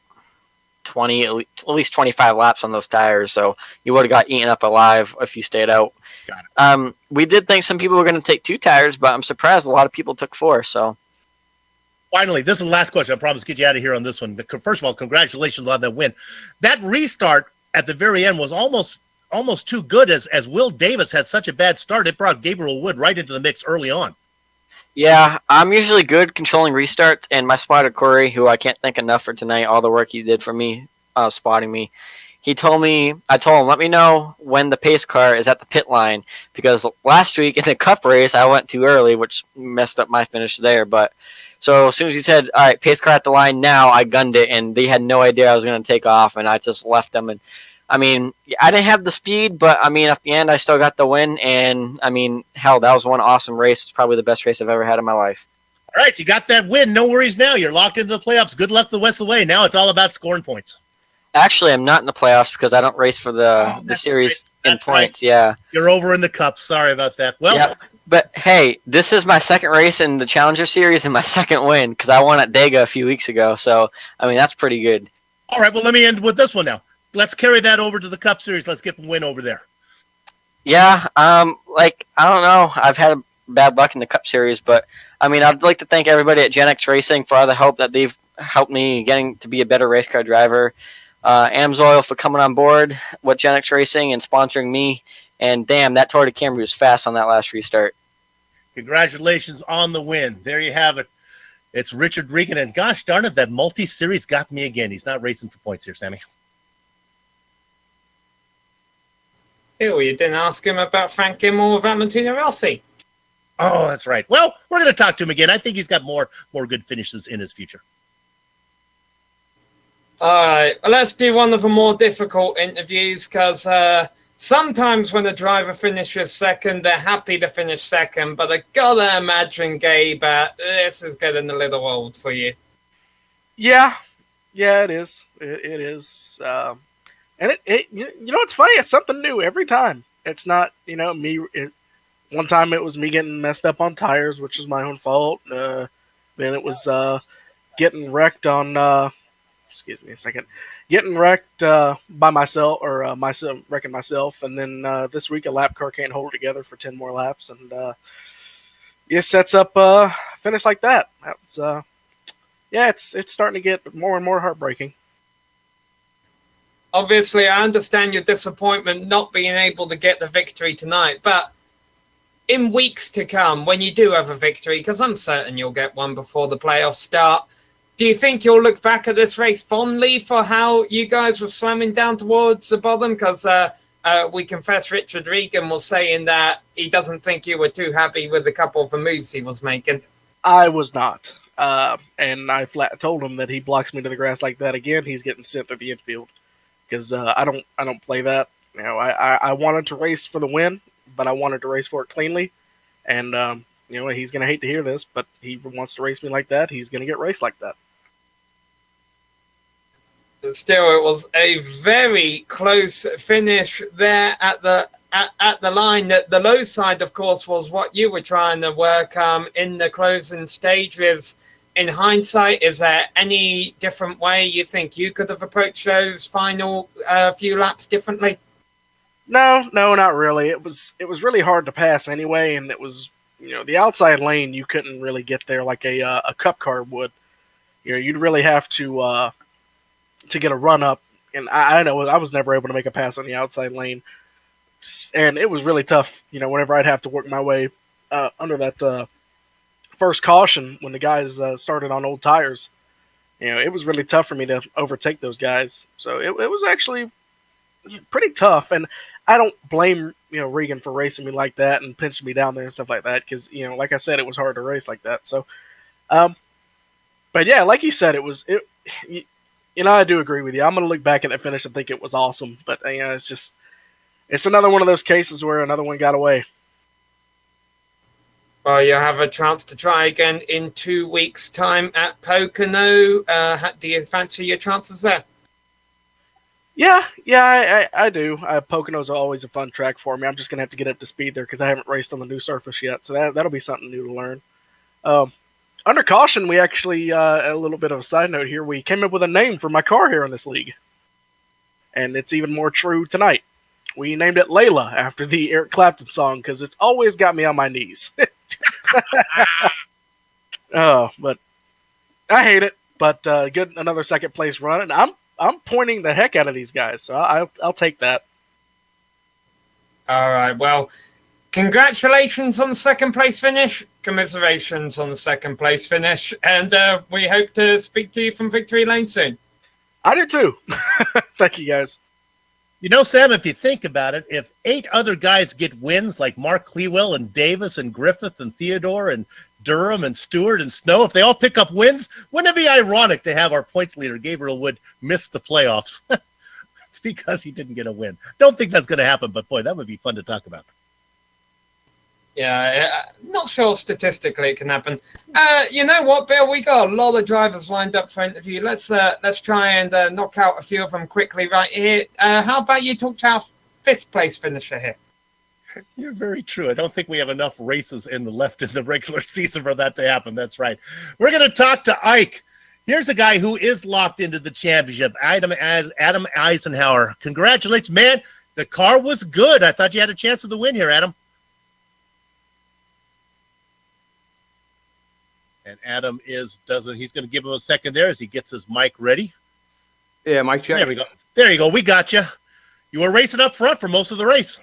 20, at least 25 laps on those tires, so you would have got eaten up alive if you stayed out. Got it. We did think some people were going to take 2 tires, but I'm surprised a lot of people took 4. So, finally, this is the last question. I promise to get you out of here on this one. First of all, congratulations on that win. That restart at the very end was almost too good, as Will Davis had such a bad start. It brought Gabriel Wood right into the mix early on. Yeah, I'm usually good controlling restarts, and my spotter, Corey, who I can't thank enough for tonight, all the work he did for me, spotting me. I told him, let me know when the pace car is at the pit line, because last week in the cup race, I went too early, which messed up my finish there. But so as soon as he said, all right, pace car at the line now, I gunned it, and they had no idea I was going to take off, and I just left them. And I mean, I didn't have the speed, but I mean, at the end, I still got the win. And I mean, hell, that was one awesome race. It's probably the best race I've ever had in my life. All right, you got that win. No worries now. You're locked into the playoffs. Good luck the rest of the way. Now it's all about scoring points. Actually, I'm not in the playoffs because I don't race for the series in points. Right. Yeah, you're over in the cup. Sorry about that. Well, yeah. But hey, this is my second race in the Challenger Series and my second win because I won at Dega a few weeks ago. So I mean, that's pretty good. All right, well, let me end with this one now. Let's carry that over to the Cup Series. Let's get the win over there. Yeah, like I don't know. I've had bad luck in the Cup Series, but I mean, I'd like to thank everybody at Gen X Racing for all the help that they've helped me getting to be a better race car driver. Amsoil for coming on board with Gen X Racing and sponsoring me. And damn, that Tour de Camry was fast on that last restart. Congratulations on the win. There you have it. It's Richard Regan, and gosh darn it, that multi-series got me again. He's not racing for points here, Sammy. Ew, you didn't ask him about Frank Gilmore or Valentino Rossi. Oh, that's right. Well, we're going to talk to him again. I think he's got more good finishes in his future. All right, well, let's do one of the more difficult interviews because sometimes when a driver finishes second, they're happy to finish second, but I gotta imagine, Gabe, this is getting a little old for you. Yeah, it is. It is. And it you know, it's funny. It's something new every time. It's not, me. One time it was me getting messed up on tires, which is my own fault. Then it was getting wrecked on. Excuse me a second. Getting wrecked by myself, or myself wrecking myself, and then this week a lap car can't hold it together for 10 more laps, and it sets up a finish like that. That's it's starting to get more and more heartbreaking. Obviously, I understand your disappointment not being able to get the victory tonight, but in weeks to come, when you do have a victory, because I'm certain you'll get one before the playoffs start, do you think you'll look back at this race fondly for how you guys were slamming down towards the bottom? Because we confess Richard Regan was saying that he doesn't think you were too happy with a couple of the moves he was making. I was not. And I flat told him that he blocks me to the grass like that again, he's getting sent to the infield. Because I don't play that. I wanted to race for the win, but I wanted to race for it cleanly. And, he's going to hate to hear this, but he wants to race me like that. He's going to get raced like that. But still, it was a very close finish there at the line. The low side, of course, was what you were trying to work in the closing stages. In hindsight, is there any different way you think you could have approached those final few laps differently? No, not really. It was really hard to pass anyway, and it was, the outside lane, you couldn't really get there like a cup car would. You'd really have to get a run up, and I know I was never able to make a pass on the outside lane, and it was really tough. Whenever I'd have to work my way under that first caution when the guys started on old tires, it was really tough for me to overtake those guys. So it was actually pretty tough, and I don't blame Regan for racing me like that and pinching me down there and stuff like that, because like I said, it was hard to race like that. So, but yeah, like you said, I do agree with you. I'm gonna look back at that finish and think it was awesome, but it's another one of those cases where another one got away. Well, you have a chance to try again in 2 weeks' time at Pocono. Do you fancy your chances there? Yeah, I do. Pocono's always a fun track for me. I'm just going to have to get up to speed there because I haven't raced on the new surface yet, so that'll be something new to learn. Under caution, we actually, a little bit of a side note here, we came up with a name for my car here in this league. And it's even more true tonight. We named it Layla after the Eric Clapton song because it's always got me on my knees. But I hate it. But good, another second place run, and I'm pointing the heck out of these guys, so I'll take that. All right. Well, congratulations on the second place finish. Commiserations on the second place finish, and we hope to speak to you from Victory Lane soon. I do too. Thank you, guys. Sam, if you think about it, if 8 other guys get wins like Mark Clewell and Davis and Griffith and Theodore and Durham and Stewart and Snow, if they all pick up wins, wouldn't it be ironic to have our points leader, Gabriel Wood, miss the playoffs? because he didn't get a win. Don't think that's going to happen, but boy, that would be fun to talk about. Yeah, not sure statistically it can happen. You know what, Bill? We got a lot of drivers lined up for interview. Let's try and knock out a few of them quickly right here. How about you talk to our 5th place finisher here? You're very true. I don't think we have enough races in the regular season for that to happen. That's right. We're going to talk to Ike. Here's a guy who is locked into the championship, Adam Eisenhower. Congratulations, man. The car was good. I thought you had a chance of the win here, Adam. And Adam he's going to give him a second there as he gets his mic ready. Yeah, mic check. There we go. There you go. We got you. You were racing up front for most of the race.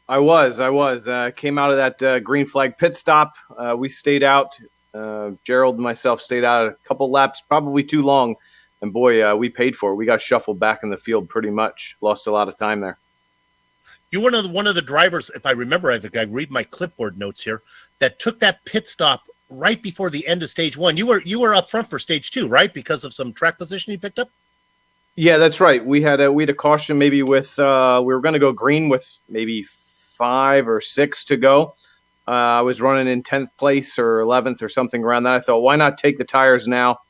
I was. Came out of that green flag pit stop. We stayed out. Gerald and myself stayed out a couple laps, probably too long. And boy, we paid for it. We got shuffled back in the field pretty much. Lost a lot of time there. You were one of the drivers, if I remember, I read my clipboard notes here, that took that pit stop right before the end of stage 1. You were up front for stage 2, right? Because of some track position you picked up? Yeah, that's right. We had a caution maybe with we were going to go green with maybe 5 or 6 to go. I was running in 10th place or 11th or something around that. I thought, why not take the tires now?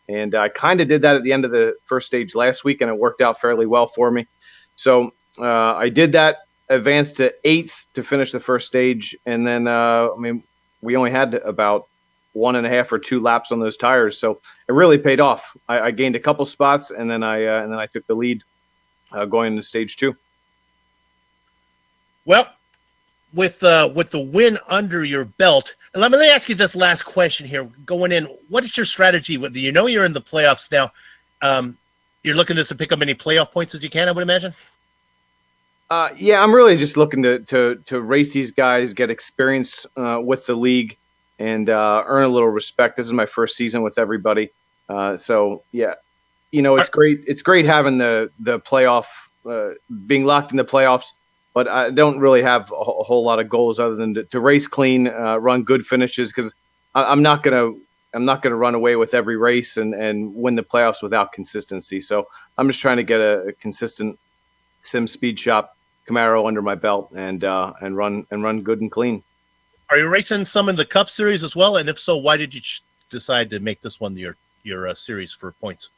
And I kind of did that at the end of the first stage last week, and it worked out fairly well for me. So I did that. Advanced to 8th to finish the first stage, and then we only had about 1.5 or 2 laps on those tires, so it really paid off. I gained a couple spots, and then I took the lead going into stage 2. Well, with the win under your belt, and let me ask you this last question here. Going in, what is your strategy? You know you're in the playoffs now. You're looking to pick up many playoff points as you can, I would imagine. Yeah, I'm really just looking to race these guys, get experience with the league, and earn a little respect. This is my first season with everybody, so yeah, it's great. It's great having the playoff, being locked in the playoffs. But I don't really have a whole lot of goals other than to race clean, run good finishes, because I'm not gonna run away with every race and win the playoffs without consistency. So I'm just trying to get a consistent sim speed shop Camaro under my belt and run good and clean. Are you racing some in the Cup Series as well? And if so, why did you decide to make this one your series for points?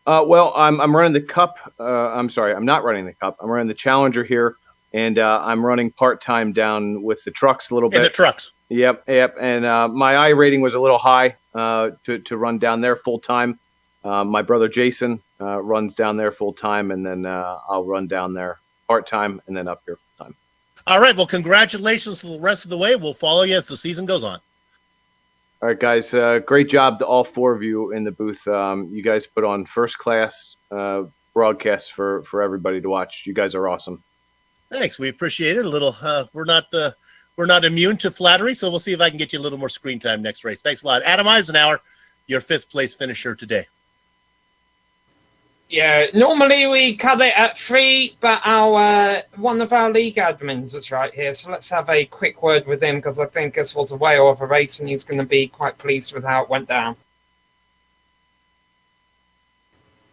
Well, I'm running the Cup. I'm sorry, I'm not running the Cup. I'm running the Challenger here, and I'm running part-time down with the trucks a little bit. In the trucks. Yep. And my I rating was a little high to run down there full-time. My brother Jason runs down there full-time, and then I'll run down there part-time and then up here full-time. All right. Well, congratulations for the rest of the way. We'll follow you as the season goes on. All right, guys. Great job to all 4 of you in the booth. You guys put on first-class broadcasts for everybody to watch. You guys are awesome. Thanks. We appreciate it. A little. We're not immune to flattery, so we'll see if I can get you a little more screen time next race. Thanks a lot, Adam Eisenhower, your 5th place finisher today. Yeah, normally we cut it at 3, but one of our league admins is right here, so let's have a quick word with him, because I think this was a whale of a race, and he's going to be quite pleased with how it went down.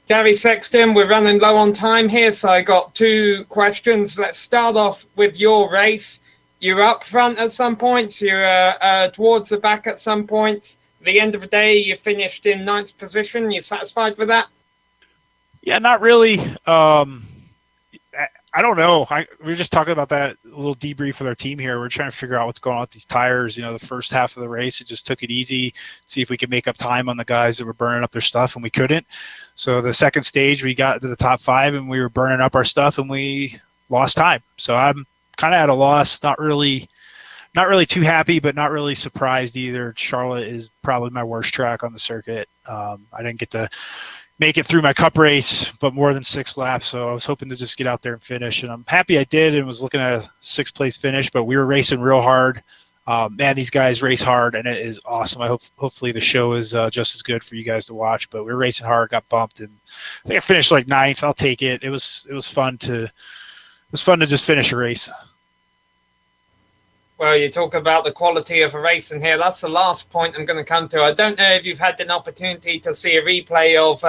Gary Sexton, we're running low on time here, so I got 2 questions. Let's start off with your race. You're up front at some points, you're towards the back at some points. At the end of the day, you finished in 9th position. You satisfied with that? Yeah, not really. I don't know. We were just talking about that, a little debrief with our team here. We're trying to figure out what's going on with these tires. The first half of the race, it just took it easy, see if we could make up time on the guys that were burning up their stuff, and we couldn't. So the second stage, we got to the top 5, and we were burning up our stuff, and we lost time. So I'm kind of at a loss. Not really too happy, but not really surprised either. Charlotte is probably my worst track on the circuit. I didn't get to make it through my Cup race, but more than 6 laps. So I was hoping to just get out there and finish, and I'm happy I did, and was looking at a 6th place finish. But we were racing real hard. Man, these guys race hard, and it is awesome. Hopefully the show is just as good for you guys to watch. But we were racing hard, got bumped, and I think I finished like 9th. I'll take it. It was fun to just finish a race. Well, you talk about the quality of a race in here. That's the last point I'm going to come to. I don't know if you've had an opportunity to see a replay of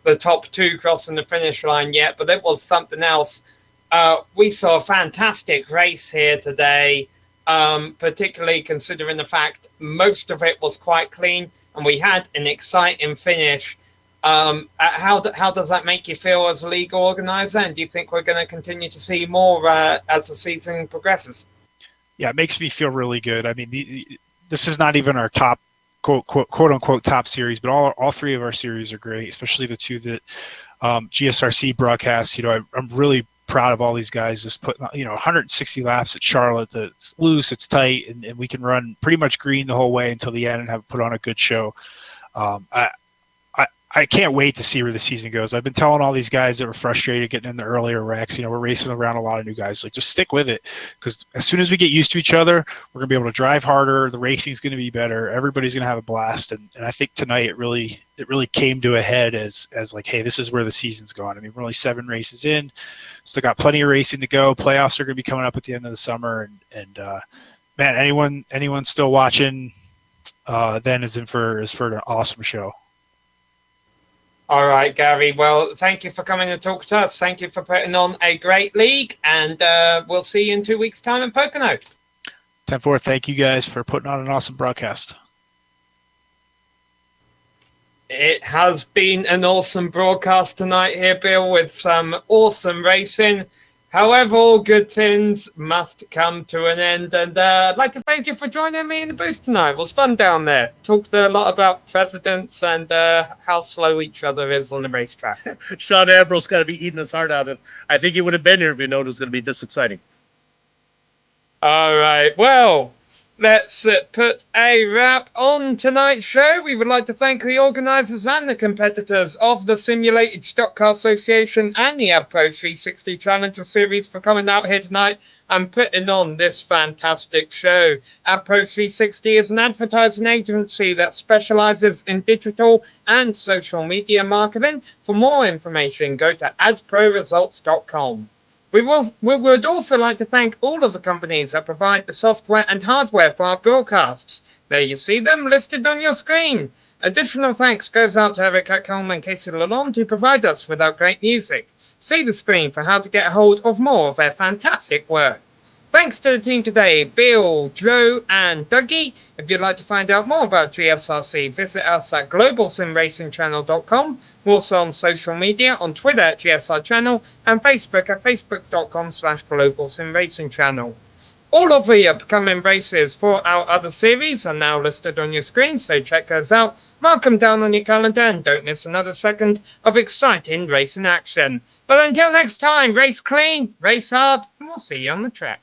the top two crossing the finish line yet, but it was something else. We saw a fantastic race here today, particularly considering the fact most of it was quite clean, and we had an exciting finish. How does that make you feel as a league organizer? And do you think we're going to continue to see more as the season progresses? Yeah, it makes me feel really good. I mean, this is not even our top quote unquote top series, but all three of our series are great, especially the two that GSRC broadcasts. I'm really proud of all these guys just putting 160 laps at Charlotte. It's loose, it's tight, and we can run pretty much green the whole way until the end and have put on a good show. I can't wait to see where the season goes. I've been telling all these guys that were frustrated getting in the earlier wrecks. We're racing around a lot of new guys. Like, just stick with it, because as soon as we get used to each other, we're gonna be able to drive harder. The racing's gonna be better. Everybody's gonna have a blast. And I think tonight it really came to a head as like, hey, this is where the season's going. I mean, we're only 7 races in, still got plenty of racing to go. Playoffs are gonna be coming up at the end of the summer, and man, anyone still watching, then is for an awesome show. All right, Gary. Well, thank you for coming to talk to us. Thank you for putting on a great league, and we'll see you in 2 weeks' time in Pocono. 10-4, thank you guys for putting on an awesome broadcast. It has been an awesome broadcast tonight here, Bill, with some awesome racing. However, all good things must come to an end. And I'd like to thank you for joining me in the booth tonight. It was fun down there. Talked a lot about presidents and how slow each other is on the racetrack. Sean AdPro's got to be eating his heart out. And I think he would have been here if he known it was going to be this exciting. All right. Well, let's put a wrap on tonight's show. We would like to thank the organisers and the competitors of the Simulated Stock Car Association and the AdPro 360 Challenger Series for coming out here tonight and putting on this fantastic show. AdPro 360 is an advertising agency that specialises in digital and social media marketing. For more information, go to adproresults.com. We would also like to thank all of the companies that provide the software and hardware for our broadcasts. There you see them listed on your screen. Additional thanks goes out to Eric Ekholm and Casey Lalonde who provide us with our great music. See the screen for how to get a hold of more of their fantastic work. Thanks to the team today, Bill, Joe, and Dougie. If you'd like to find out more about GSRC, visit us at globalsimracingchannel.com. We're also on social media, on Twitter at GSR Channel, and Facebook at facebook.com/globalsimracingchannel. All of the upcoming races for our other series are now listed on your screen, so check those out. Mark them down on your calendar and don't miss another second of exciting racing action. But until next time, race clean, race hard, and we'll see you on the track.